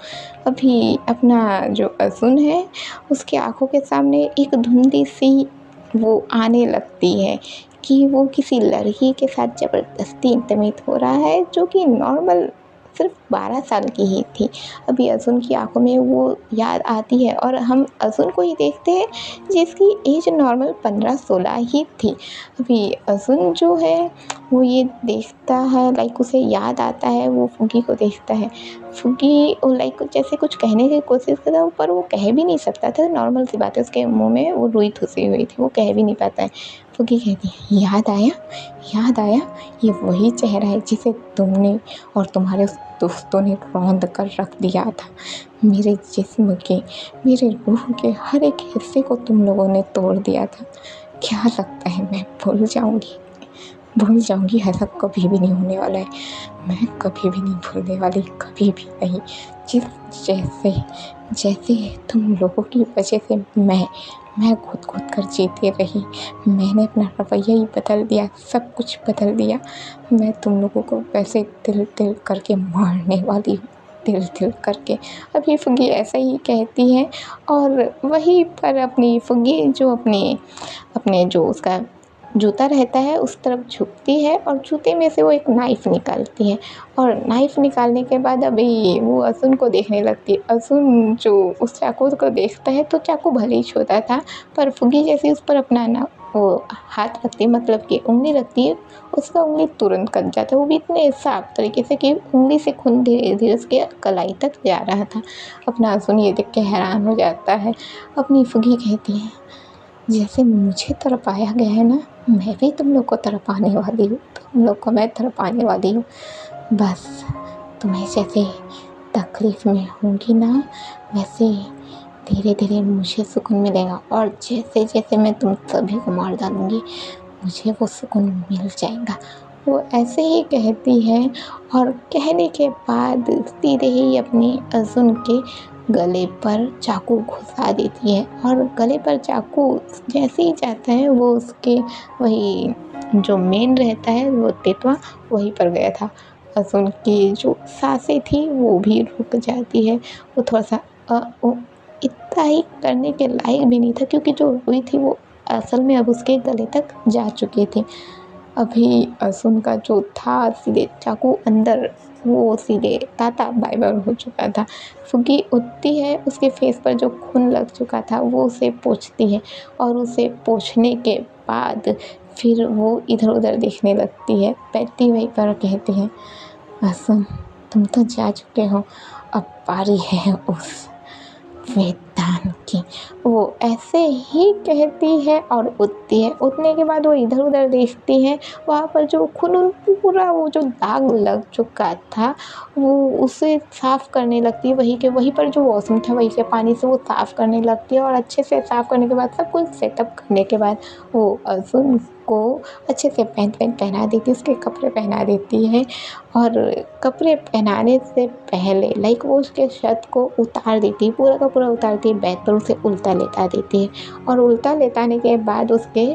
अभी अपना जो अर्जुन है उसकी आंखों के सामने एक धुंधली सी वो आने लगती है कि वो किसी लड़की के साथ ज़बरदस्ती इंटीमेट हो रहा है, जो कि नॉर्मल सिर्फ 12 साल की ही थी। अभी अर्जुन की आंखों में वो याद आती है, और हम अर्जुन को ही देखते हैं जिसकी एज नॉर्मल 15-16 ही थी। अभी अर्जुन जो है वो ये देखता है, लाइक उसे याद आता है, वो फुग्गी को देखता है। फुग्गी लाइक जैसे कुछ कहने की कोशिश कर रहा है, पर वो कह भी नहीं सकता था। नॉर्मल सी बात है, उसके मुंह में वो रुई ठुसी हुई थी, वो कह भी नहीं पाता है। फुग्गी कहती है, याद आया, ये वही चेहरा है जिसे तुमने और तुम्हारे दोस्तों ने रौंद कर रख दिया था। मेरे जिस्म के, मेरे रूह के हर एक हिस्से को तुम लोगों ने तोड़ दिया था। क्या लगता है मैं भूल जाऊंगी? ऐसा कभी भी नहीं होने वाला है। मैं कभी भी नहीं भूलने वाली, कभी भी नहीं। जैसे तुम लोगों की वजह से मैं कूद कर जीती रही। मैंने अपना रवैया ही बदल दिया, सब कुछ बदल दिया। मैं तुम लोगों को वैसे तिल करके मारने वाली हूँ, तिल करके। अभी फुग्गी ऐसा ही कहती है, और वहीं पर अपनी फुग्गी जो अपने जो उसका जूता रहता है उस तरफ झुकती है, और जूते में से वो एक नाइफ़ निकालती है, और नाइफ़ निकालने के बाद अभी वो अर्जुन को देखने लगती है। अर्जुन जो उस चाकू को देखता है तो चाकू भले ही छोटा था, पर फुग्गी जैसे उस पर अपना ना वो हाथ रखती है, मतलब कि उंगली रखती है, उसका उंगली तुरंत कट जाता है। वो भी इतने साफ तरीके से कि उंगली से खून धीरे धीरे उसके कलाई तक जा रहा था। अपना अर्जुन ये देख के हैरान हो जाता है। अपनी फुग्गी कहती है, जैसे मुझे तड़पाया गया है ना, मैं भी तुम लोग को तड़पाने वाली हूँ, तुम लोग को मैं तड़पाने वाली हूँ। बस तुम्हें जैसे तकलीफ़ में होंगी ना, वैसे धीरे धीरे मुझे सुकून मिलेगा, और जैसे जैसे मैं तुम सभी को मार डालूँगी, मुझे वो सुकून मिल जाएगा। वो ऐसे ही कहती है, और कहने के बाद सीधे ही अपने अर्जुन के गले पर चाकू घुसा देती है, और गले पर चाकू जैसे ही जाता है वो उसके वही जो मेन रहता है वो तेतवा वहीं पर गया था। अर्जुन की जो सांसें थी वो भी रुक जाती है। वो थोड़ा सा वो इतना ही करने के लायक भी नहीं था, क्योंकि जो रुई थी वो असल में अब उसके गले तक जा चुकी थी। अभी अर्जुन का जो था सीधे चाकू अंदर, वो सीधे टाटा बाय बाय हो चुका था। फुग्गी उठती है, उसके फेस पर जो खून लग चुका था वो उसे पोंछती है, और उसे पोंछने के बाद फिर वो इधर उधर देखने लगती है। बैठती वहीं पर कहती है, अर्जुन तुम तो जा चुके हो, अब बारी है उस वेदांत की। वो ऐसे ही कहती है और उठती है। उठने के बाद वो इधर उधर देखती है, वहाँ पर जो खून पूरा वो जो दाग लग चुका था वो उसे साफ़ करने लगती है। वहीं के वहीं पर जो वॉशरूम था वहीं के पानी से वो साफ़ करने लगती है और अच्छे से साफ़ करने के बाद सब कुछ सेटअप करने के बाद वो अर्जुन को अच्छे से पैंट पहना देती है, उसके कपड़े पहना देती है। और कपड़े पहनाने से पहले लाइक वो उसके शर्ट को उतार देती है, पूरा का पूरा उतारती है, बैक पर उसे उल्टा लेटा देती है और उल्टा लेटाने के बाद उसके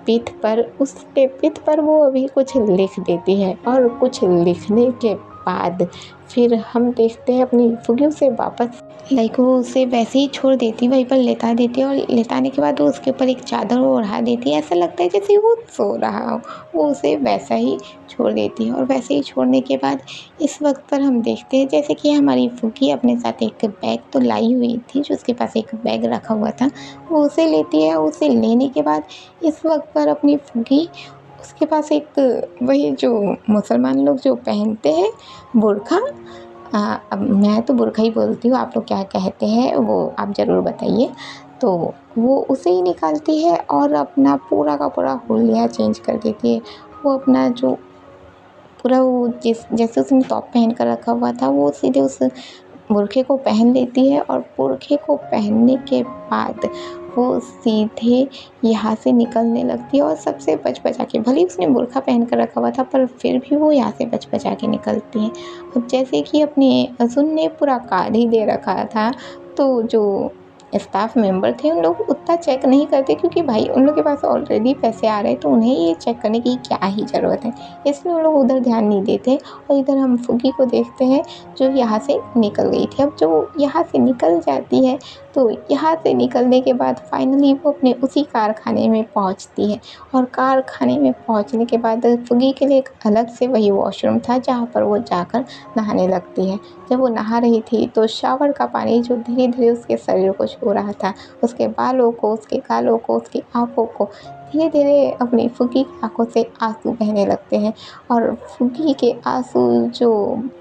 पीठ पर वो अभी कुछ लिख देती है। और कुछ लिखने के बाद फिर हम देखते हैं अपनी फुगी उसे वापस लाइक वो उसे वैसे ही छोड़ देती है, वहीं पर लेटा देती है और लेटाने के बाद वो उसके ऊपर एक चादर ओढ़ा देती है। ऐसा लगता है जैसे वो सो रहा हो, वो उसे वैसा ही छोड़ देती है। और वैसे ही छोड़ने के बाद इस वक्त पर हम देखते हैं जैसे कि हमारी फुगी अपने साथ एक बैग तो लाई हुई थी, जो उसके पास एक बैग रखा हुआ था, वो उसे लेती है। उसे लेने के बाद इस वक्त पर अपनी फुगी उसके पास एक वही जो मुसलमान लोग जो पहनते हैं बुर्का, अब मैं तो बुर्का ही बोलती हूँ, आप लोग क्या कहते हैं वो आप ज़रूर बताइए। तो वो उसे ही निकालती है और अपना पूरा का पूरा हुलिया चेंज कर देती है। वो अपना जो पूरा वो जैसे उसने टॉप पहन कर रखा हुआ था वो सीधे उस बुर्खे को पहन लेती है। और बुर्खे को पहनने के बाद वो सीधे यहाँ से निकलने लगती है और सबसे बच-बचा के, भले ही उसने बुर्खा पहन कर रखा हुआ था पर फिर भी वो यहाँ से बच-बचा के निकलती है। अब जैसे कि अपने अज़ुन ने पूरा कार्ड ही दे रखा था, तो जो स्टाफ मेंबर थे उन लोग उतना चेक नहीं करते, क्योंकि भाई उन लोग के पास ऑलरेडी पैसे आ रहे हैं तो उन्हें ये चेक करने की क्या ही ज़रूरत है, इसलिए उन लोग उधर ध्यान नहीं देते। और इधर हम फुगी को देखते हैं जो यहाँ से निकल गई थी। अब जो यहाँ से निकल जाती है तो यहाँ से निकलने के बाद फाइनली वो अपने उसी कारखाने में पहुँचती है। और कारखाने में पहुँचने के बाद फुगी के लिए एक अलग से वही वॉशरूम था जहाँ पर वो जाकर नहाने लगती है। जब वो नहा रही थी तो शावर का पानी जो धीरे धीरे उसके शरीर को छू रहा था, उसके बालों को, उसके गालों को, उसकी आँखों को, धीरे धीरे अपनी फुगी की आँखों से आंसू बहने लगते हैं। और फुगी के आंसू जो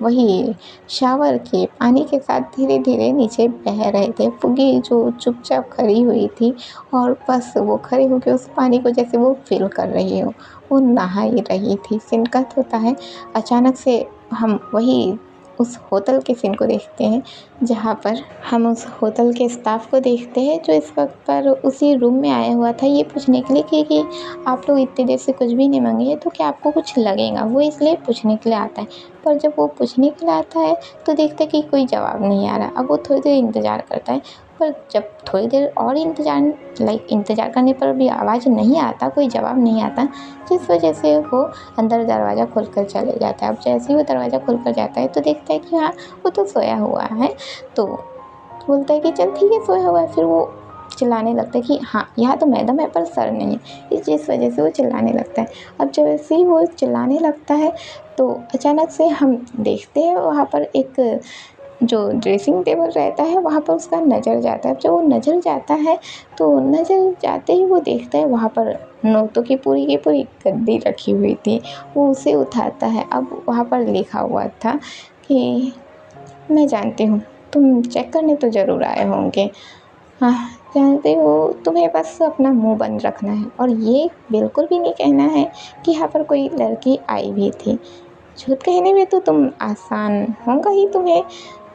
वही शावर के पानी के साथ धीरे धीरे नीचे बह रहे थे। फुगी जो चुपचाप खड़ी हुई थी और बस वो खड़ी होकर उस पानी को जैसे वो फील कर रही हो, वो नहा ही रही थी। सीन कट होता है, अचानक से हम वही उस होटल के सीन को देखते हैं जहाँ पर हम उस होटल के स्टाफ को देखते हैं जो इस वक्त पर उसी रूम में आया हुआ था ये पूछने के लिए कि आप लोग इतनी देर से कुछ भी नहीं मांगे तो क्या आपको कुछ लगेगा, वो इसलिए पूछने के लिए आता है। पर जब वो पूछने के लिए आता है तो देखता है कि कोई जवाब नहीं आ रहा। अब वो थोड़ी देर इंतज़ार करता है, पर जब थोड़ी देर और इंतज़ार करने पर भी आवाज़ नहीं आता, कोई जवाब नहीं आता, जिस वजह से वो अंदर दरवाज़ा खोल कर चले जाता है। अब जैसे ही वो दरवाज़ा खोल कर जाता है तो देखता है कि हाँ, वो तो सोया हुआ है। तो बोलता है कि चल ठीक है, सोया हुआ है। फिर वो चिल्लाने लगता है कि हाँ, यहाँ तो मैडम है पर सर नहीं है, जिस वजह से वो चिल्लाने लगता है। अब जैसे ही वो चिल्लाने लगता है तो अचानक से हम देखते हैं वहाँ पर एक जो ड्रेसिंग टेबल रहता है वहाँ पर उसका नज़र जाता है। जब वो नज़र जाता है तो नज़र जाते ही वो देखता है वहाँ पर नोटों की पूरी गद्दी रखी हुई थी। वो उसे उठाता है। अब वहाँ पर लिखा हुआ था कि मैं जानती हूँ तुम चेक करने तो ज़रूर आए होंगे, हाँ जानती हो, तुम्हें बस अपना मुंह बंद रखना है और ये बिल्कुल भी नहीं कहना है कि यहाँ पर कोई लड़की आई भी थी। झूठ कहने में तो तुम आसान होगा ही तुम्हें,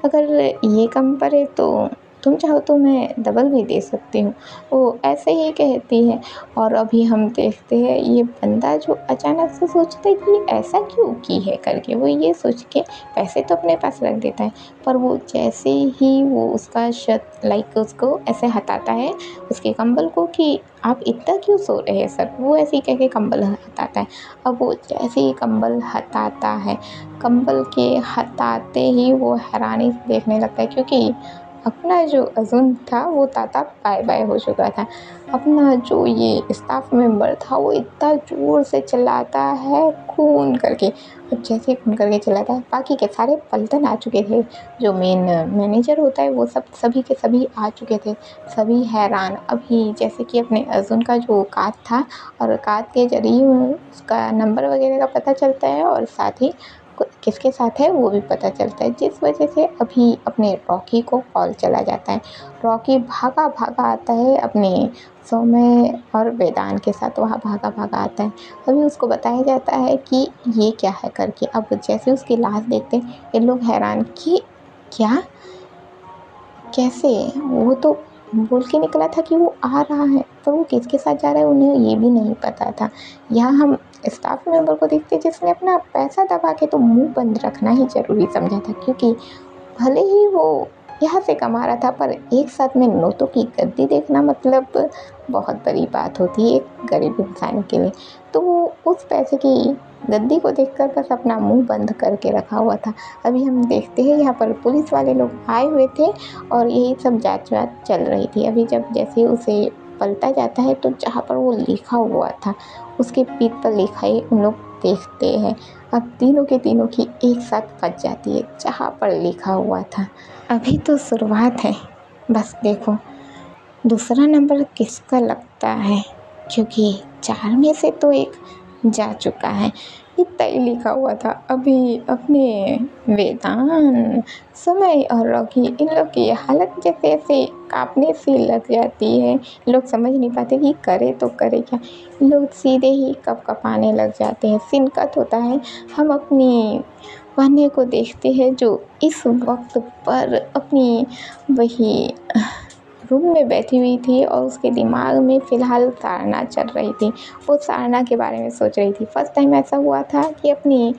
अगर ये कम पड़े तो तुम चाहो तो मैं डबल भी दे सकती हूँ। वो ऐसे ही कहती है। और अभी हम देखते हैं ये बंदा जो अचानक से सोचता है कि ऐसा क्यों की है करके, वो ये सोच के पैसे तो अपने पास रख देता है। पर वो जैसे ही वो उसका शर्ट उसको ऐसे हटाता है उसके कंबल को कि आप इतना क्यों सो रहे हैं सर, वो ऐसे ही कह के कंबल हटाता है। अब वो जैसे ही कंबल हटाता है, कंबल के हटाते ही वो हैरानी से देखने लगता है, क्योंकि अपना जो अज़ुन था वो ताता बाय-बाय हो चुका था। अपना जो ये स्टाफ मेंबर था वो इतना ज़ोर से चिल्लाता है खून करके। अब जैसे खून करके चिल्लाता है, बाकी के सारे पलटन आ चुके थे। जो मेन मैनेजर होता है वो सब सभी के सभी आ चुके थे। सभी हैरान, अभी जैसे कि अपने अज़ुन का जो कार्ड था और कार्ड के ज़रिए उसका नंबर वगैरह का पता चलता है और साथ ही किसके साथ है वो भी पता चलता है, जिस वजह से अभी अपने रॉकी को कॉल चला जाता है। रॉकी भागा भागा आता है अपने सौम्य और वेदांत के साथ, वहाँ भागा भागा आता है। अभी उसको बताया जाता है कि ये क्या है करके। अब जैसे उसकी लाश देखते हैं ये लोग हैरान कि क्या, कैसे, वो तो बोल के निकला था कि वो आ रहा है, पर वो किसके साथ जा रहा है उन्हें ये भी नहीं पता था। यहाँ हम स्टाफ मेंबर को देखते जिसने अपना पैसा दबा के तो मुंह बंद रखना ही ज़रूरी समझा था, क्योंकि भले ही वो यहाँ से कमा रहा था पर एक साथ में नोटों की गद्दी देखना मतलब बहुत बड़ी बात होती है एक गरीब इंसान के लिए। तो वो उस पैसे की गद्दी को देखकर बस अपना मुंह बंद करके रखा हुआ था। अभी हम देखते हैं यहाँ पर पुलिस वाले लोग आए हुए थे और यही सब जांच वाच चल रही थी। अभी जब जैसे उसे पलटा जाता है तो जहाँ पर वो लिखा हुआ था उसके पीठ पर लिखाई उन लोग देखते हैं। अब तीनों के तीनों की एक साथ फंस जाती है जहाँ पर लिखा हुआ था। अभी तो शुरुआत है, बस देखो दूसरा नंबर किसका लगता है, क्योंकि 4 में से तो एक जा चुका है। इतना ही लिखा हुआ था। अभी अपने वेदांत, समय और रॉकी इन लोग की हालत जैसे ऐसे कांपने सी लग जाती है। लोग समझ नहीं पाते कि करे तो करे क्या। लोग सीधे ही कँप-कँपाने लग जाते हैं। सीन कट होता है। हम अपनी वन्य को देखते हैं जो इस वक्त पर अपनी वही रूम में बैठी हुई थी और उसके दिमाग में फ़िलहाल ताड़ना चल रही थी। वो ताड़ना के बारे में सोच रही थी। फर्स्ट टाइम ऐसा हुआ था कि अपनी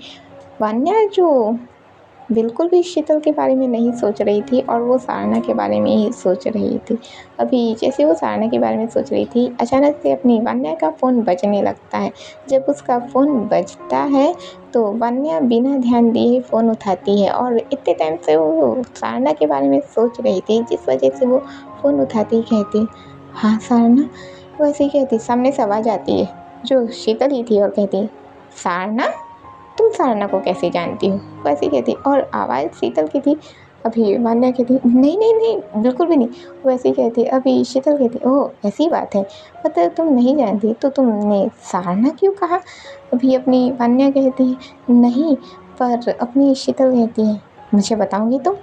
वन्या जो बिल्कुल भी शीतल के बारे में नहीं सोच रही थी और वो सारना के बारे में ही सोच रही थी। अभी जैसे वो सारना के बारे में सोच रही थी अचानक से अपनी वन्या का फ़ोन बजने लगता है। जब उसका फ़ोन बजता है तो वन्या बिना ध्यान दिए फ़ोन उठाती है और इतने टाइम से वो सारना के बारे में सोच रही थी जिस वजह से वो फ़ोन उठाती ही कहती, हाँ सारना। वो ऐसे ही कहती, सामने से आवाज़ आती है जो शीतल ही थी और कहती, सारना तुम सारना को कैसे जानती हो? वो ऐसे ही कहती और आवाज़ शीतल की थी। अभी वन्या कहती नहीं नहीं नहीं बिल्कुल भी नहीं। वो ऐसे ही कहती अभी शीतल कहती ओह ऐसी बात है, मतलब तुम नहीं जानती तो तुमने सारना क्यों कहा? अभी अपनी वन्या कहती नहीं, पर अपनी शीतल कहती है मुझे बताओगी तुम?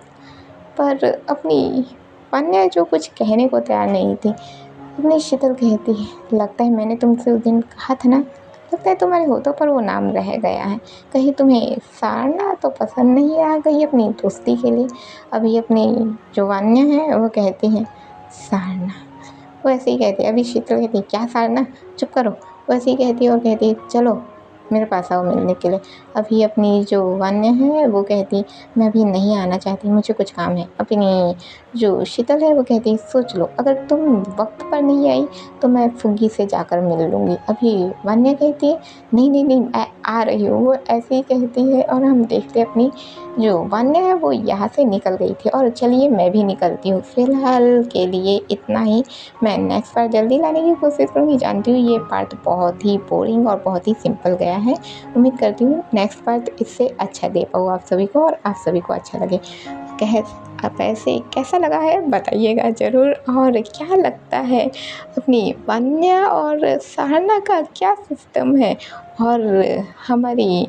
पर अपनी वन्या जो कुछ कहने को तैयार नहीं थी। अपनी शीतल कहती है लगता है मैंने तुमसे उस दिन कहा था ना, लगता है तुम्हारे होठों पर वो नाम रह गया है। कहीं तुम्हें सारना तो पसंद नहीं आ गई अपनी दोस्ती के लिए? अभी अपनी जो वन्या है वो कहती है सारना। वो ऐसे ही कहती है। अभी शीतल कहती है क्या सारना, चुप करो। वो ऐसे ही कहती है और कहती है चलो मेरे पास आओ मिलने के लिए। अभी अपनी जो वन्या है वो कहती मैं अभी नहीं आना चाहती, मुझे कुछ काम है। अपनी जो शीतल है वो कहती सोच लो अगर तुम वक्त पर नहीं आई तो मैं फुग्गी से जाकर मिल लूँगी। अभी वन्या कहती है नहीं नहीं नहीं मैं आ रही हूँ। वो ऐसे ही कहती है और हम देखते हैं अपनी जो वन्या है वो यहाँ से निकल गई थी और चलिए मैं भी निकलती हूँ। फ़िलहाल के लिए इतना ही। मैं नेक्स्ट पार्ट जल्दी लाने की कोशिश करूँगी। जानती हूँ ये पार्ट बहुत ही बोरिंग और बहुत ही सिंपल गया है। उम्मीद करती हूँ नेक्स्ट पार्ट इससे अच्छा दे पाऊँ आप सभी को और आप सभी को अच्छा लगे। आप ऐसे कैसा लगा है बताइएगा ज़रूर। और क्या लगता है अपनी वन्या और सारना का क्या सिस्टम है और हमारी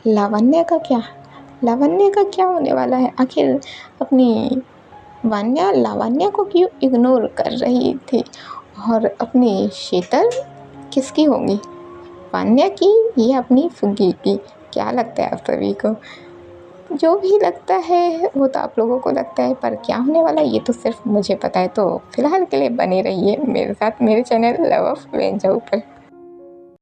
लावण्य का क्या होने वाला है? आखिर अपनी वन्या लावण्य को क्यों इग्नोर कर रही थी और अपनी शीतल किसकी होंगी, वन्या की या अपनी फुग्गी की? क्या लगता है आप सभी को? जो भी लगता है वो तो आप लोगों को लगता है, पर क्या होने वाला है ये तो सिर्फ मुझे पता है। तो फिलहाल के लिए बने रहिए मेरे साथ मेरे चैनल लव ऑफ वेंजो पर।